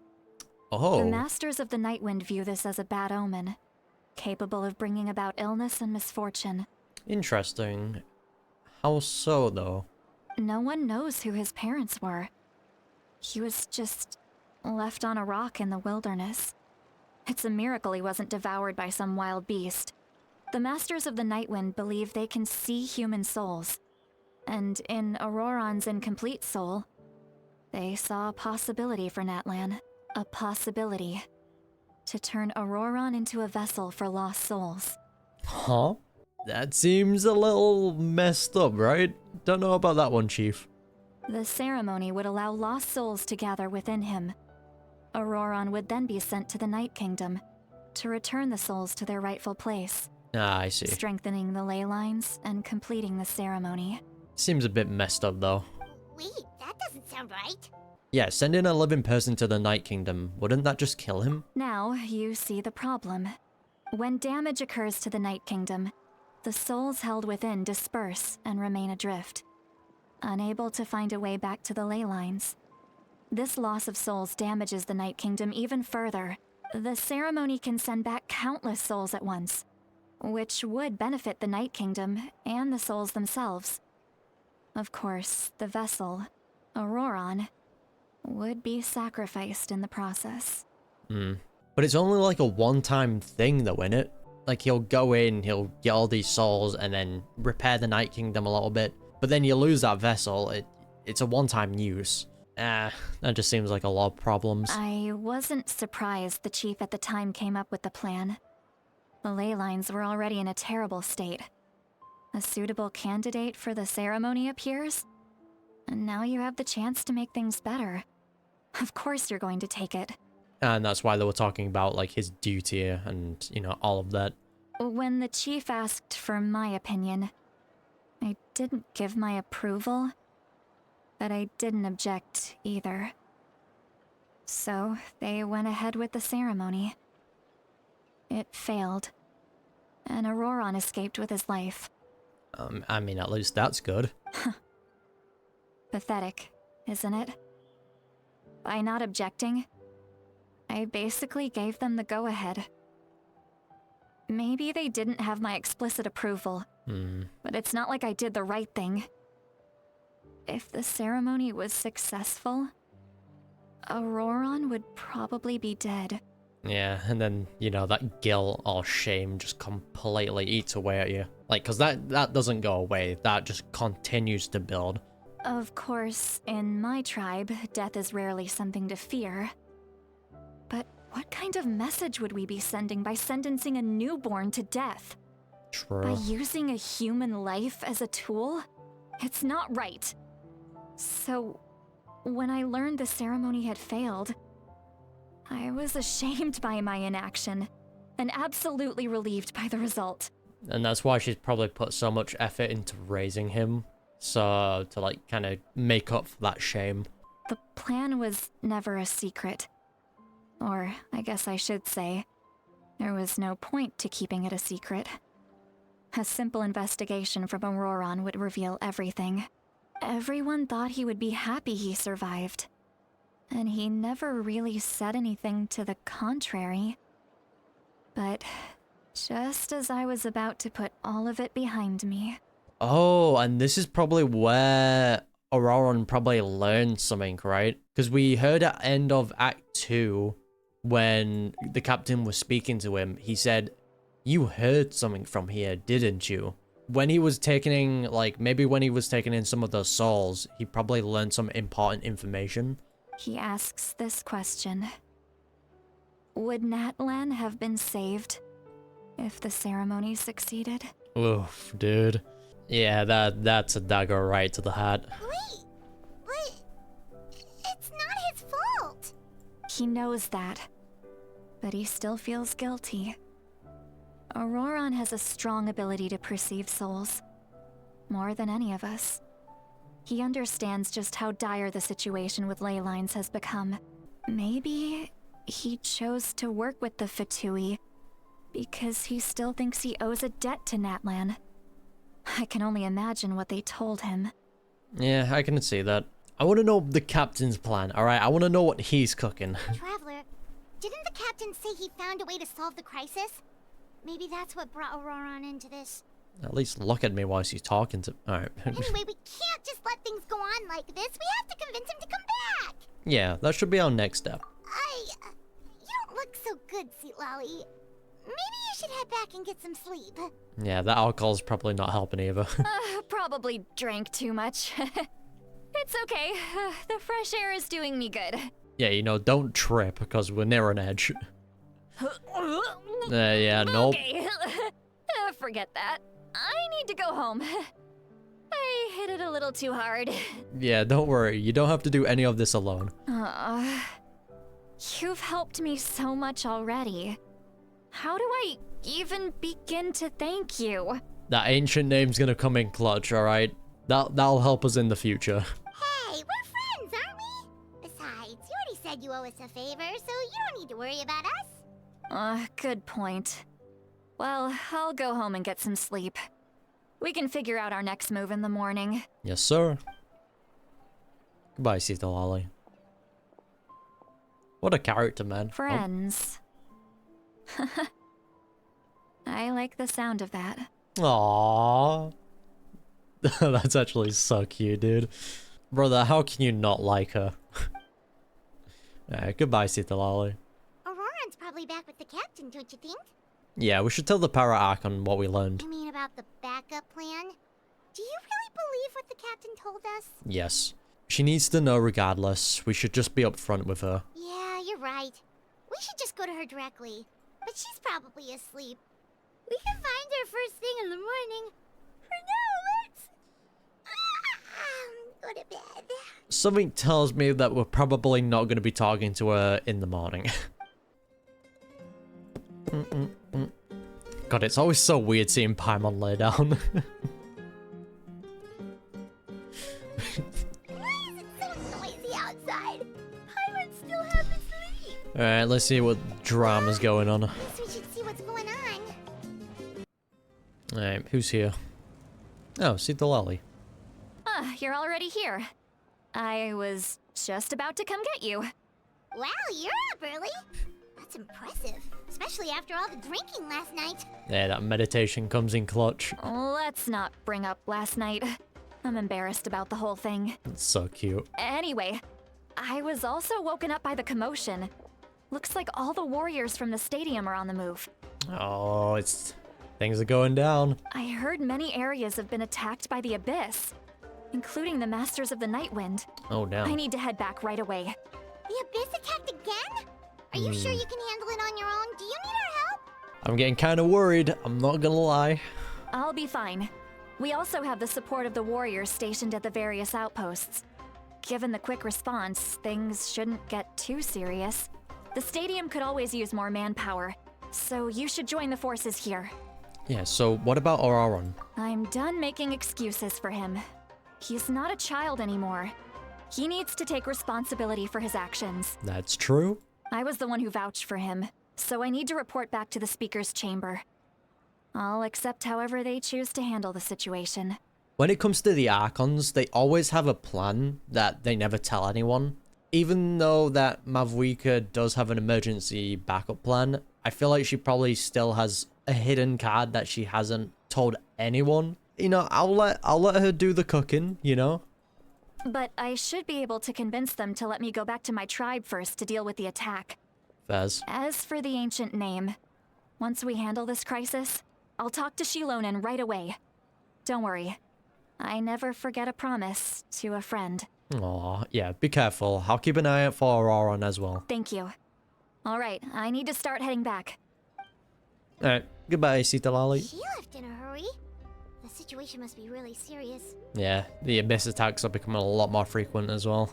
Oh. The Masters of the Nightwind view this as a bad omen, capable of bringing about illness and misfortune. Interesting. How so, though? No one knows who his parents were. He was just left on a rock in the wilderness. It's a miracle he wasn't devoured by some wild beast. The Masters of the Nightwind believe they can see human souls. And in Ororon's incomplete soul, they saw a possibility for Natlan. A possibility to turn Ororon into a vessel for lost souls. Huh? That seems a little messed up, right? Don't know about that one, Chief. The ceremony would allow lost souls to gather within him. Ororon would then be sent to the Night Kingdom to return the souls to their rightful place. Ah, I see. Strengthening the ley lines and completing the ceremony. Seems a bit messed up, though. Wait, that doesn't sound right. Yeah, sending a living person to the Night Kingdom, wouldn't that just kill him? Now, you see the problem. When damage occurs to the Night Kingdom, the souls held within disperse and remain adrift, unable to find a way back to the ley lines. This loss of souls damages the Night Kingdom even further. The ceremony can send back countless souls at once, which would benefit the Night Kingdom and the souls themselves. Of course, the vessel, Ororon, would be sacrificed in the process. But it's only like a one-time thing though, innit? Like he'll go in, he'll get all these souls and then repair the Night Kingdom a little bit. But then you lose that vessel, it's a one-time use. That just seems like a lot of problems. I wasn't surprised the chief at the time came up with the plan. The ley lines were already in a terrible state. A suitable candidate for the ceremony appears, and now you have the chance to make things better. Of course you're going to take it. And that's why they were talking about like his duty and, you know, all of that. When the chief asked for my opinion, I didn't give my approval, but I didn't object either. So they went ahead with the ceremony. It failed, and Ororon escaped with his life. I mean, at least that's good. Pathetic, isn't it? By not objecting, I basically gave them the go-ahead. Maybe they didn't have my explicit approval, but it's not like I did the right thing. If the ceremony was successful, Ororon would probably be dead. Yeah, and then, you know, that guilt or shame just completely eats away at you. Like, because that doesn't go away, that just continues to build. Of course, in my tribe, death is rarely something to fear. But what kind of message would we be sending by sentencing a newborn to death? True. By using a human life as a tool? It's not right. So, when I learned the ceremony had failed, I was ashamed by my inaction, and absolutely relieved by the result. And that's why she's probably put so much effort into raising him, so to like kind of make up for that shame. The plan was never a secret. Or, I guess I should say, there was no point to keeping it a secret. A simple investigation from Ororon would reveal everything. Everyone thought he would be happy he survived. And he never really said anything to the contrary. But just as I was about to put all of it behind me... Oh, and this is probably where Ororon probably learned something, right? Because we heard at the end of Act 2, when the captain was speaking to him, he said, "You heard something from here, didn't you?" When he was taking, like, maybe when he was taking in some of those souls, he probably learned some important information. He asks this question. Would Natlan have been saved if the ceremony succeeded? Oof, dude. Yeah, that's a dagger right to the heart. Wait, but it's not his fault. He knows that. But he still feels guilty. Ororon has a strong ability to perceive souls. More than any of us. He understands just how dire the situation with ley lines has become. Maybe he chose to work with the Fatui because he still thinks he owes a debt to Natlan. I can only imagine what they told him. Yeah, I can see that. I want to know the captain's plan, alright? I want to know what he's cooking. Traveler, didn't the captain say he found a way to solve the crisis? Maybe that's what brought Ororon into this. At least look at me while he's talking to... Alright. Anyway, we can't just let things go on like this. We have to convince him to come back. Yeah, that should be our next step. You don't look so good, Citlali. Maybe you should head back and get some sleep. Yeah, that alcohol's probably not helping either. Probably drank too much. It's okay. The fresh air is doing me good. Yeah, you know, don't trip because we're near an edge. Yeah, nope. Okay. Forget that. I need to go home. I hit it a little too hard. Yeah, don't worry. You don't have to do any of this alone. You've helped me so much already. How do I even begin to thank you? That ancient name's gonna come in clutch, alright? That'll help us in the future. Hey, we're friends, aren't we? Besides, you already said you owe us a favor, so you don't need to worry about us. Good point. Well, I'll go home and get some sleep. We can figure out our next move in the morning. Yes, sir. Goodbye, Citlali. What a character, man. Friends. Oh. I like the sound of that. Aww. That's actually so cute, dude. Brother, how can you not like her? Goodbye, Citlali. Ororon's probably back with the captain, don't you think? Yeah, we should tell the Para Archon what we learned. You mean about the backup plan? Do you really believe what the captain told us? Yes. She needs to know regardless. We should just be upfront with her. Yeah, you're right. We should just go to her directly. But she's probably asleep. We can find her first thing in the morning. For now, let's go to bed. Something tells me that we're probably not going to be talking to her in the morning. God, it's always so weird seeing Paimon lay down. Why is it so noisy outside? Paimon still half asleep. Alright, let's see what drama's going on. Guess we should see what's going on. Alright, who's here? Oh, Citlali. You're already here. I was just about to come get you. Wow, you're up early. That's impressive, especially after all the drinking last night. Yeah, that meditation comes in clutch. Let's not bring up last night. I'm embarrassed about the whole thing. It's so cute. Anyway, I was also woken up by the commotion. Looks like all the warriors from the stadium are on the move. Oh, things are going down. I heard many areas have been attacked by the Abyss, including the Masters of the Nightwind. Oh, no. I need to head back right away. The Abyss attacked again? Are you sure you can handle it on your own? Do you need our help? I'm getting kind of worried. I'm not gonna lie. I'll be fine. We also have the support of the warriors stationed at the various outposts. Given the quick response, things shouldn't get too serious. The stadium could always use more manpower, so you should join the forces here. Yeah, so what about Ororon? I'm done making excuses for him. He's not a child anymore. He needs to take responsibility for his actions. That's true. I was the one who vouched for him, so I need to report back to the Speaker's Chamber. I'll accept however they choose to handle the situation. When it comes to the Archons, they always have a plan that they never tell anyone. Even though that Mavuika does have an emergency backup plan, I feel like she probably still has a hidden card that she hasn't told anyone. You know, I'll let her do the cooking, you know? But I should be able to convince them to let me go back to my tribe first to deal with the attack. Fez. As for the ancient name, once we handle this crisis, I'll talk to Shilonen right away. Don't worry. I never forget a promise to a friend. Aw, yeah, be careful. I'll keep an eye out for Ororon as well. Thank you. Alright, I need to start heading back. Alright, goodbye, Citlali. She left in a hurry. The situation must be really serious. Yeah, the Abyss attacks are becoming a lot more frequent as well.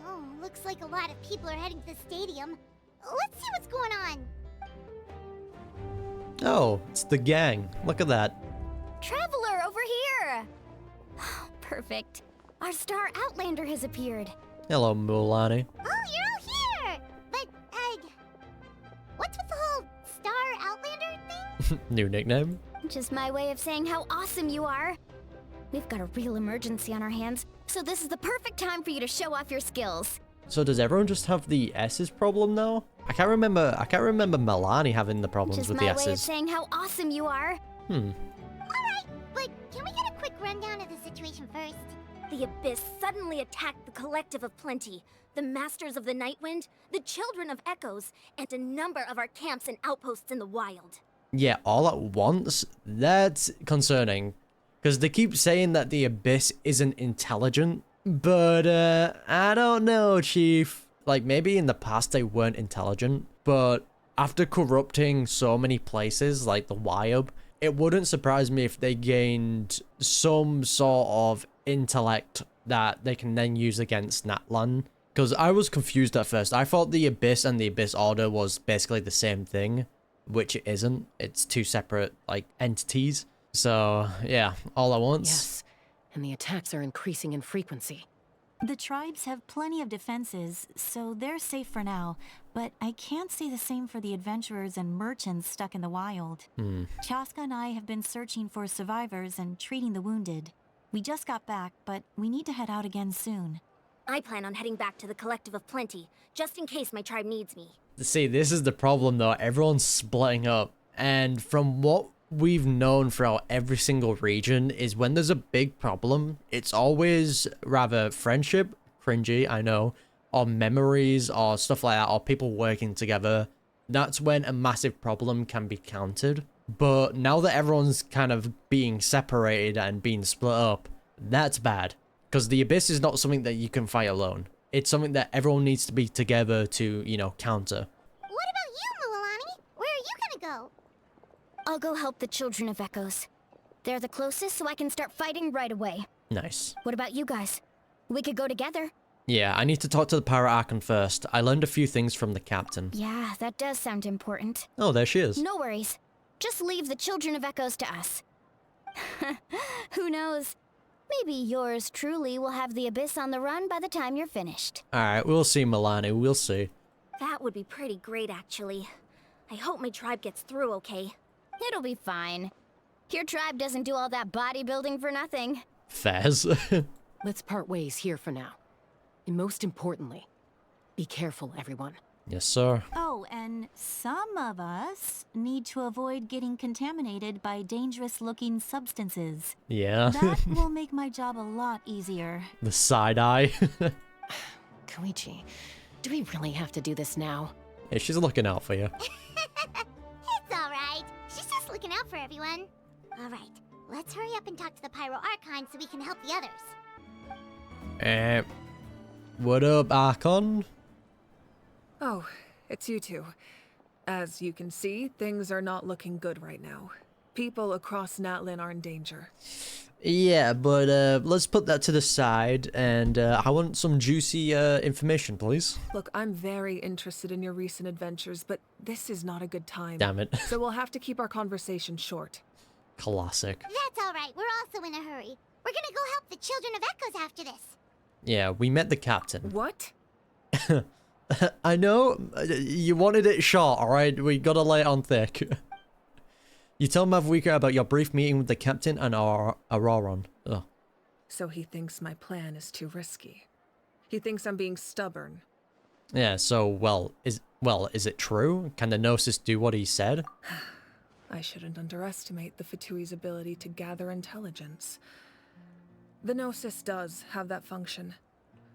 Oh, looks like a lot of people are heading to the stadium. Let's see what's going on. Oh, it's the gang. Look at that. Traveler, over here! Perfect. Our star Outlander has appeared. Hello, Mulani. Oh, you're all here! But, what's with the whole star Outlander thing? New nickname? Just my way of saying how awesome you are. We've got a real emergency on our hands, so this is the perfect time for you to show off your skills. So does everyone just have the S's problem now? I can't remember Milani having the problems Just with the my S's. way of saying how awesome you are. Alright, but can we get a quick rundown of the situation first? The Abyss suddenly attacked the Collective of Plenty, the Masters of the Nightwind, the Children of Echoes, and a number of our camps and outposts in the wild. Yeah, all at once? That's concerning. Because they keep saying that the Abyss isn't intelligent. But, I don't know, Chief. Like, maybe in the past they weren't intelligent. But after corrupting so many places, like the Wyab, it wouldn't surprise me if they gained some sort of intellect that they can then use against Natlan. Because I was confused at first. I thought the Abyss and the Abyss Order was basically the same thing. Which it isn't. It's two separate, like, entities. So, yeah, all at once. Yes, and the attacks are increasing in frequency. The tribes have plenty of defenses, so they're safe for now, but I can't say the same for the adventurers and merchants stuck in the wild. Chaska and I have been searching for survivors and treating the wounded. We just got back, but we need to head out again soon. I plan on heading back to the Collective of Plenty, just in case my tribe needs me. See, this is the problem though. Everyone's splitting up. And from what we've known throughout every single region is when there's a big problem, it's always rather friendship, cringy, I know, or memories or stuff like that, or people working together. That's when a massive problem can be countered. But now that everyone's kind of being separated and being split up, that's bad. Because the Abyss is not something that you can fight alone. It's something that everyone needs to be together to, you know, counter. What about you, Mualani? Where are you gonna go? I'll go help the Children of Echoes. They're the closest, so I can start fighting right away. Nice. What about you guys? We could go together. Yeah, I need to talk to the Pirate Archon first. I learned a few things from the captain. Yeah, that does sound important. Oh, there she is. No worries. Just leave the Children of Echoes to us. Who knows? Maybe yours truly will have the Abyss on the run by the time you're finished. Alright, we'll see, Milani. We'll see. That would be pretty great, actually. I hope my tribe gets through okay. It'll be fine. Your tribe doesn't do all that bodybuilding for nothing. Fairs. Let's part ways here for now. And most importantly, be careful, everyone. Yes, sir. Oh, and some of us need to avoid getting contaminated by dangerous-looking substances. Yeah. That will make my job a lot easier. The side eye. Koichi, do we really have to do this now? Yeah, she's looking out for you. It's alright. She's just looking out for everyone. Alright, let's hurry up and talk to the Pyro Archon so we can help the others. What up, Archon? Oh, it's you two. As you can see, things are not looking good right now. People across Natlan are in danger. Yeah, but let's put that to the side, and I want some juicy information, please. Look, I'm very interested in your recent adventures, but this is not a good time. Damn it. So we'll have to keep our conversation short. Classic. That's alright, we're also in a hurry. We're gonna go help the Children of Echoes after this. Yeah, we met the captain. What? I know, you wanted it short, alright? We gotta lay it on thick. You tell Mavuika about your brief meeting with the captain and Ororon. Ugh. So he thinks my plan is too risky. He thinks I'm being stubborn. Yeah, so, is it true? Can the Gnosis do what he said? I shouldn't underestimate the Fatui's ability to gather intelligence. The Gnosis does have that function,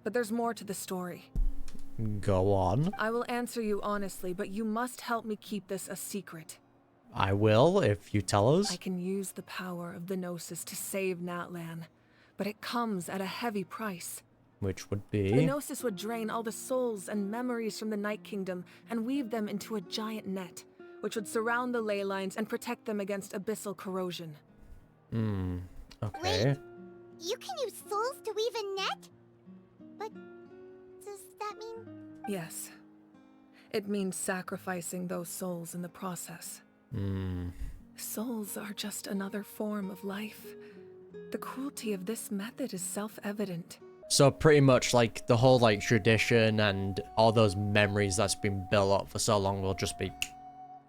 but there's more to the story. Go on. I will answer you honestly, but you must help me keep this a secret. I will, if you tell us. I can use the power of the Gnosis to save Natlan, but it comes at a heavy price. Which would be? The Gnosis would drain all the souls and memories from the Night Kingdom and weave them into a giant net, which would surround the ley lines and protect them against abyssal corrosion. Okay. Wait, you can use souls to weave a net? But does that mean Yes. It means sacrificing those souls in the process. Souls are just another form of life. The cruelty of this method is self-evident. So pretty much like the whole like tradition and all those memories that's been built up for so long will just be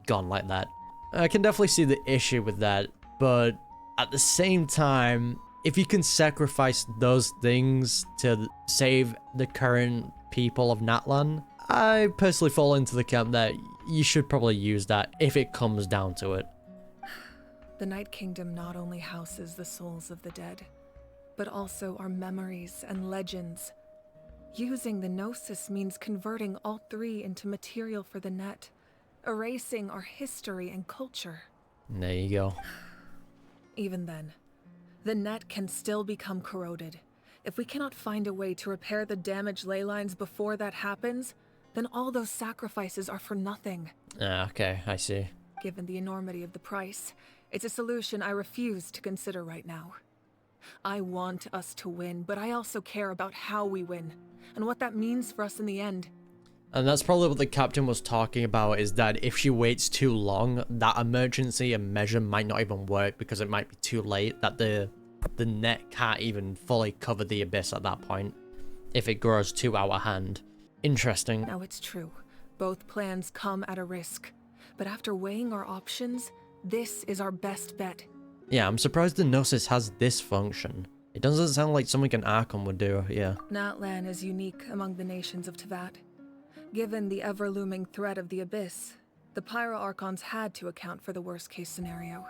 gone like that. I can definitely see the issue with that, but at the same time, if you can sacrifice those things to save the current people of Natlan, I personally fall into the camp that you should probably use that if it comes down to it. The Night Kingdom not only houses the souls of the dead, but also our memories and legends. Using the Gnosis means converting all three into material for the net, erasing our history and culture. There you go. Even then, the net can still become corroded. If we cannot find a way to repair the damaged ley lines before that happens, then all those sacrifices are for nothing. Okay, I see. Given the enormity of the price, it's a solution I refuse to consider right now. I want us to win, but I also care about how we win, and what that means for us in the end. And that's probably what the captain was talking about, is that if she waits too long, that emergency and measure might not even work because it might be too late, that the net can't even fully cover the abyss at that point if it grows too out of hand. Interesting. Now it's true, both plans come at a risk, but after weighing our options, this is our best bet. Yeah, I'm surprised the Gnosis has this function. It doesn't sound like something an Archon would do, yeah. Natlan is unique among the nations of Teyvat. Given the ever-looming threat of the Abyss, the Pyro Archons had to account for the worst-case scenario.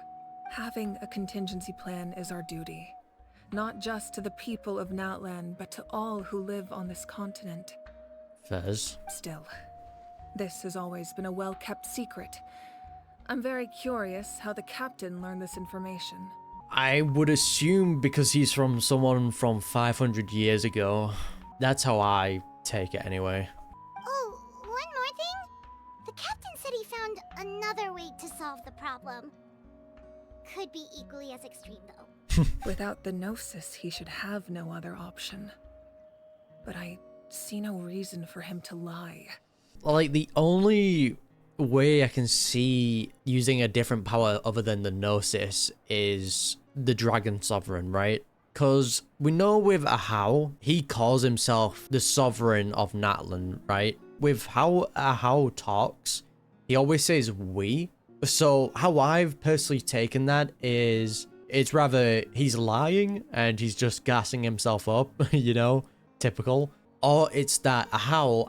Having a contingency plan is our duty, not just to the people of Natlan, but to all who live on this continent. Fez. Still, this has always been a well-kept secret. I'm very curious how the captain learned this information. I would assume because he's from someone from 500 years ago. That's how I take it anyway. Oh, one more thing? The captain said he found another way to solve the problem. Could be equally as extreme, though. Without the Gnosis, he should have no other option. But I see no reason for him to lie. Like, the only way I can see using a different power other than the Gnosis is the Dragon Sovereign, right? Because we know with Ahau, he calls himself the Sovereign of Natlan, right? With how Ahau talks, he always says we. So how I've personally taken that is, it's rather he's lying and he's just gassing himself up, you know, typical. Or it's that Ahau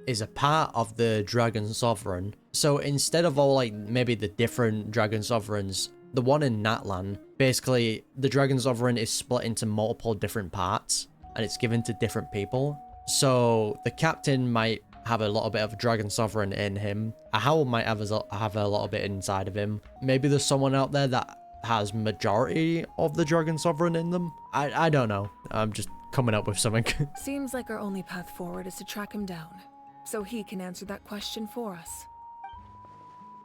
is a part of the Dragon Sovereign. So instead of all like maybe the different Dragon Sovereigns, the one in Natlan, basically the Dragon Sovereign is split into multiple different parts and it's given to different people. So the captain might have a little bit of Dragon Sovereign in him. Ahau might have a little bit inside of him. Maybe there's someone out there that has majority of the Dragon Sovereign in them. I don't know. I'm just coming up with something. Seems like our only path forward is to track him down, so he can answer that question for us.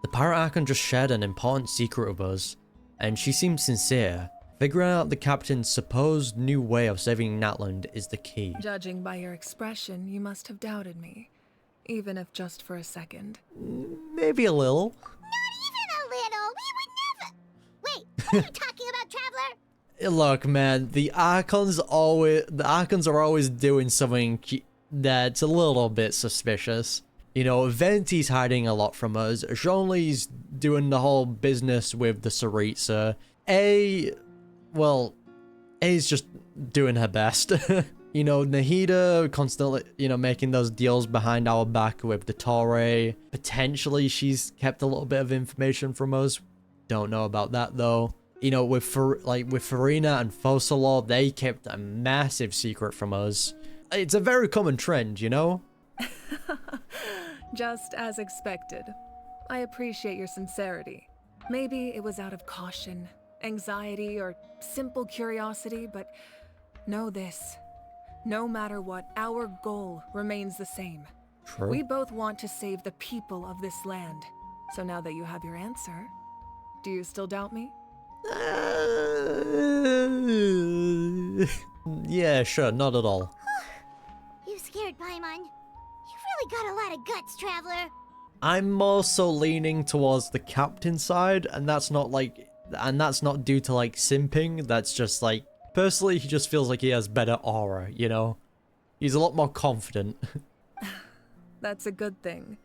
The Pirate Archon just shared an important secret with us, and she seems sincere. Figuring out the captain's supposed new way of saving Natlan is the key. Judging by your expression, you must have doubted me, even if just for a second. Maybe a little. Not even a little! We would never— Wait, what are you talking about, Traveler? Look, man, the Archons are always doing something that's a little bit suspicious. You know, Venti's hiding a lot from us. Zhongli's doing the whole business with the Tsaritsa. A's just doing her best. You know, Nahida constantly, you know, making those deals behind our back with the Torre. Potentially, she's kept a little bit of information from us. Don't know about that, though. You know, with Farina and Focalor, they kept a massive secret from us. It's a very common trend, you know? Just as expected. I appreciate your sincerity. Maybe it was out of caution, anxiety, or simple curiosity, but know this. No matter what, our goal remains the same. True. We both want to save the people of this land. So now that you have your answer, do you still doubt me? Yeah, sure, not at all. You scared Paimon. You've really got a lot of guts, traveler. I'm more so leaning towards the captain side, and that's not due to like simping. That's just like, personally, he just feels like he has better aura, you know? He's a lot more confident. That's a good thing.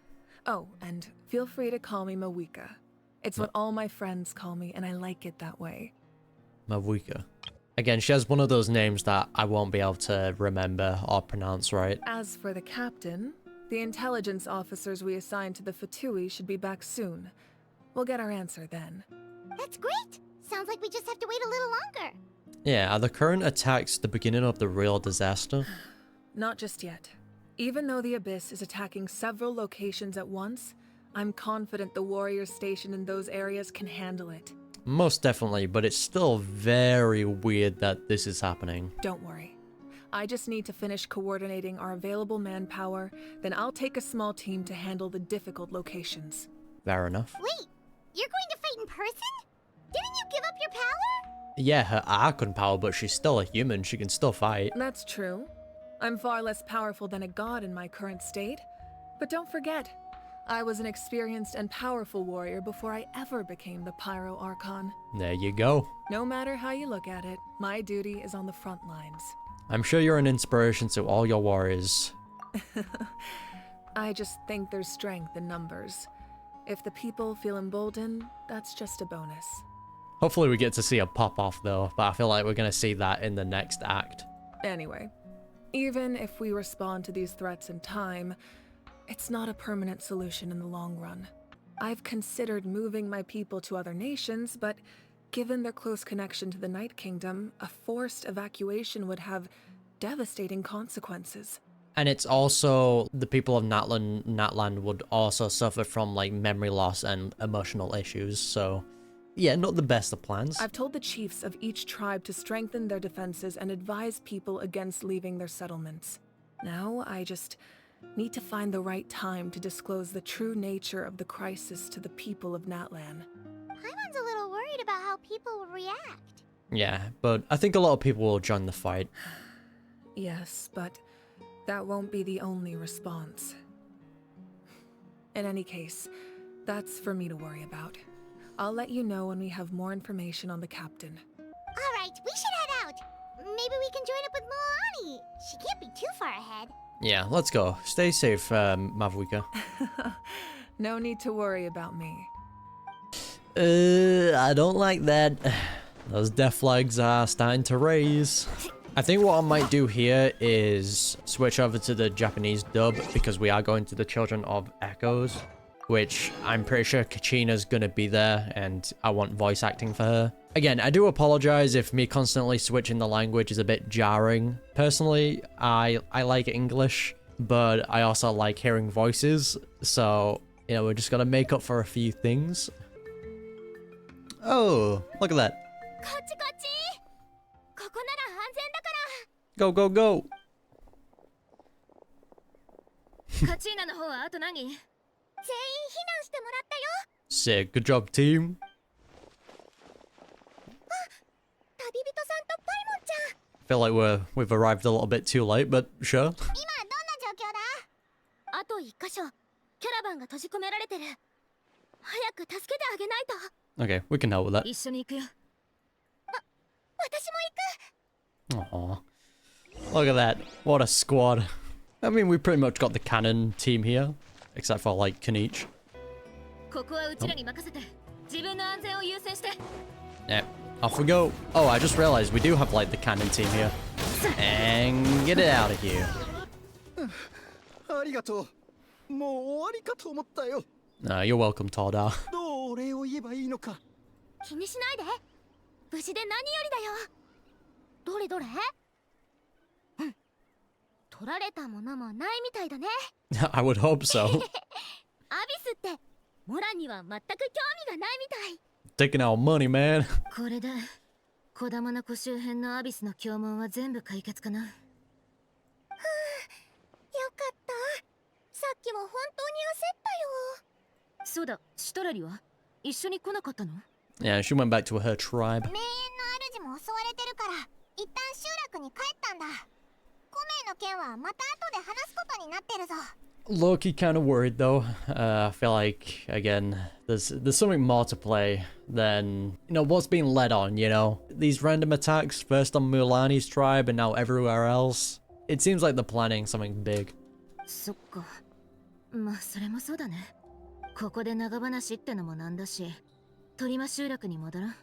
Oh, and feel free to call me Mavuika. It's what all my friends call me, and I like it that way. Mavuika. Again, she has one of those names that I won't be able to remember or pronounce right. As for the captain, the intelligence officers we assigned to the Fatui should be back soon. We'll get our answer then. That's great. Sounds like we just have to wait a little longer. Yeah, are the current attacks the beginning of the real disaster? Not just yet. Even though the Abyss is attacking several locations at once, I'm confident the warriors stationed in those areas can handle it. Most definitely, but it's still very weird that this is happening. Don't worry. I just need to finish coordinating our available manpower, then I'll take a small team to handle the difficult locations. Fair enough. Wait, you're going to fight in person? Didn't you give up your power? Yeah, her Archon power, but she's still a human. She can still fight. That's true. I'm far less powerful than a god in my current state. But don't forget, I was an experienced and powerful warrior before I ever became the Pyro Archon. There you go. No matter how you look at it, my duty is on the front lines. I'm sure you're an inspiration to all your warriors. I just think there's strength in numbers. If the people feel emboldened, that's just a bonus. Hopefully we get to see a pop off though, but I feel like we're going to see that in the next act. Anyway, even if we respond to these threats in time, it's not a permanent solution in the long run. I've considered moving my people to other nations, but given their close connection to the Night Kingdom, a forced evacuation would have devastating consequences. And it's also, the people of Natlan would also suffer from like memory loss and emotional issues, so yeah, not the best of plans. I've told the chiefs of each tribe to strengthen their defenses and advise people against leaving their settlements. Now, I just need to find the right time to disclose the true nature of the crisis to the people of Natlan. Paimon's a little worried about how people will react. Yeah, but I think a lot of people will join the fight. Yes, but that won't be the only response. In any case, that's for me to worry about. I'll let you know when we have more information on the captain. Alright, we should head out. Maybe we can join up with Moani. She can't be too far ahead. Yeah, let's go. Stay safe, Mavuika. No need to worry about me. I don't like that. Those death flags are starting to raise. I think what I might do here is switch over to the Japanese dub because we are going to the Children of Echoes, which I'm pretty sure Kachina's gonna be there and I want voice acting for her. Again, I do apologize if me constantly switching the language is a bit jarring. Personally, I like English, but I also like hearing voices, so, you know, we're just gonna make up for a few things. Oh, look at that. Go, go, go! Sick, good job, team. I feel like we've arrived a little bit too late, but sure. Okay, we can help with that. Aww. Look at that. What a squad. I mean, we pretty much got the cannon team here, except for, like, Kanich. Yeah, off we go. Oh, I just realized we do have, like, the cannon team here. And get it out of here. You're welcome, Tordar. I would hope so. Taking our money, man. Yeah, she went back to her tribe. Low-key kind of worried though. I feel like, again, there's something more to play than, you know, what's being led on, you know? These random attacks, first on Mulani's tribe and now everywhere else. It seems like they're planning something big. そっか。まあそれもそうだね。ここで長話ってのもなんだし、鳥間集落に戻らん。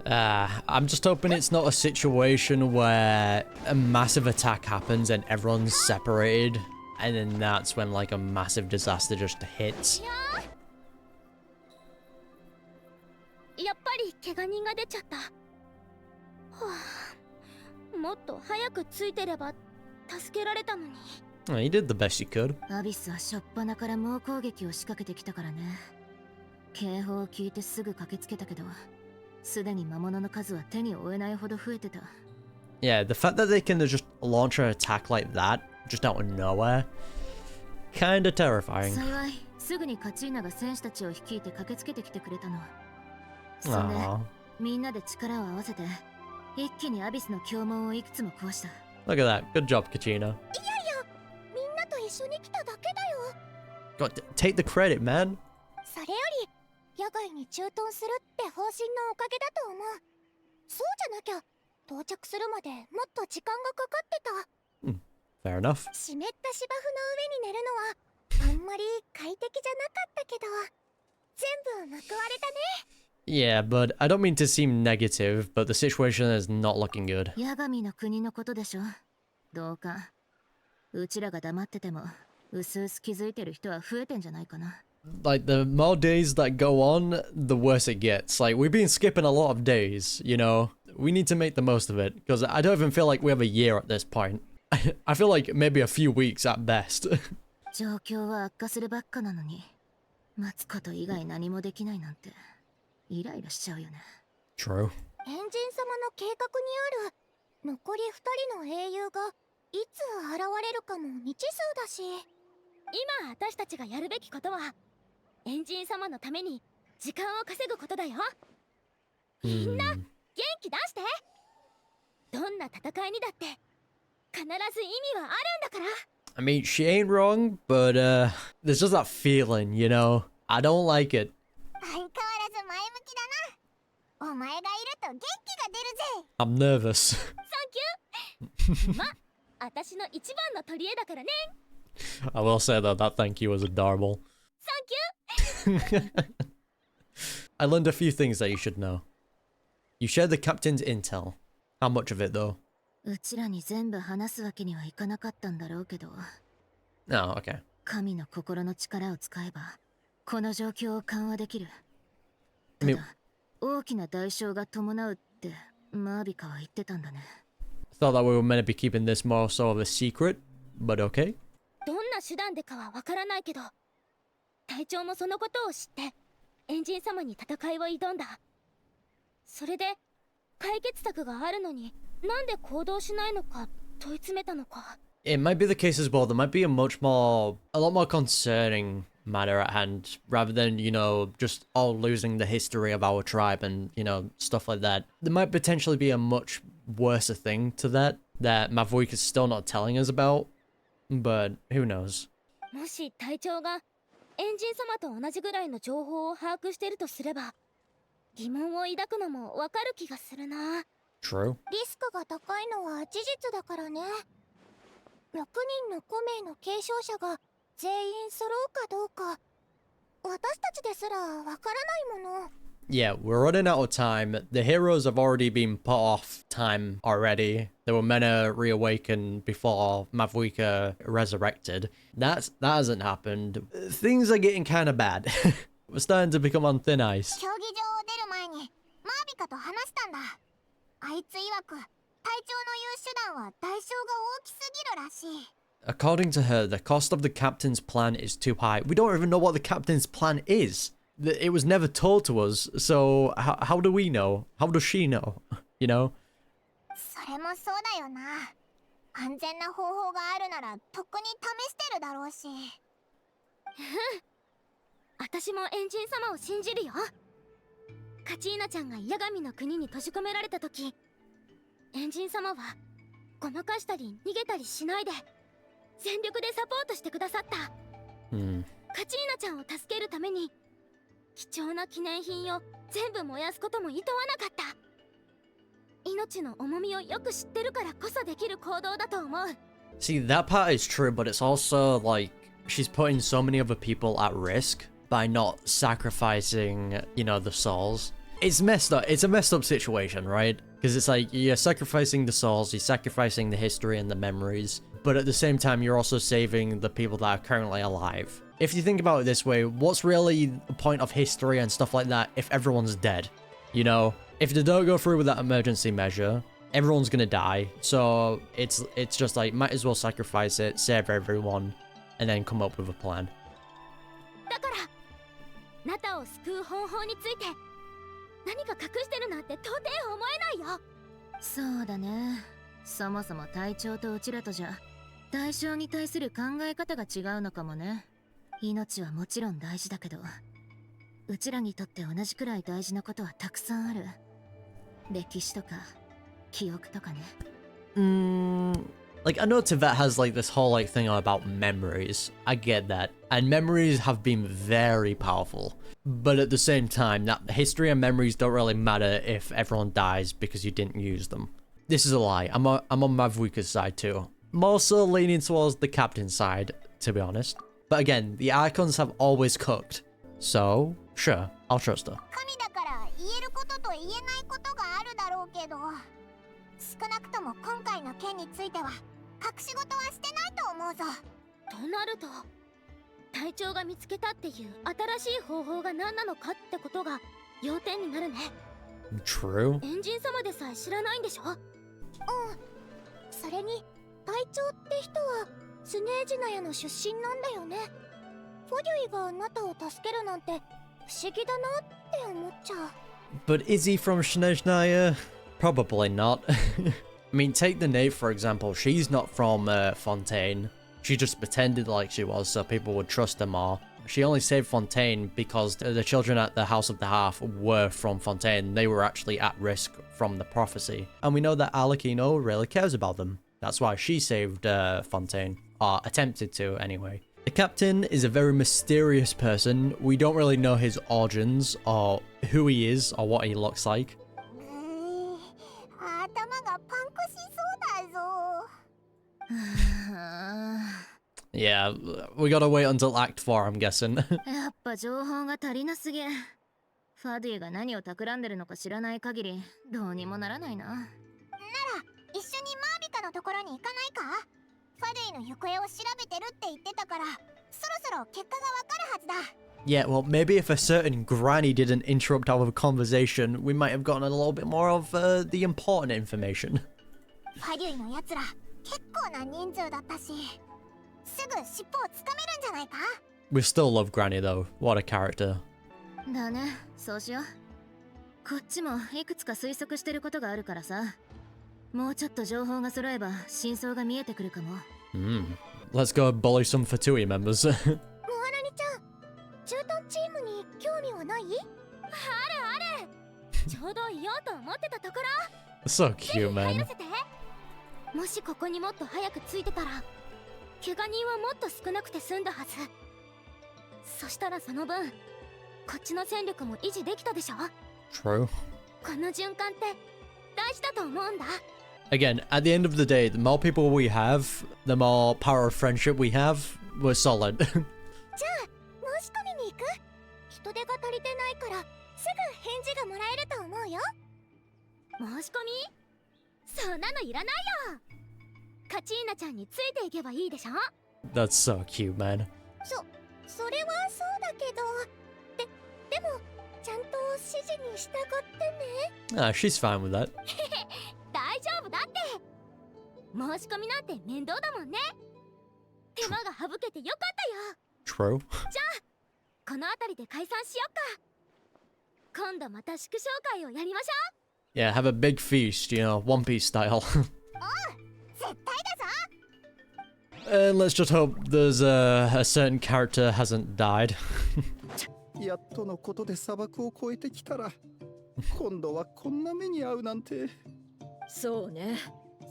I'm just hoping it's not a situation where a massive attack happens and everyone's separated, and then that's when like a massive disaster just hits. やっぱり怪我人が出ちゃった。はあ、もっと早くついてれば助けられたのに。Well, you did the best you could. アビスは初っ端から猛攻撃を仕掛けてきたからね。警報を聞いてすぐ駆けつけたけど、すでに魔物の数は手に負えないほど増えてた。Yeah, the fact that they can just launch an attack like that, just out of nowhere, kinda terrifying. 幸い、すぐにカチーナが戦士たちを率いて駆けつけてきてくれたの。そんで、みんなで力を合わせて、一気にアビスの胸門をいくつも壊した。Look at that. Good job, Kachina. いやいや、みんなと一緒に来ただけだよ。God, take the credit, man. それより、野外に駐屯するって方針のおかげだと思う。そうじゃなきゃ、到着するまでもっと時間がかかってた。Fair enough. 湿った芝生の上に寝るのは、あんまり快適じゃなかったけど、全部報われたね。Yeah, but I don't mean to seem negative, but the situation is not looking good. ヤガミの国のことでしょ。どうか。うちらが黙ってても、うすうす気づいてる人は増えてんじゃないかな。Like, the more days that go on, the worse it gets. Like, we've been skipping a lot of days, you know? We need to make the most of it, because I don't even feel like we have a year at this point. I feel like maybe a few weeks at best. 状況は悪化するばっかなのに、待つこと以外何もできないなんて、イライラしちゃうよね。True. エンジン様の計画にある残り2人の英雄がいつ現れるかも未知数だし、今私たちがやるべきことはエンジン様のために時間を稼ぐことだよ。みんな元気出して。どんな戦いにだって必ず意味はあるんだから。I mean, she ain't wrong, but there's just that feeling, you know? I don't like it. 相変わらず前向きだな。お前がいると元気が出るぜ。 I'm nervous. サンキュー。ま、私の一番の取り柄だからね。I will say that thank you was adorable. サンキュー。I learned a few things that you should know. You shared the captain's intel. How much of it, though? うちらに全部話すわけにはいかなかったんだろうけど。Oh, okay. 神の心の力を使えば、この状況を緩和できる。ただ、大きな代償が伴うって、マービカは言ってたんだね。Thought that we were meant to be keeping this more so of a secret, but okay. どんな手段でかはわからないけど、隊長もそのことを知って、エンジン様に戦いを挑んだ。それで、解決策があるのに、なんで行動しないのか問い詰めたのか。It might be the case as well. There might be a lot more concerning matter at hand, rather than, you know, just all losing the history of our tribe and, you know, stuff like that. There might potentially be a much worse thing to that Mavuika is still not telling us about, but who knows. もし隊長がエンジン様と同じぐらいの情報を把握しているとすれば、疑問を抱くのもわかる気がするな。True. リスクが高いのは事実だからね。6人の5名の継承者が全員揃うかどうか、私たちですらわからないもの。Yeah, we're running out of time. The heroes have already been put off time already. They were meant to reawaken before Mavuika resurrected. That hasn't happened. Things are getting kind of bad. We're starting to become on thin ice. 競技場を出る前にマービカと話したんだ。あいつ曰く、隊長の言う手段は代償が大きすぎるらしい。According to her, the cost of the captain's plan is too high. We don't even know what the captain's plan is. It was never told to us, so how do we know? How does she know? You know? それもそうだよな。安全な方法があるならとっくに試してるだろうし。私もエンジン様を信じるよ。カチーナちゃんがヤガミの国に閉じ込められた時、エンジン様はごまかしたり逃げたりしないで、全力でサポートしてくださった。カチーナちゃんを助けるために貴重な記念品を全部燃やすことも厭わなかった。命の重みをよく知ってるからこそできる行動だと思う。 See, that part is true, but it's also like she's putting so many other people at risk by not sacrificing, you know, the souls. It's messed up. It's a messed up situation, right? Because it's like you're sacrificing the souls, you're sacrificing the history and the memories, but at the same time, you're also saving the people that are currently alive. If you think about it this way, what's really the point of history and stuff like that if everyone's dead? You know, if they don't go through with that emergency measure, everyone's gonna die. So it's just like, might as well sacrifice it, save everyone, and then come up with a plan. だから、ナタを救う方法について何か隠してるなんて到底思えないよ。そうだね。そもそも隊長とうちらとじゃ対象に対する考え方が違うのかもね。命はもちろん大事だけど、うちらにとって同じくらい大事なことはたくさんある。歴史とか記憶とかね。Like, I know Tibet has like this whole like thing about memories. I get that. And memories have been very powerful. But at the same time, that history and memories don't really matter if everyone dies because you didn't use them. This is a lie. I'm on Mavuika's side too. More so leaning towards the captain's side, to be honest. But again, the Archons have always cooked. So, sure, I'll trust her. 神だから言えることと言えないことがあるだろうけど、少なくとも今回の件については隠し事はしてないと思うぞ。となると、隊長が見つけたっていう新しい方法が何なのかってことが要点になるね。True. エンジン様でさえ知らないんでしょ。それに隊長って人はスネージナヤの出身なんだよね。フォデュイがあなたを助けるなんて不思議だなって思っちゃう。But is he from Snezhnaya? Probably not. I mean, take the Knave for example. She's not from Fontaine. She just pretended like she was so people would trust her more. She only saved Fontaine because the children at the House of the Half were from Fontaine. They were actually at risk from the prophecy. And we know that Alakino really cares about them. That's why she saved Fontaine. Or attempted to, anyway. The captain is a very mysterious person. We don't really know his origins, or who he is, or what he looks like. Yeah, we gotta wait until Act 4, I'm guessing. やっぱ情報が足りなすぎ。ファディが何を企んでるのか知らない限りどうにもならないな。なら一緒にマービカのところに行かないか？ファディの行方を調べてるって言ってたから、そろそろ結果がわかるはずだ。Yeah, well, maybe if a certain granny didn't interrupt our conversation, we might have gotten a little bit more of the important information. ファディのやつら結構な人数だったし、すぐ尻尾をつかめるんじゃないか？ We still love Granny though. What a character. だね、そうしよう。こっちもいくつか推測してることがあるからさ。もうちょっと情報が揃えば真相が見えてくるかも。Let's go bully some Fatui members. モアラニちゃん、駐屯チームに興味はない？あるある。ちょうど言おうと思ってたところ。So cute, man. もしここにもっと早く着いてたら、怪我人はもっと少なくて済んだはず。そしたらその分、こっちの戦力も維持できたでしょ？ True. この循環って大事だと思うんだ。Again, at the end of the day, the more people we have, the more power of friendship we have, we're solid. じゃあ、申し込みに行く？人手が足りてないから、すぐ返事がもらえると思うよ。申し込み？そんなのいらないよ。カチーナちゃんについていけばいいでしょ？ That's so cute, man. それはそうだけど、でもちゃんと指示に従ってね。Ah, she's fine with that. 大丈夫だって。申し込みなんて面倒だもんね。手間が省けてよかったよ。 True. じゃあ、この辺りで解散しよっか。今度また祝勝会をやりましょう。Yeah, have a big feast, you know, One Piece style. 絶対だぞ。And let's just hope there's a certain character hasn't died. やっとのことで砂漠を越えてきたら、今度はこんな目に遭うなんて。そうね。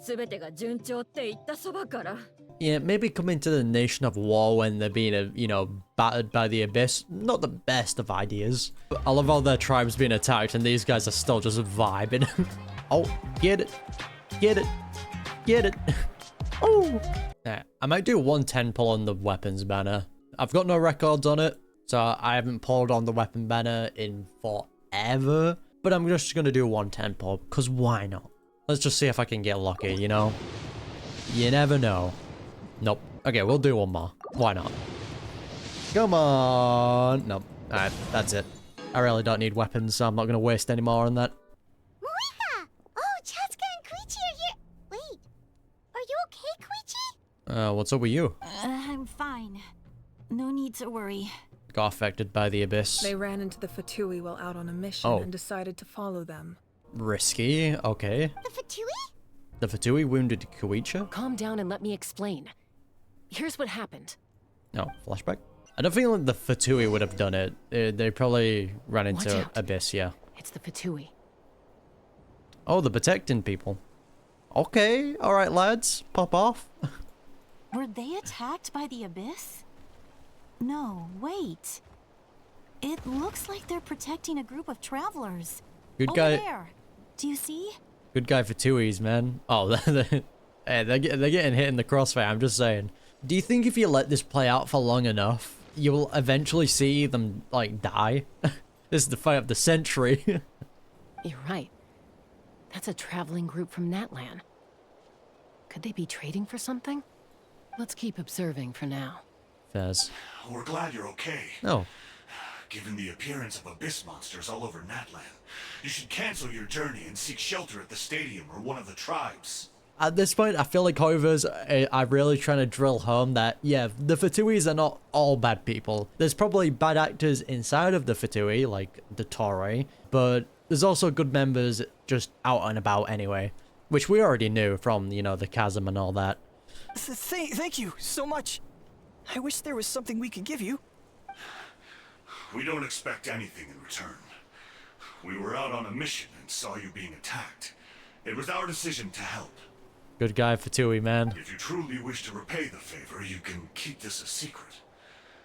すべてが順調って言ったそばから。Yeah, maybe coming to the Nation of War when they're being, you know, battered by the Abyss. Not the best of ideas. But I love all their tribes being attacked and these guys are still just vibing. Oh, get it. Get it. Get it. Oh. Yeah, I might do 110 pull on the weapons banner. I've got no records on it, so I haven't pulled on the weapon banner in forever. But I'm just going to do 110 pull, because why not? Let's just see if I can get lucky, you know? You never know. Nope. Okay, we'll do one more. Why not? Come on. Nope. Alright, that's it. I really don't need weapons, so I'm not going to waste any more on that. Mavuika! Oh, Chaska and Koichi are here. Wait, are you okay, Koichi? What's up with you? I'm fine. No need to worry. Got affected by the Abyss. They ran into the Fatui while out on a mission and decided to follow them. Risky, okay. The Fatui? The Fatui wounded Koichi? Calm down and let me explain. Here's what happened. No, flashback? I don't feel like the Fatui would have done it. They probably ran into Abyss, yeah. It's the Fatui. Oh, the protecting people. Okay, alright lads, pop off. Were they attacked by the Abyss? No, wait. It looks like they're protecting a group of travelers. Good guy. Over there. Do you see? Good guy for Tui's, man. Oh, they're getting hit in the crossfire, I'm just saying. Do you think if you let this play out for long enough, you will eventually see them, like, die? This is the fight of the century. You're right. That's a traveling group from Natlan. Could they be trading for something? Let's keep observing for now. Fairs. We're glad you're okay. Oh. Given the appearance of abyss monsters all over Natlan, you should cancel your journey and seek shelter at the stadium or one of the tribes. At this point, I feel like Hoivers are really trying to drill home that, yeah, the Fatuis are not all bad people. There's probably bad actors inside of the Fatui, like the Torre, but there's also good members just out and about anyway, which we already knew from, you know, the chasm and all that. Thank you so much. I wish there was something we could give you. We don't expect anything in return. We were out on a mission and saw you being attacked. It was our decision to help. Good guy Fatui, man. If you truly wish to repay the favor, you can keep this a secret.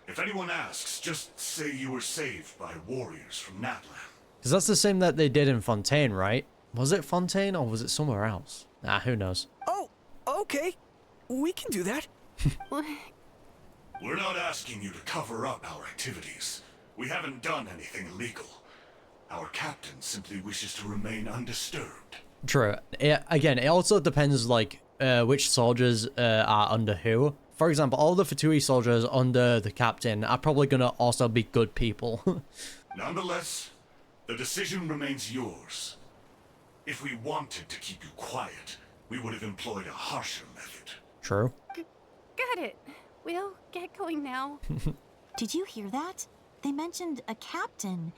If anyone asks, just say you were saved by warriors from Natlan. Because that's the same that they did in Fontaine, right? Was it Fontaine or was it somewhere else? Who knows? Oh, okay. We can do that. We're not asking you to cover up our activities. We haven't done anything illegal. Our captain simply wishes to remain undisturbed. True. Again, it also depends, like, which soldiers are under who. For example, all the Fatui soldiers under the captain are probably going to also be good people. Nonetheless, the decision remains yours. If we wanted to keep you quiet, we would have employed a harsher method. True. Got it. We'll get going now. Did you hear that? They mentioned a captain.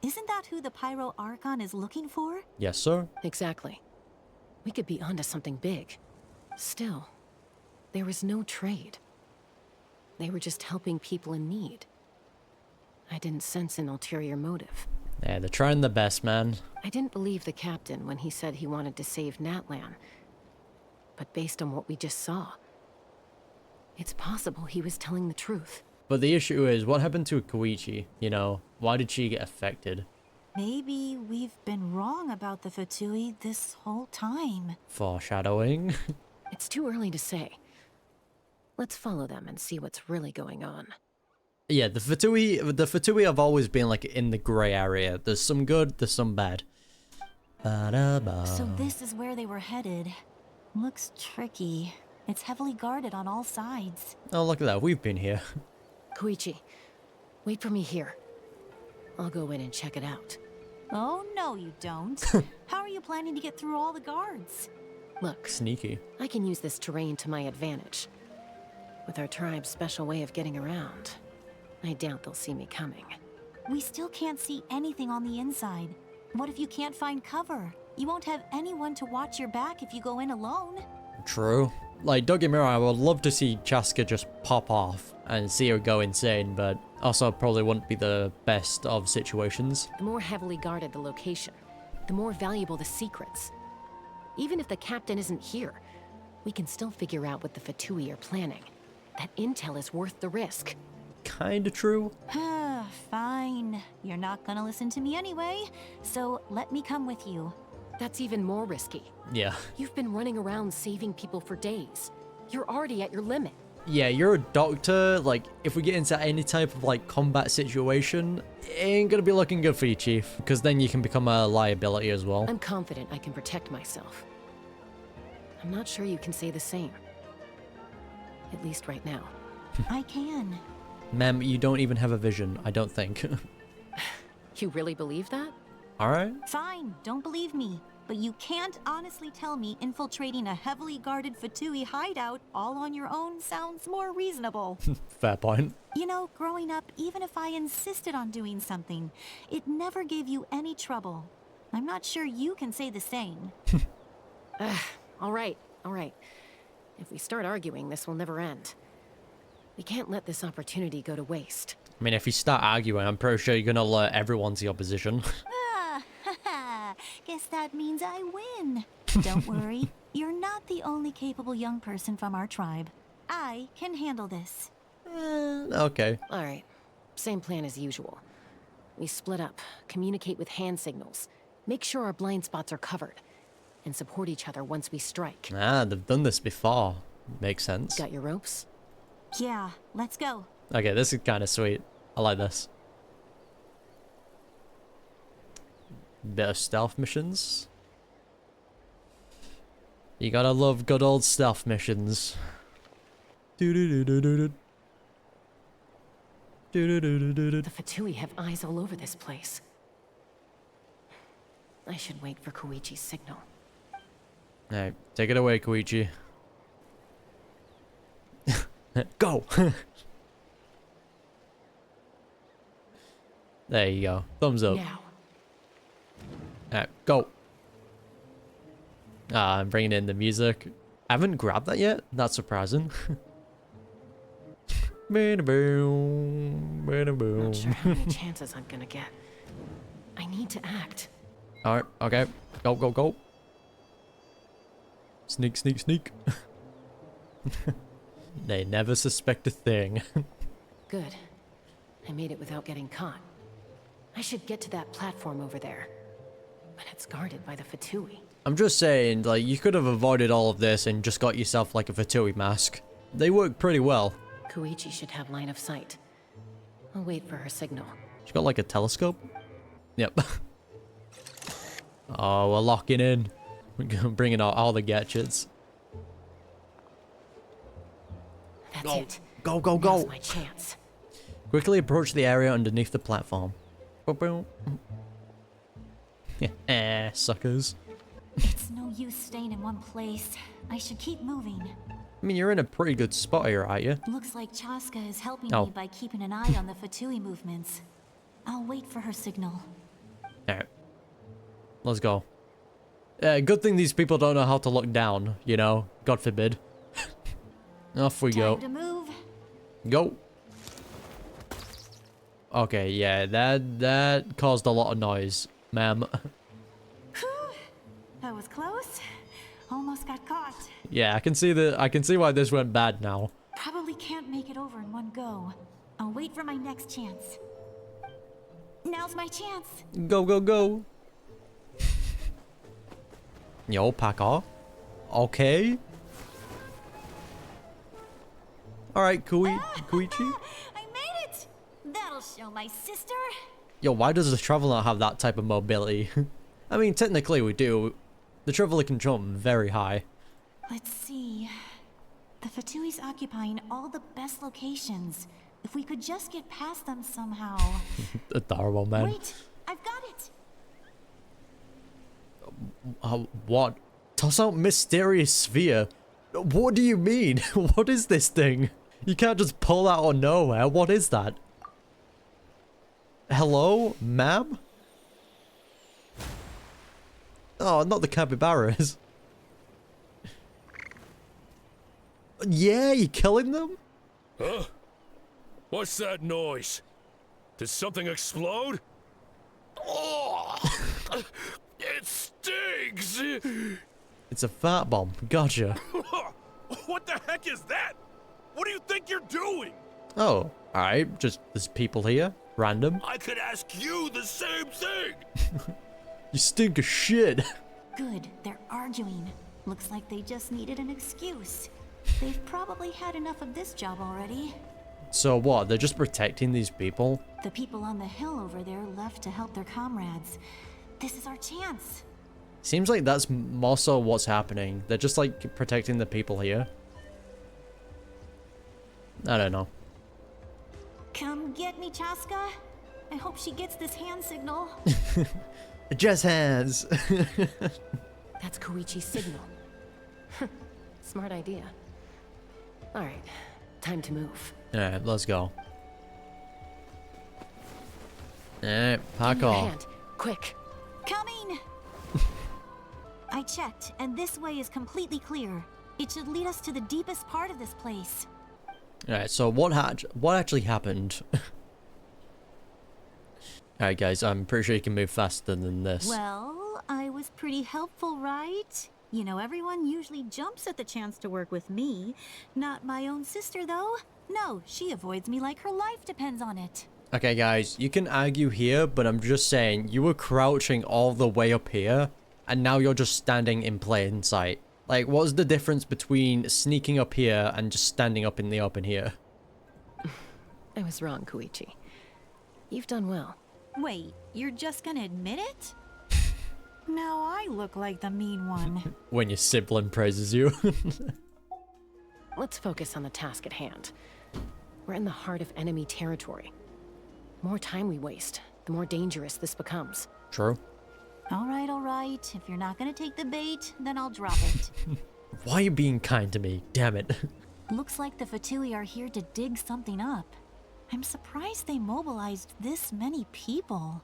Isn't that who the Pyro Archon is looking for? Yes, sir. Exactly. We could be onto something big. Still, there was no trade. They were just helping people in need. I didn't sense an ulterior motive. Yeah, they're trying their best, man. I didn't believe the captain when he said he wanted to save Natlan. But based on what we just saw, it's possible he was telling the truth. But the issue is, what happened to Koichi? You know, why did she get affected? Maybe we've been wrong about the Fatui this whole time. Foreshadowing. It's too early to say. Let's follow them and see what's really going on. Yeah, the Fatui have always been like in the grey area. There's some good, there's some bad. So this is where they were headed. Looks tricky. It's heavily guarded on all sides. Oh, look at that. We've been here. Koichi, wait for me here. I'll go in and check it out. Oh, no, you don't. How are you planning to get through all the guards? Look, sneaky. I can use this terrain to my advantage. With our tribe's special way of getting around, I doubt they'll see me coming. We still can't see anything on the inside. What if you can't find cover? You won't have anyone to watch your back if you go in alone. True. Like, don't get me wrong, I would love to see Chaska just pop off and see her go insane, but also probably wouldn't be the best of situations. The more heavily guarded the location, the more valuable the secrets. Even if the captain isn't here, we can still figure out what the Fatui are planning. That intel is worth the risk. Kinda true. Fine. You're not gonna listen to me anyway, so let me come with you. That's even more risky. Yeah. You've been running around saving people for days. You're already at your limit. Yeah, you're a doctor. Like, if we get into any type of, like, combat situation, it ain't gonna be looking good for you, Chief. Because then you can become a liability as well. I'm confident I can protect myself. I'm not sure you can say the same. At least right now. I can. Ma'am, you don't even have a vision, I don't think. You really believe that? Alright. Fine, don't believe me. But you can't honestly tell me infiltrating a heavily guarded Fatui hideout all on your own sounds more reasonable. Fair point. You know, growing up, even if I insisted on doing something, it never gave you any trouble. I'm not sure you can say the same. All right. If we start arguing, this will never end. We can't let this opportunity go to waste. I mean, if you start arguing, I'm pretty sure you're gonna alert everyone to your position. Guess that means I win. Don't worry, you're not the only capable young person from our tribe. I can handle this. Okay. All right. Same plan as usual. We split up, communicate with hand signals, make sure our blind spots are covered, and support each other once we strike. Ah, they've done this before. Makes sense. Got your ropes? Yeah, let's go. Okay, this is kind of sweet. I like this. Bit of stealth missions. You gotta love good old stealth missions. The Fatui have eyes all over this place. I should wait for Koichi's signal. Alright, take it away, Koichi. Go! There you go. Thumbs up. Now. Alright, go. I'm bringing in the music. I haven't grabbed that yet. That's surprising. Boom, boom. Not sure how many chances I'm gonna get. I need to act. Alright, okay. Go, go, go. Sneak, sneak, sneak. They never suspect a thing. Good. I made it without getting caught. I should get to that platform over there. But it's guarded by the Fatui. I'm just saying, like, you could have avoided all of this and just got yourself, like, a Fatui mask. They work pretty well. Koichi should have line of sight. I'll wait for her signal. She's got, like, a telescope? Yep. Oh, we're locking in. We're bringing out all the gadgets. That's it. Go, go, go. Now's my chance. Quickly approach the area underneath the platform. Boom. Yeah, suckers. It's no use staying in one place. I should keep moving. I mean, you're in a pretty good spot here, aren't you? Looks like Chaska is helping me by keeping an eye on the Fatui movements. I'll wait for her signal. Alright. Let's go. Good thing these people don't know how to look down, you know? God forbid. Off we go. Time to move. Go. Okay, yeah, that caused a lot of noise, ma'am. That was close. Almost got caught. Yeah, I can see why this went bad now. Probably can't make it over in one go. I'll wait for my next chance. Now's my chance. Go, go, go. Yo, Packer. Okay. Alright, Koichi. I made it! That'll show my sister. Yo, why does the Traveler not have that type of mobility? I mean, technically we do. The Traveler can jump very high. Let's see. The Fatui's occupying all the best locations. If we could just get past them somehow. Adorable, man. Wait, I've got it. What? Toss out mysterious sphere? What do you mean? What is this thing? You can't just pull that out of nowhere. What is that? Hello, ma'am? Oh, not the capybaras. Yeah, you killing them? Huh? What's that noise? Did something explode? Oh! It stinks! It's a fat bomb. Gotcha. What the heck is that? What do you think you're doing? Oh, alright, just there's people here, random. I could ask you the same thing. You stink of shit. Good, they're arguing. Looks like they just needed an excuse. They've probably had enough of this job already. So what, they're just protecting these people? The people on the hill over there left to help their comrades. This is our chance. Seems like that's more so what's happening. They're just like protecting the people here. I don't know. Come get me, Chaska. I hope she gets this hand signal. Just hands. That's Koichi's signal. Smart idea. Alright, time to move. Alright, let's go. Alright, park off. Hand, quick. Coming! I checked, and this way is completely clear. It should lead us to the deepest part of this place. Alright, so what actually happened? Alright guys, I'm pretty sure you can move faster than this. Well, I was pretty helpful, right? You know, everyone usually jumps at the chance to work with me. Not my own sister, though. No, she avoids me like her life depends on it. Okay guys, you can argue here, but I'm just saying, you were crouching all the way up here, and now you're just standing in plain sight. Like, what's the difference between sneaking up here and just standing up in the open here? I was wrong, Koichi. You've done well. Wait, you're just gonna admit it? Now I look like the mean one. When your sibling praises you. Let's focus on the task at hand. We're in the heart of enemy territory. The more time we waste, the more dangerous this becomes. True. All right. If you're not gonna take the bait, then I'll drop it. Why are you being kind to me? Damn it. Looks like the Fatui are here to dig something up. I'm surprised they mobilized this many people.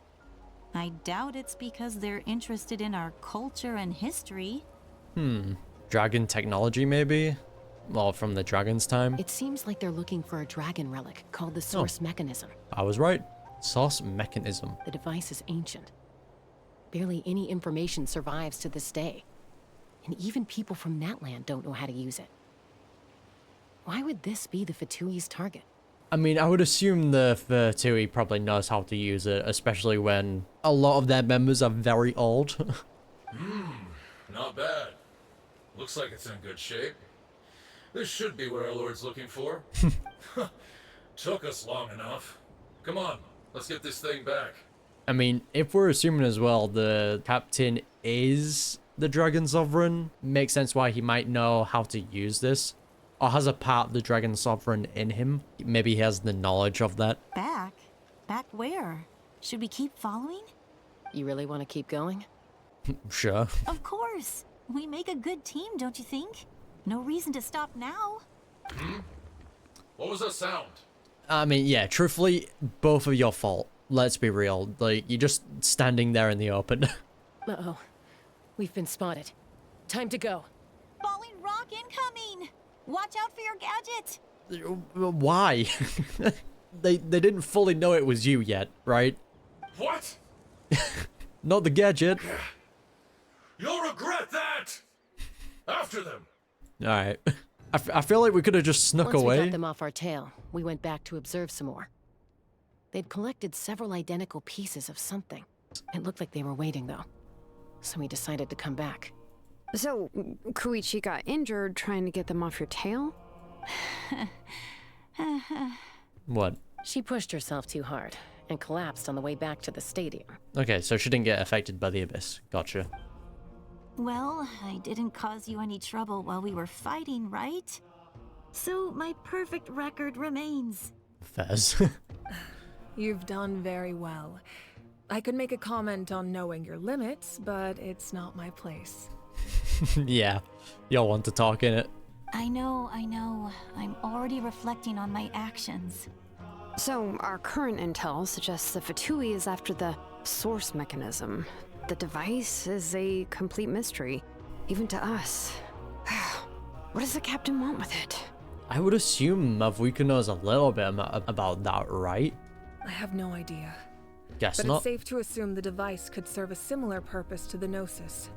I doubt it's because they're interested in our culture and history. Dragon technology, maybe? Well, from the dragon's time? It seems like they're looking for a dragon relic called the Source Mechanism. I was right. Source Mechanism. The device is ancient. Barely any information survives to this day. And even people from Natlan don't know how to use it. Why would this be the Fatui's target? I mean, I would assume the Fatui probably knows how to use it, especially when a lot of their members are very old. Not bad. Looks like it's in good shape. This should be what our Lord's looking for. Took us long enough. Come on, let's get this thing back. I mean, if we're assuming as well the captain is the Dragon Sovereign, makes sense why he might know how to use this. Or has a part of the Dragon Sovereign in him. Maybe he has the knowledge of that. Back? Back where? Should we keep following? You really want to keep going? Sure. Of course. We make a good team, don't you think? No reason to stop now. What was that sound? I mean, yeah, truthfully, both are your fault. Let's be real. Like, you're just standing there in the open. Uh-oh. We've been spotted. Time to go. Falling rock incoming! Watch out for your gadget! Why? They didn't fully know it was you yet, right? What? Not the gadget. You'll regret that! After them! Alright. I feel like we could have just snuck away. Once we got them off our tail, we went back to observe some more. They'd collected several identical pieces of something. It looked like they were waiting, though. So we decided to come back. So, Koichi got injured trying to get them off your tail? What? She pushed herself too hard and collapsed on the way back to the stadium. Okay, so she didn't get affected by the abyss. Gotcha. Well, I didn't cause you any trouble while we were fighting, right? So my perfect record remains. Fez. You've done very well. I could make a comment on knowing your limits, but it's not my place. Yeah, you'll want to talk in it. I know. I'm already reflecting on my actions. So, our current intel suggests the Fatui is after the source mechanism. The device is a complete mystery, even to us. What does the captain want with it? I would assume Mavuika knows a little bit about that, right? I have no idea. Guess but not. It's safe to assume the device could serve a similar purpose to the Gnosis.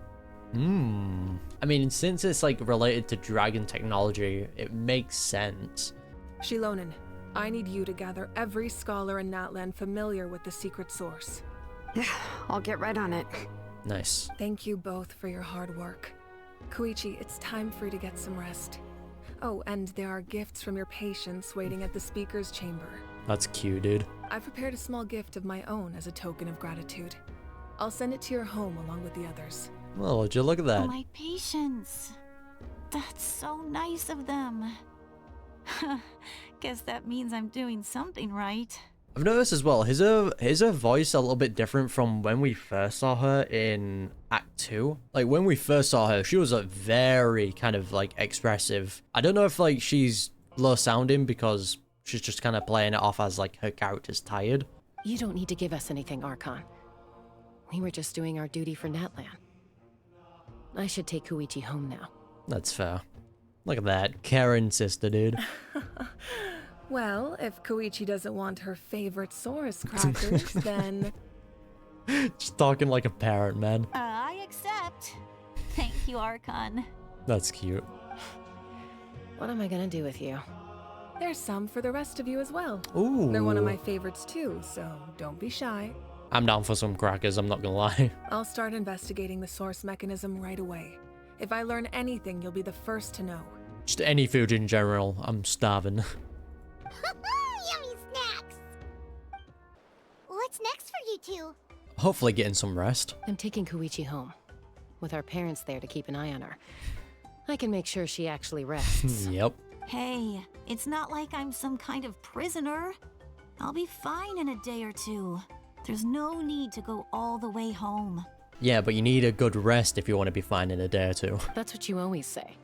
I mean, since it's like related to dragon technology, it makes sense. Shilonen, I need you to gather every scholar in Natlan familiar with the secret source. I'll get right on it. Nice. Thank you both for your hard work. Koichi, it's time for you to get some rest. Oh, and there are gifts from your patients waiting at the speaker's chamber. That's cute, dude. I've prepared a small gift of my own as a token of gratitude. I'll send it to your home along with the others. Well, would you look at that? My patience. That's so nice of them. Guess that means I'm doing something right. I've noticed as well, is her voice a little bit different from when we first saw her in Act 2? Like, when we first saw her, she was a very kind of, like, expressive. I don't know if, like, she's low-sounding because she's just kind of playing it off as, like, her character's tired. You don't need to give us anything, Archon. We were just doing our duty for Natlan. I should take Koichi home now. That's fair. Look at that. Karen sister, dude. Well, if Koichi doesn't want her favorite Saurus crackers, then... Just talking like a parent, man. I accept. Thank you, Archon. That's cute. What am I gonna do with you? There's some for the rest of you as well. Ooh. They're one of my favorites too, so don't be shy. I'm down for some crackers, I'm not gonna lie. I'll start investigating the source mechanism right away. If I learn anything, you'll be the first to know. Just any food in general. I'm starving. Yummy snacks! What's next for you two? Hopefully getting some rest. I'm taking Koichi home. With our parents there to keep an eye on her. I can make sure she actually rests. Yep. Hey, it's not like I'm some kind of prisoner. I'll be fine in a day or two. There's no need to go all the way home. Yeah, but you need a good rest if you want to be fine in a day or two. That's what you always say.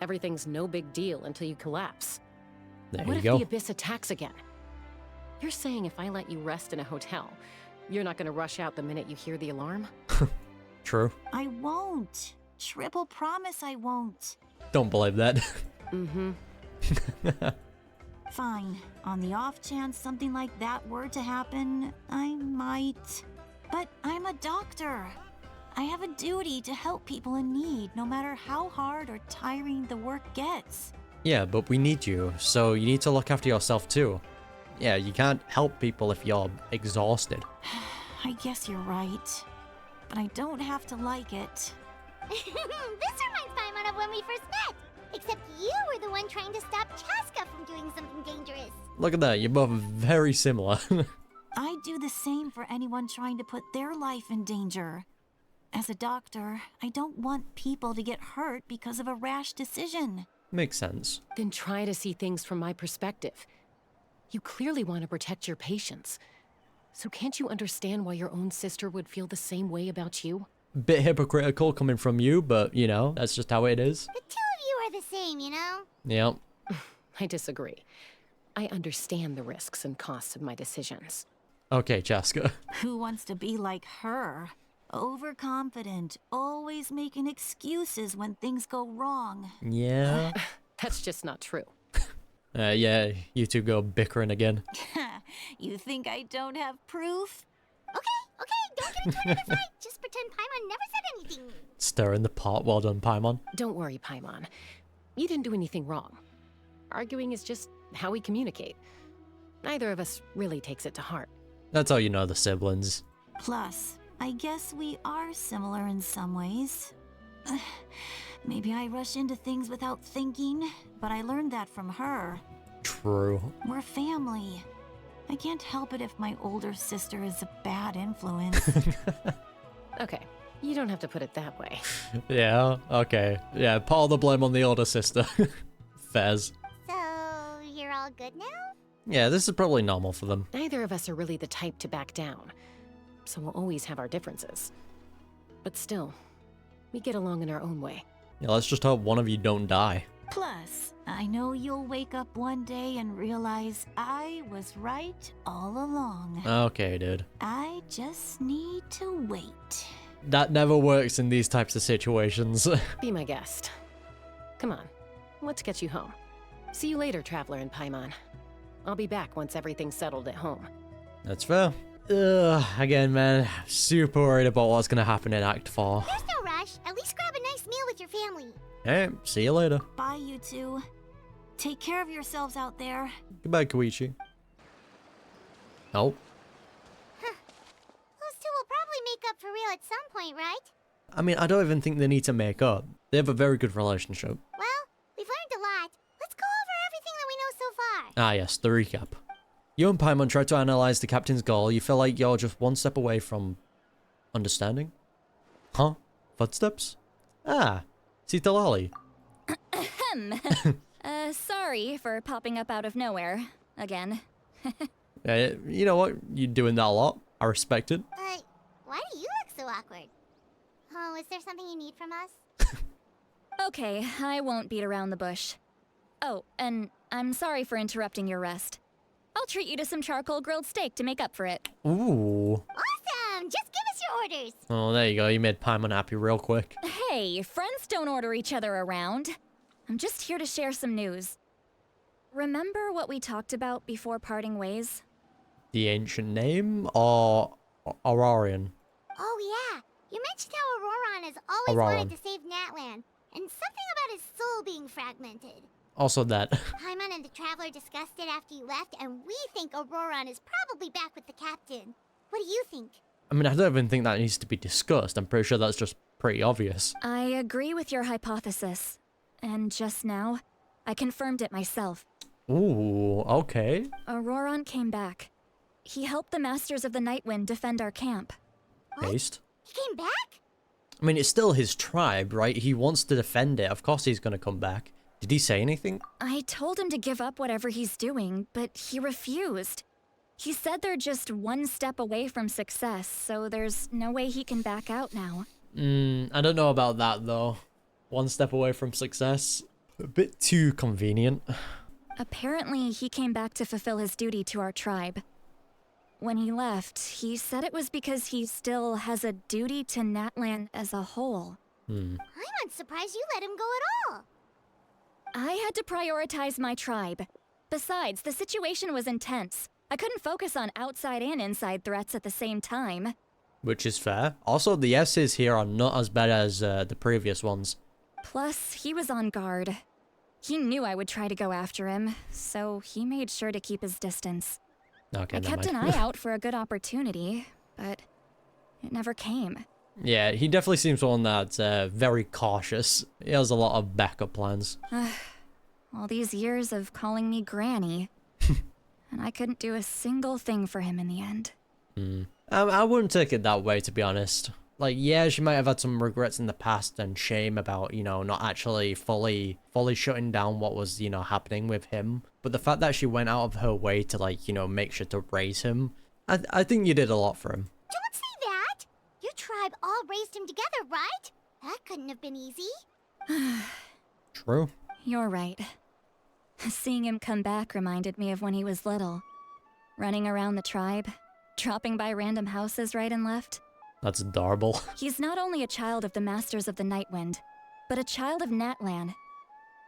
Everything's no big deal until you collapse. There What you if go. the Abyss attacks again? You're saying if I let you rest in a hotel, you're not gonna rush out the minute you hear the alarm? True. I won't. Triple promise I won't. Don't believe that. Mm-hmm. Fine. On the off chance something like that were to happen, I might. But I'm a doctor. I have a duty to help people in need, no matter how hard or tiring the work gets. Yeah, but we need you, so you need to look after yourself too. Yeah, you can't help people if you're exhausted. I guess you're right. But I don't have to like it. This reminds Paimon of when we first met. Except you were the one trying to stop Chaska from doing something dangerous. Look at that, you're both very similar. I'd do the same for anyone trying to put their life in danger. As a doctor, I don't want people to get hurt because of a rash decision. Makes sense. Then try to see things from my perspective. You clearly want to protect your patients. So can't you understand why your own sister would feel the same way about you? Bit hypocritical coming from you, but you know, that's just how it is. The two of you are the same, you know? Yep. I disagree. I understand the risks and costs of my decisions. Okay, Chaska. Who wants to be like her? Overconfident, always making excuses when things go wrong. Yeah. That's just not true. Yeah, you two go bickering again. You think I don't have proof? Okay, don't get into another fight. Just pretend Paimon never said anything. Stir in the pot, well done, Paimon. Don't worry, Paimon. You didn't do anything wrong. Arguing is just how we communicate. Neither of us really takes it to heart. That's how you know the siblings. Plus, I guess we are similar in some ways. Maybe I rush into things without thinking, but I learned that from her. True. We're family. I can't help it if my older sister is a bad influence. Okay, you don't have to put it that way. Yeah, okay. Yeah, put all the blame on the older sister. Fez. So, you're all good now? Yeah, this is probably normal for them. Neither of us are really the type to back down, so we'll always have our differences. But still, we get along in our own way. Yeah, let's just hope one of you don't die. Plus, I know you'll wake up one day and realize I was right all along. Okay, dude. I just need to wait. That never works in these types of situations. Be my guest. Come on, let's get you home. See you later, Traveler and Paimon. I'll be back once everything's settled at home. That's fair. Again, man, super worried about what's gonna happen in Act 4. There's no rush. At least grab family. Hey, see you later. Bye, you two. Take care of yourselves out there. Goodbye, Koichi. Oh. Those two will probably make up for real at some point, right? I mean, I don't even think they need to make up. They have a very good relationship. Well, we've learned a lot. Let's go over everything that we know so far. Ah yes, the recap. You and Paimon tried to analyze the captain's goal. You feel like you're just one step away from understanding? Huh? Footsteps? Ah, Citlali. Sorry for popping up out of nowhere. Again. You know what? You're doing that a lot. I respect it. Why do you look so awkward? Oh, is there something you need from us? Okay, I won't beat around the bush. Oh, and I'm sorry for interrupting your rest. I'll treat you to some charcoal grilled steak to make up for it. Ooh. Awesome! Just give us your orders. Oh, there you go. You made Paimon happy real quick. Hey, friends don't order each other around. I'm just here to share some news. Remember what we talked about before parting ways? The ancient name or Ororon? Oh yeah, you mentioned how Ororon has always wanted to save Natlan, and something about his soul being fragmented. Also that. Paimon and the Traveler discussed it after you left, and we think Ororon is probably back with the captain. What do you think? I mean, I don't even think that needs to be discussed. I'm pretty sure that's just pretty obvious. I agree with your hypothesis. And just now, I confirmed it myself. Ooh, okay. Ororon came back. He helped the Masters of the Nightwind defend our camp. Based. He came back? I mean, it's still his tribe, right? He wants to defend it. Of course he's gonna come back. Did he say anything? I told him to give up whatever he's doing, but he refused. He said they're just one step away from success, so there's no way he can back out now. I don't know about that, though. One step away from success. A bit too convenient. Apparently, he came back to fulfill his duty to our tribe. When he left, he said it was because he still has a duty to Natlan as a whole. I'm unsurprised you let him go at all. I had to prioritize my tribe. Besides, the situation was intense. I couldn't focus on outside and inside threats at the same time. Which is fair. Also, the S's here are not as bad as the previous ones. Plus, he was on guard. He knew I would try to go after him, so he made sure to keep his distance. Okay, I kept an eye out for a good opportunity, but it never came. Yeah, he definitely seems one that's very cautious. He has a lot of backup plans. All these years of calling me Granny, and I couldn't do a single thing for him in the end. I wouldn't take it that way, to be honest. Like, yeah, she might have had some regrets in the past and shame about, you know, not actually fully shutting down what was, you know, happening with him. But the fact that she went out of her way to, like, you know, make sure to raise him, I think you did a lot for him. Don't say that! Your tribe all raised him together, right? That couldn't have been easy. True. You're right. Seeing him come back reminded me of when he was little. Running around the tribe, dropping by random houses right and left. That's adorable. He's not only a child of the Masters of the Nightwind, but a child of Natlan.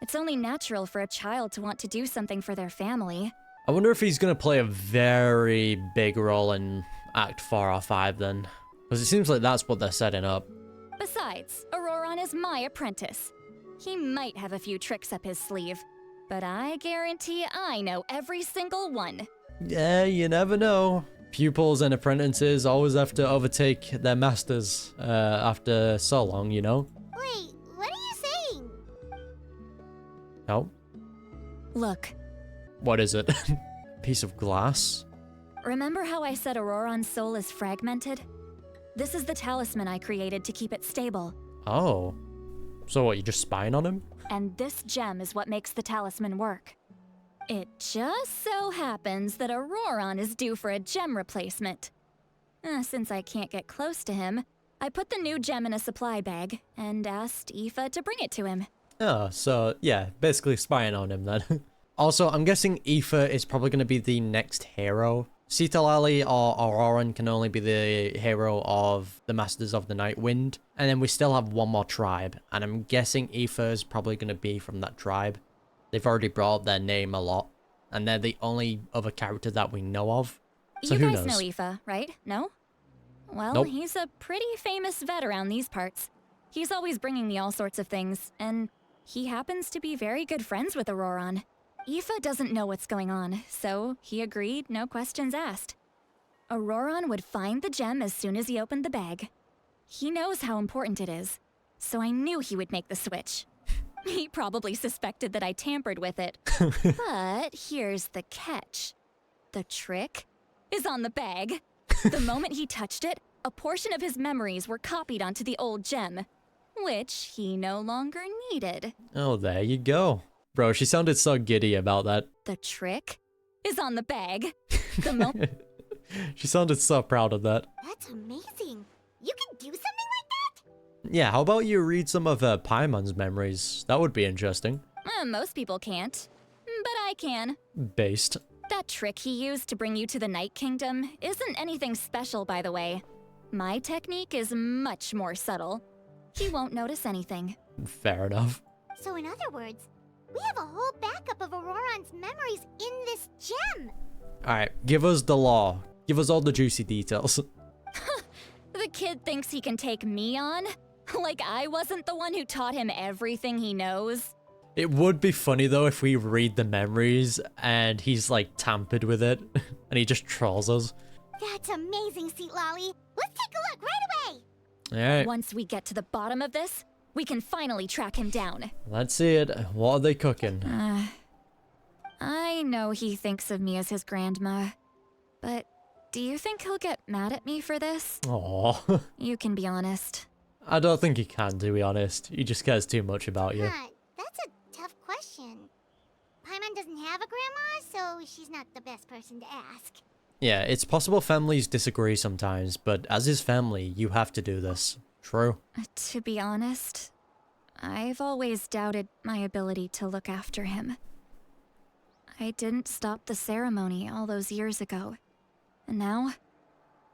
It's only natural for a child to want to do something for their family. I wonder if he's gonna play a very big role in Act 4 or 5 then. Because it seems like that's what they're setting up. Besides, Ororon is my apprentice. He might have a few tricks up his sleeve, but I guarantee I know every single one. Yeah, you never know. Pupils and apprentices always have to overtake their masters after so long, you know? Wait, what are you saying? No? Look. What is it? Piece of glass? Remember how I said Ororon's soul is fragmented? This is the talisman I created to keep it stable. Oh. So what, you just spying on him? And this gem is what makes the talisman work. It just so happens that Ororon is due for a gem replacement. Since I can't get close to him, I put the new gem in a supply bag and asked Aoife to bring it to him. Oh, so yeah, basically spying on him then. Also, I'm guessing Aoife is probably going to be the next hero. Citlali or Ororon can only be the hero of the Masters of the Nightwind. And then we still have one more tribe. And I'm guessing Aoife is probably going to be from that tribe. They've already brought up their name a lot. And they're the only other character that we know of. So you who guys knows? know Aoife, right? No? Well, Nope. he's a pretty famous vet around these parts. He's always bringing me all sorts of things, and he happens to be very good friends with Ororon. Aoife doesn't know what's going on, so he agreed, no questions asked. Ororon would find the gem as soon as he opened the bag. He knows how important it is, so I knew he would make the switch. He probably suspected that I tampered with it. But here's the catch. The trick is on the bag. The moment he touched it, a portion of his memories were copied onto the old gem, which he no longer needed. Oh, there you go. Bro, she sounded so giddy about that. The trick is on the bag. The moment She sounded so proud of that. That's amazing. You can do something like that? Yeah, how about you read some of Paimon's memories? That would be interesting. Most people can't, but I can. Based. That trick he used to bring you to the Night Kingdom isn't anything special, by the way. My technique is much more subtle. He won't notice anything. Fair enough. So in other words, we have a whole backup of Ororon's memories in this gem. Alright, give us the law. Give us all the juicy details. The kid thinks he can take me on? Like I wasn't the one who taught him everything he knows? It would be funny though if we read the memories and he's like tampered with it and he just trolls us. That's amazing, Citlali. Let's take a look right away. Alright, Once we get to the bottom of this, we can finally track him down. let's see it. What are they cooking? I know he thinks of me as his grandma, but do you think he'll get mad at me for this? Aww. You can be honest. I don't think he can, to be honest. He just cares too much about you. That's a tough question. Paimon doesn't have a grandma, so she's not the best person to ask. Yeah, it's possible families disagree sometimes, but as his family, you have to do this. True. To be honest, I've always doubted my ability to look after him. I didn't stop the ceremony all those years ago, and now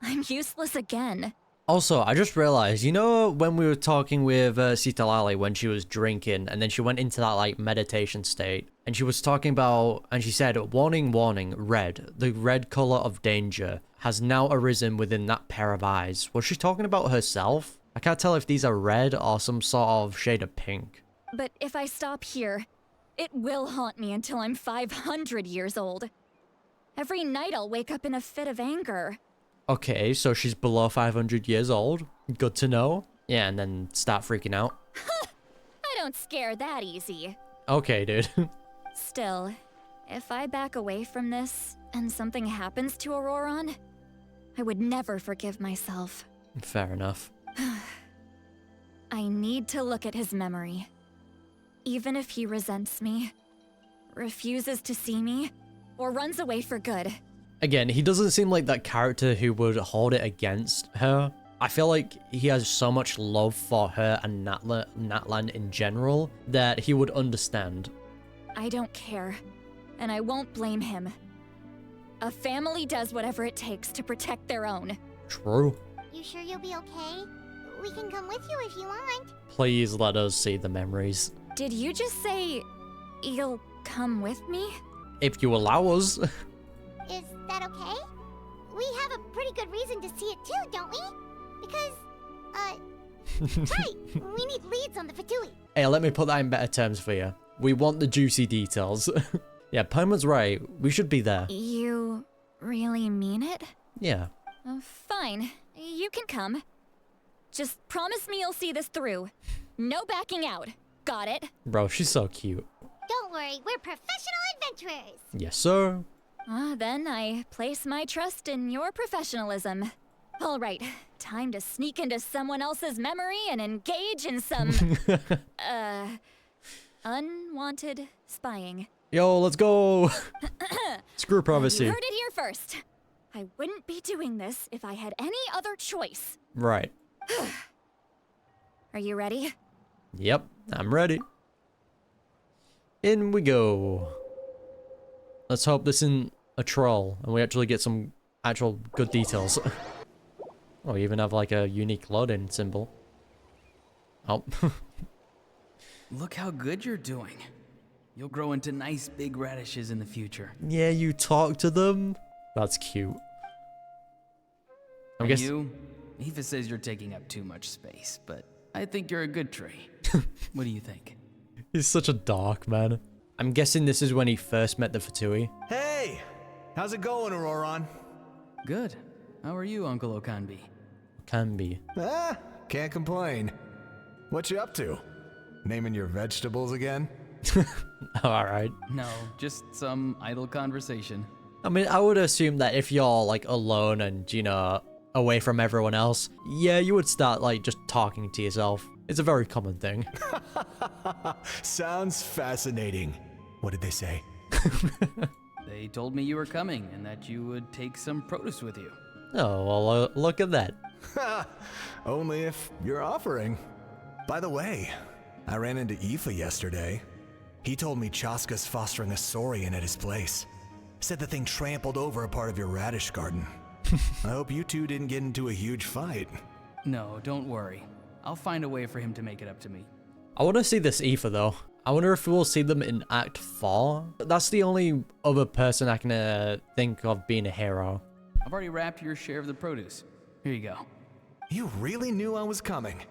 I'm useless again. Also, I just realized, you know when we were talking with Citlali when she was drinking and then she went into that like meditation state and she was talking about, and she said, warning, warning, red. The red color of danger has now arisen within that pair of eyes. Was she talking about herself? I can't tell if these are red or some sort of shade of pink. But if I stop here, it will haunt me until I'm 500 years old. Every night I'll wake up in a fit of anger. Okay, so she's below 500 years old. Good to know. Yeah, and then start freaking out. I don't scare that easy. Okay, dude. Still, if I back away from this and something happens to Ororon, I would never forgive myself. Fair enough. I need to look at his memory. Even if he resents me, refuses to see me, or runs away for good. Again, he doesn't seem like that character who would hold it against her. I feel like he has so much love for her and Natlan in general that he would understand. I don't care, and I won't blame him. A family does whatever it takes to protect their own. True. You sure you'll be okay? We can come with you if you want. Please let us see the memories. Did you just say you'll come with me? If you allow us. Is that okay? We have a pretty good reason to see it too, don't we? Because, right, we need leads on the Fatui. Hey, let me put that in better terms for you. We want the juicy details. Yeah, Paimon's right. We should be there. You really mean it? Yeah. Fine. You can come. Just promise me you'll see this through. No backing out. Got it? Bro, she's so cute. Don't worry, we're professional adventurers. Yes, sir. Then I place my trust in your professionalism. All right, time to sneak into someone else's memory and engage in some, unwanted spying. Yo, let's go. Screw privacy. You heard it here first. I wouldn't be doing this if I had any other choice. Right. Are you ready? Yep, I'm ready. In we go. Let's hope this isn't a troll and we actually get some actual good details. Oh, we even have like a unique loading symbol. Oh. Look how good you're doing. You'll grow into nice big radishes in the future. Yeah, you talk to them? That's cute. You? Aoife says you're taking up too much space, but I think you're a good tree. What do you think? He's such a dark man. I'm guessing this is when he first met the Fatui. Hey! How's it going, Ororon? Good. How are you, Uncle Okanbi? Okanbi. Ah, can't complain. What you up to? Naming your vegetables again? Alright. No, just some idle conversation. I mean, I would assume that if you're, like, alone and, you know, away from everyone else, yeah, you would start, like, just talking to yourself. It's a very common thing. Sounds fascinating. What did they say? They told me you were coming and that you would take some produce with you. Oh, well, look at that. Only if you're offering. By the way, I ran into Aoife yesterday. He told me Chaska's fostering a saurian at his place. Said the thing trampled over a part of your radish garden. I hope you two didn't get into a huge fight. No, don't worry. I'll find a way for him to make it up to me. I want to see this Aoife, though. I wonder if we'll see them in Act 4. That's the only other person I can think of being a hero. I've already wrapped your share of the produce. Here you go. You really knew I was coming.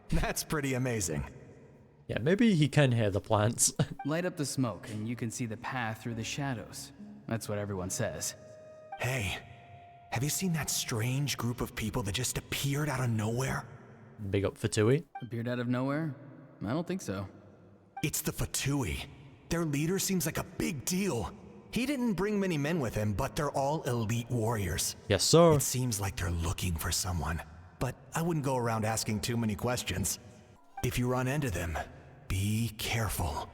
That's pretty amazing. Yeah, maybe he can hear the plants. Light up the smoke and you can see the path through the shadows. That's what everyone says. Hey, have you seen that strange group of people that just appeared out of nowhere? Big up Fatui. Appeared out of nowhere? I don't think so. It's the Fatui. Their leader seems like a big deal. He didn't bring many men with him, but they're all elite warriors. Yes, sir. It seems like they're looking for someone, but I wouldn't go around asking too many questions. If you run into them, be careful.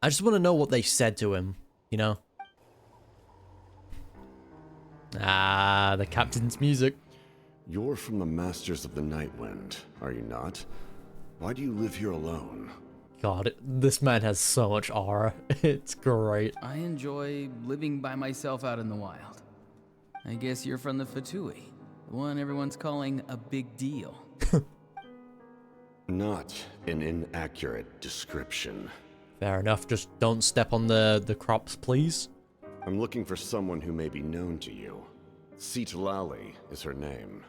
I just want to know what they said to him, you know? Ah, the captain's music. You're from the Masters of the Nightwind, are you not? Why do you live here alone? God, this man has so much aura. It's great. I enjoy living by myself out in the wild. I guess you're from the Fatui, the one everyone's calling a big deal. Not an inaccurate description. Fair enough, just don't step on the crops, please. I'm looking for someone who may be known to you. Citlali is her name.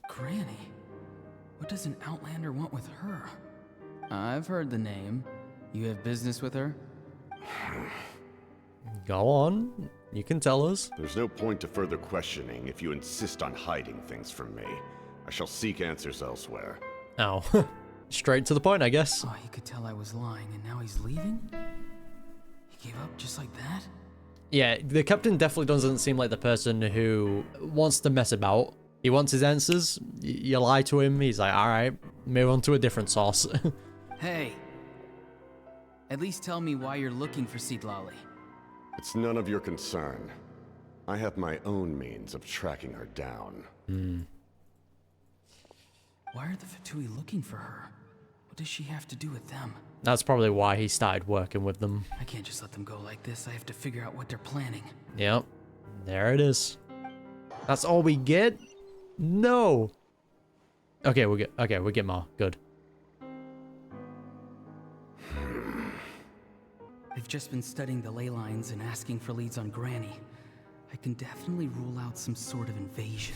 Granny? What does an Outlander want with her? I've heard the name. You have business with her? Go on. You can tell us. There's no point to further questioning if you insist on hiding things from me. I shall seek answers elsewhere. Oh. Straight to the point, I guess. Oh, he could tell I was lying and now he's leaving? He gave up just like that? Yeah, the captain definitely doesn't seem like the person who wants to mess about. He wants his answers. You lie to him, he's like, alright, move on to a different source. Hey! At least tell me why you're looking for Citlali. It's none of your concern. I have my own means of tracking her down. Why are the Fatui looking for her? What does she have to do with them? That's probably why he started working with them. I can't just let them go like this. I have to figure out what they're planning. Yep. There it is. That's all we get? No. Okay, we get more. Good. I've just been studying the ley lines and asking for leads on Granny. I can definitely rule out some sort of invasion.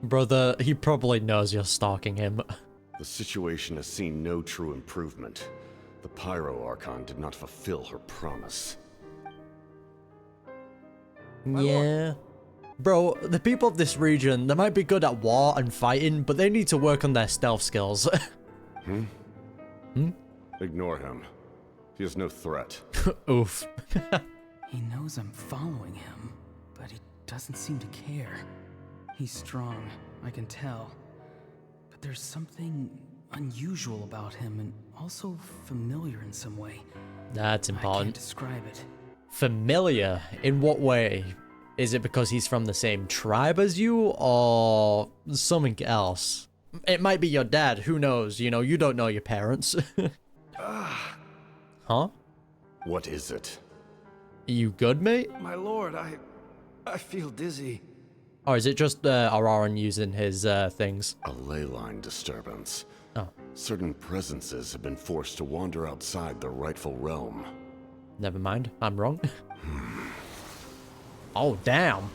Brother, he probably knows you're stalking him. The situation has seen no true improvement. The Pyro Archon did not fulfill her promise. Yeah. Bro, the people of this region, they might be good at war and fighting, but they need to work on their stealth skills. Ignore him. He is no threat. Oof. He knows I'm following him, but he doesn't seem to care. He's strong, I can tell. But there's something unusual about him and also familiar in some way. That's I important. can't describe it. Familiar? In what way? Is it because he's from the same tribe as you, or something else? It might be your dad, who knows? You know, you don't know your parents. Huh? What is it? You good, mate? My lord, I feel dizzy. Or is it just Ororon using his things? A ley line disturbance. Oh. Certain presences have been forced to wander outside their rightful realm. Never mind, I'm wrong. Oh, damn.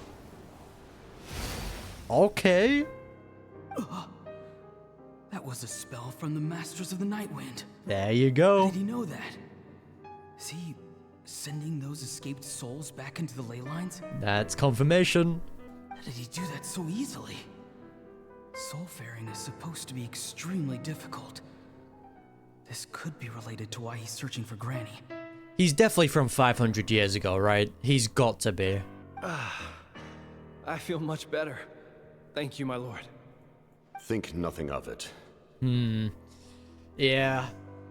Okay. That was a spell from the Masters of the Nightwind. There you go. How did he know that? Is he sending those escaped souls back into the ley lines? That's confirmation. How did he do that so easily? Soulfaring is supposed to be extremely difficult. This could be related to why he's searching for Granny. He's definitely from 500 years ago, right? He's got to be. I feel much better. Thank you, my lord. Think nothing of it. Yeah.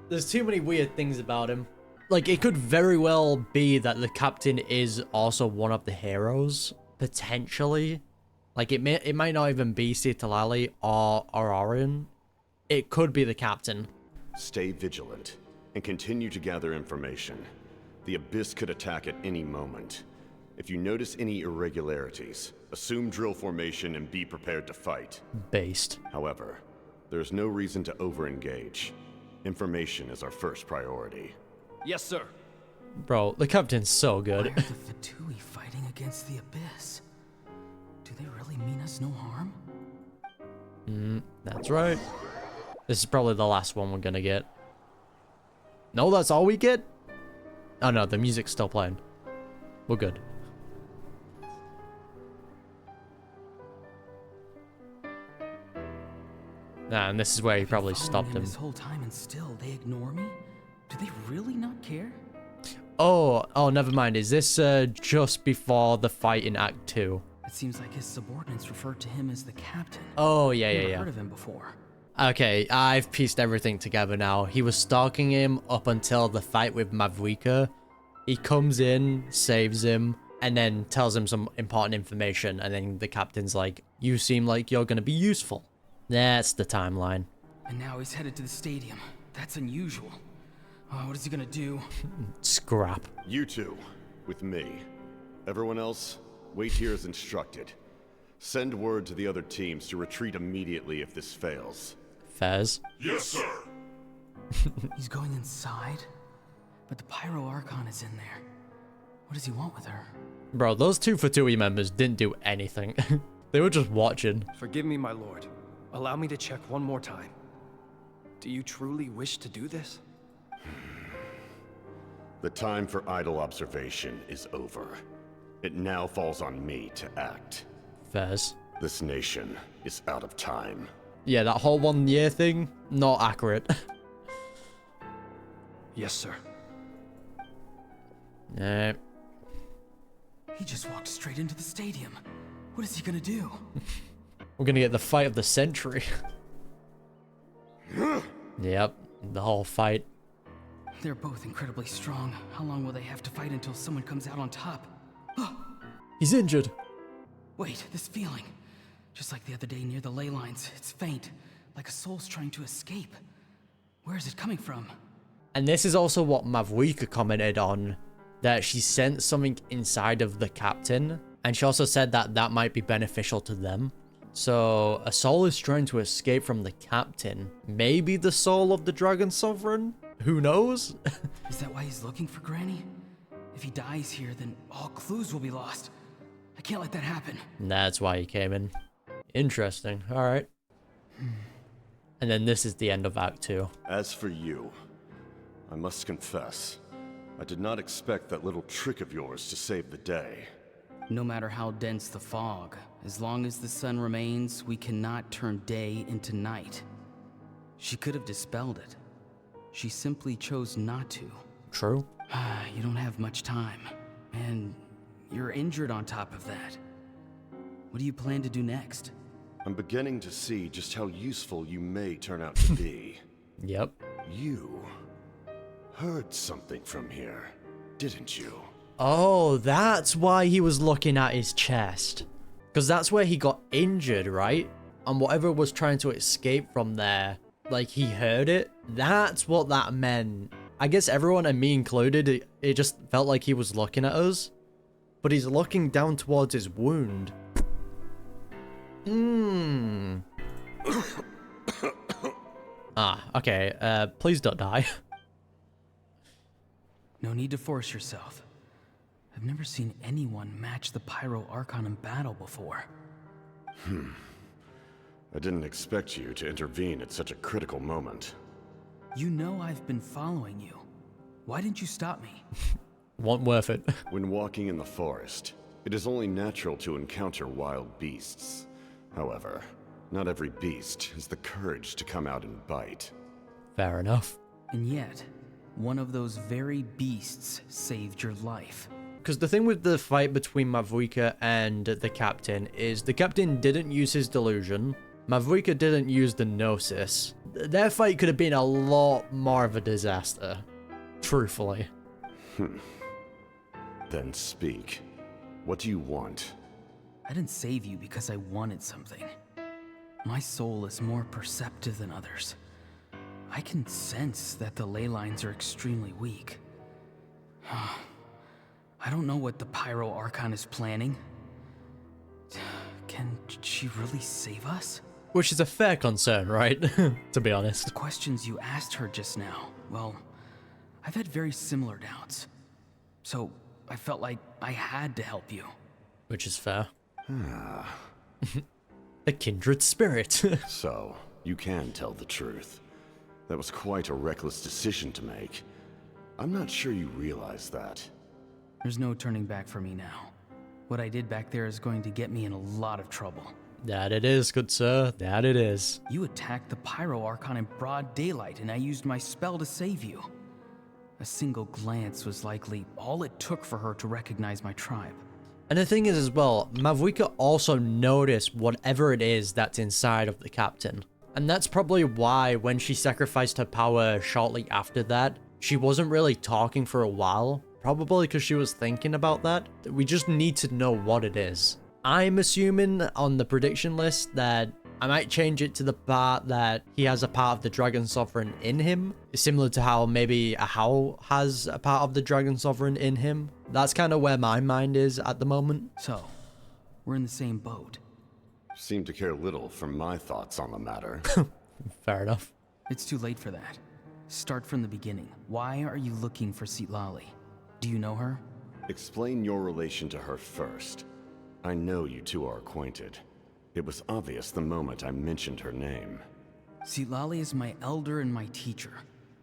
There's too many weird things about him. Like, it could very well be that the captain is also one of the heroes, potentially. Like, it might not even be Citlali or Ororon. It could be the captain. Stay vigilant and continue to gather information. The Abyss could attack at any moment. If you notice any irregularities, assume drill formation and be prepared to fight. Based. However, there's no reason to over-engage. Information is our first priority. Yes, sir. Bro, the captain's so good. Why are the Fatui fighting against the Abyss? Do they really mean us no harm? That's right. This is probably the last one we're gonna get. No, that's all we get? Oh no, the music's still playing. We're good. Nah, and this is where he probably stopped him. This whole time and still they ignore me? Do they really not care? Oh, never mind. Is this just before the fight in Act 2? It seems like his subordinates referred to him as the captain. Oh, yeah. Never heard of him before. Okay, I've pieced everything together now. He was stalking him up until the fight with Mavuika. He comes in, saves him, and then tells him some important information. And then the captain's like, you seem like you're gonna be useful. That's the timeline. And now he's headed to the stadium. That's unusual. Oh, what is he gonna do? Scrap. You two, with me. Everyone else, wait here as instructed. Send word to the other teams to retreat immediately if this fails. Fez. Yes, sir. He's going inside? But the Pyro Archon is in there. What does he want with her? Bro, those two Fatui members didn't do anything. They were just watching. Forgive me, my lord. Allow me to check one more time. Do you truly wish to do this? The time for idle observation is over. It now falls on me to act. Fez. This nation is out of time. Yeah, that whole 1 year thing, not accurate. Yes, sir. Nah. He just walked straight into the stadium. What is he gonna do? We're gonna get the fight of the century. Yep, the whole fight. They're both incredibly strong. How long will they have to fight until someone comes out on top? He's injured. Wait, this feeling. Just like the other day near the ley lines. It's faint, like a soul's trying to escape. Where is it coming from? And this is also what Mavuika commented on, that she sensed something inside of the captain. And she also said that that might be beneficial to them. So a soul is trying to escape from the captain. Maybe the soul of the Dragon Sovereign? Who knows? Is that why he's looking for Granny? If he dies here, then all clues will be lost. I can't let that happen. That's why he came in. Interesting. Alright. And then this is the end of Act 2. As for you, I must confess, I did not expect that little trick of yours to save the day. No matter how dense the fog, as long as the sun remains, we cannot turn day into night. She could have dispelled it. She simply chose not to. True. You don't have much time. And you're injured on top of that. What do you plan to do next? I'm beginning to see just how useful you may turn out to be. Yep. You heard something from here, didn't you? Oh, that's why he was looking at his chest. Because that's where he got injured, right? And whatever was trying to escape from there, like he heard it. That's what that meant. I guess everyone, and me included, it just felt like he was looking at us. But he's looking down towards his wound. Okay. Please don't die. No need to force yourself. I've never seen anyone match the Pyro Archon in battle before. I didn't expect you to intervene at such a critical moment. You know I've been following you. Why didn't you stop me? Wasn't worth it. When walking in the forest, it is only natural to encounter wild beasts. However, not every beast has the courage to come out and bite. Fair enough. And yet, one of those very beasts saved your life. Because the thing with the fight between Mavuika and the captain is the captain didn't use his delusion. Mavuika didn't use the gnosis. Their fight could have been a lot more of a disaster. Truthfully. Then speak. What do you want? I didn't save you because I wanted something. My soul is more perceptive than others. I can sense that the ley lines are extremely weak. I don't know what the Pyro Archon is planning. Can she really save us? Which is a fair concern, right? To be honest. The questions you asked her just now, well, I've had very similar doubts. So I felt like I had to help you. Which is fair. A kindred spirit. So, you can tell the truth. That was quite a reckless decision to make. I'm not sure you realize that. There's no turning back for me now. What I did back there is going to get me in a lot of trouble. That it is, good sir. That it is. You attacked the Pyro Archon in broad daylight, and I used my spell to save you. A single glance was likely all it took for her to recognize my tribe. And the thing is as well, Mavuika also noticed whatever it is that's inside of the captain. And that's probably why when she sacrificed her power shortly after that, she wasn't really talking for a while. Probably because she was thinking about that. We just need to know what it is. I'm assuming on the prediction list that I might change it to the part that he has a part of the Dragon Sovereign in him. Similar to how maybe Ahau has a part of the Dragon Sovereign in him. That's kind of where my mind is at the moment. So, we're in the same boat. Seem to care little for my thoughts on the matter. Fair enough. It's too late for that. Start from the beginning. Why are you looking for Citlali? Do you know her? Explain your relation to her first. I know you two are acquainted. It was obvious the moment I mentioned her name. Citlali is my elder and my teacher.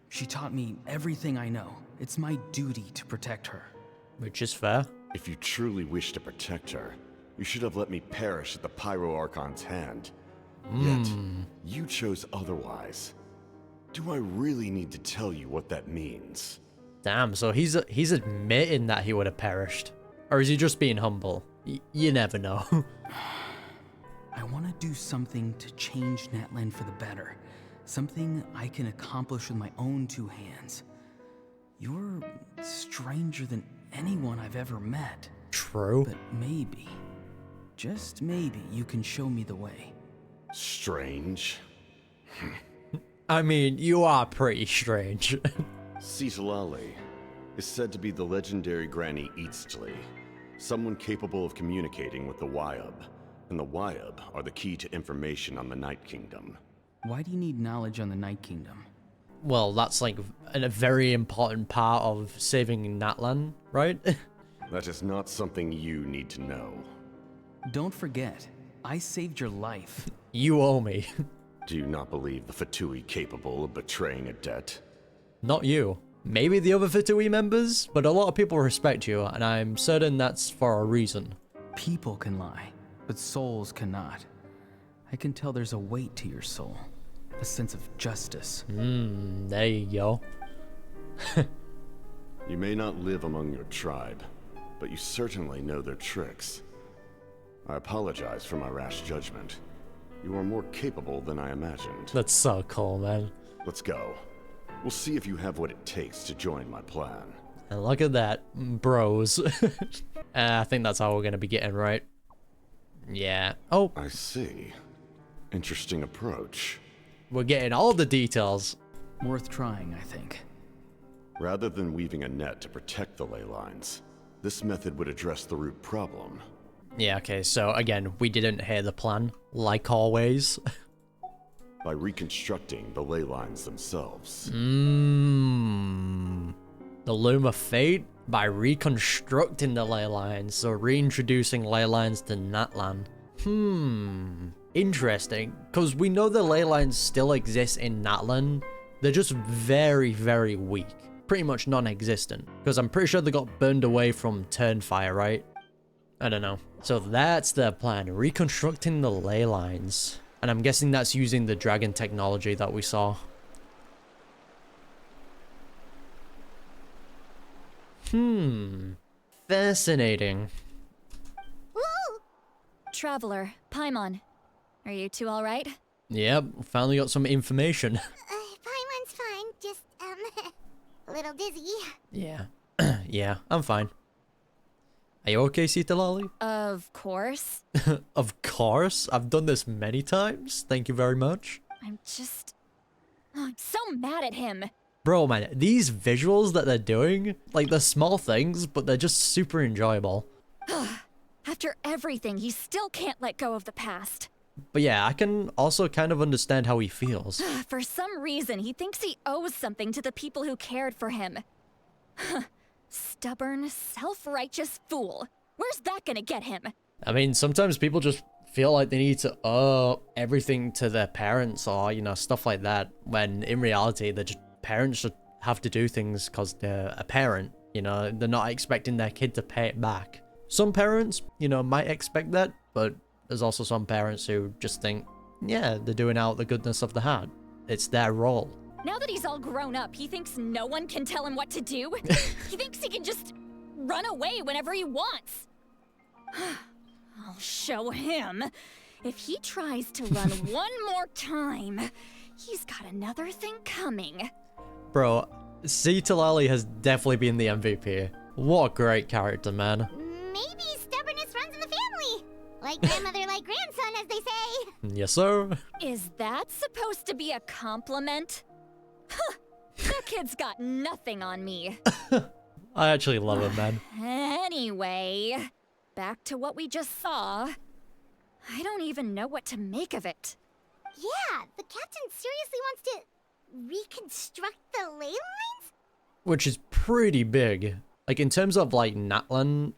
She taught me everything I know. It's my duty to protect her. Which is fair. If you truly wish to protect her, you should have let me perish at the Pyro Archon's hand. Yet, you chose otherwise. Do I really need to tell you what that means? Damn, so he's admitting that he would have perished. Or is he just being humble? You never know. I want to do something to change Natlan for the better. Something I can accomplish with my own two hands. You're stranger than anyone I've ever met. True. But maybe, just maybe, you can show me the way. Strange? I mean, you are pretty strange. Citlali is said to be the legendary Granny Citlali, someone capable of communicating with the Wyab, and the Wyab are the key to information on the Night Kingdom. Why do you need knowledge on the Night Kingdom? Well, that's like a very important part of saving Natlan, right? That is not something you need to know. Don't forget, I saved your life. You owe me. Do you not believe the Fatui capable of betraying a debt? Not you. Maybe the other Fatui members, but a lot of people respect you, and I'm certain that's for a reason. People can lie, but souls cannot. I can tell there's a weight to your soul, a sense of justice. There you go. You may not live among your tribe, but you certainly know their tricks. I apologize for my rash judgment. You are more capable than I imagined. That's so cool, man. Let's go. We'll see if you have what it takes to join my plan. And look at that, bros. I think that's how we're going to be getting, right? Yeah. Oh. I see. Interesting approach. We're getting all the details. Worth trying, I think. Rather than weaving a net to protect the ley lines, this method would address the root problem. Yeah, okay, so again, we didn't hear the plan, like always. By reconstructing the ley lines themselves. The Loom of Fate? By reconstructing the ley lines, so reintroducing ley lines to Natlan. interesting, because we know the ley lines still exist in Natlan. They're just very, very weak. Pretty much non-existent. Because I'm pretty sure they got burned away from Turnfire, right? I don't know. So that's their plan, reconstructing the ley lines. And I'm guessing that's using the dragon technology that we saw. Fascinating. Woo! Traveler, Paimon, are you two all right? Yep, finally got some information. Paimon's fine, just, a little dizzy. Yeah. Yeah, I'm fine. Are you okay, Citlali? Of course. Of course. I've done this many times. Thank you very much. I'm so mad at him. Bro, man, these visuals that they're doing, like, they're small things, but they're just super enjoyable. After everything, he still can't let go of the past. But yeah, I can also kind of understand how he feels. For some reason, he thinks he owes something to the people who cared for him. Stubborn, self-righteous fool. Where's that gonna get him? I mean, sometimes people just feel like they need to owe everything to their parents or, you know, stuff like that, when in reality, they're just parents should have to do things because they're a parent, you know, they're not expecting their kid to pay it back. Some parents, you know, might expect that, but there's also some parents who just think, yeah, they're doing out the goodness of the heart. It's their role. Now that he's all grown up, he thinks no one can tell him what to do. He thinks he can just run away whenever he wants. I'll show him. If he tries to run one more time, he's got another thing coming. Bro, Citlali has definitely been the MVP. What a great character, man. Maybe stubbornness runs in the family. Like grandmother, like grandson, as they say. Yes, sir. Is that supposed to be a compliment? Huh, that kid's got nothing on me. I actually love him, man. Anyway, back to what we just saw. I don't even know what to make of it. Yeah, the captain seriously wants to reconstruct the ley lines? Which is pretty big. Like, in terms of, like, Natlan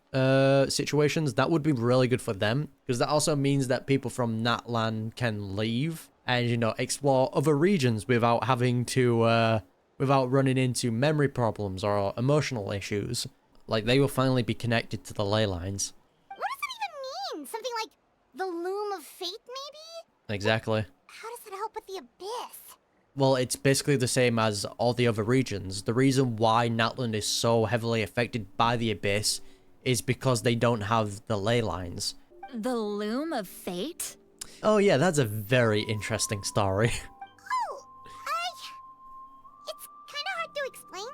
situations, that would be really good for them. Because that also means that people from Natlan can leave and, you know, explore other regions without having to, without running into memory problems or emotional issues. Like, they will finally be connected to the ley lines. What does that even mean? Something like the loom of fate, maybe? Exactly. How does that help with the abyss? Well, it's basically the same as all the other regions. The reason why Natlan is so heavily affected by the Abyss is because they don't have the ley lines. The loom of fate? Oh yeah, that's a very interesting story. It's kind of hard to explain.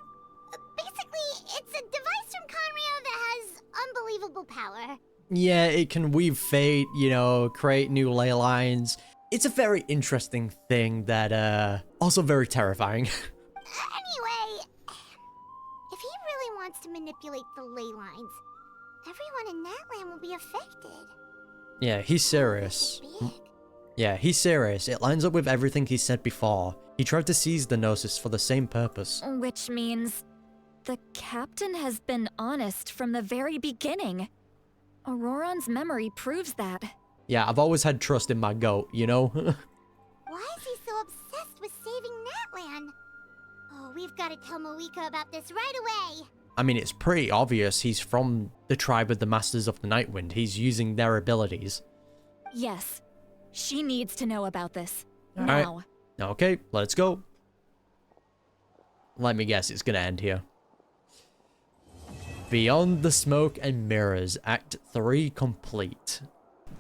Basically, it's a device from Conrio that has unbelievable power. Yeah, it can weave fate, you know, create new ley lines. It's a very interesting thing that, also very terrifying. Anyway, if he really wants to manipulate the ley lines, everyone in Natlan will be affected. Yeah, he's serious. Yeah, he's serious. It lines up with everything he said before. He tried to seize the Gnosis for the same purpose. Which means the captain has been honest from the very beginning. Ororon's memory proves that. Yeah, I've always had trust in my goat, you know? Why is he so obsessed with saving Natlan? Oh, we've got to tell Mavuika about this right away. I mean, it's pretty obvious he's from the tribe of the Masters of the Nightwind. He's using their abilities. Yes, she needs to know about this. All now. Right. Okay, let's go. Let me guess, it's gonna end here. Beyond the Smoke and Mirrors, Act 3 complete.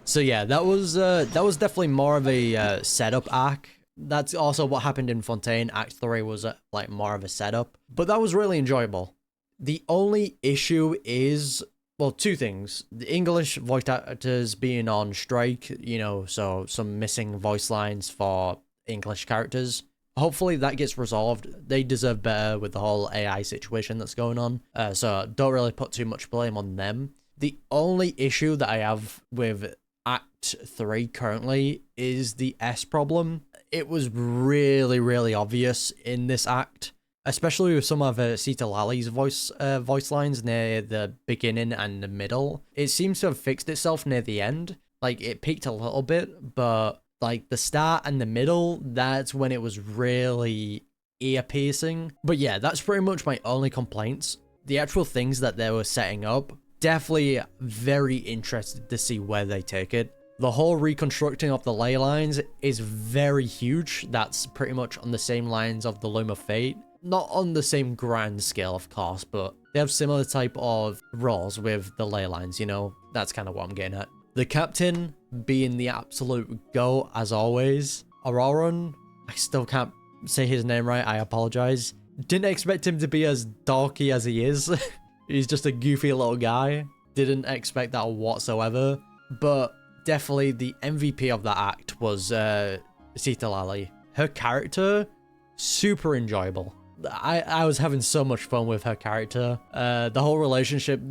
So yeah, that was definitely more of a setup arc. That's also what happened in Fontaine. Act 3 was like more of a setup, but that was really enjoyable. The only issue is, well, two things. The English voice actors being on strike, you know, so some missing voice lines for English characters. Hopefully that gets resolved. They deserve better with the whole AI situation that's going on. So don't really put too much blame on them. The only issue that I have with Act 3 currently is the S problem. It was really, really obvious in this act, especially with some of Citlali's voice lines near the beginning and the middle. It seems to have fixed itself near the end, Like, it peaked a little bit, but like the start and the middle, that's when it was really ear-piercing. But yeah, that's pretty much my only complaints. The actual things that they were setting up, definitely very interested to see where they take it. The whole reconstructing of the ley lines is very huge. That's pretty much on the same lines of the Loom of Fate. Not on the same grand scale, of course, but they have similar type of roles with the ley lines, you know? That's kind of what I'm getting at. The captain being the absolute GOAT as always. Ororon, I still can't say his name right, I apologize. Didn't expect him to be as dorky as he is. He's just a goofy little guy. Didn't expect that whatsoever. But definitely the MVP of that act was Citlali. Her character, super enjoyable. I was having so much fun with her character. The whole relationship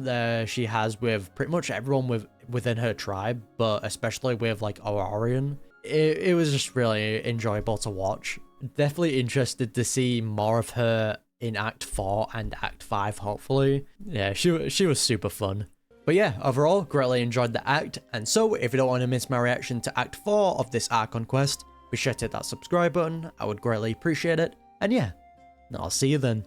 she has with pretty much everyone within her tribe, but especially with like Ororon. It was just really enjoyable to watch. Definitely interested to see more of her in Act 4 and Act 5, hopefully. Yeah, she was super fun. But yeah, overall, greatly enjoyed the act, and so if you don't want to miss my reaction to Act 4 of this Archon quest, be sure to hit that subscribe button, I would greatly appreciate it, and yeah, I'll see you then.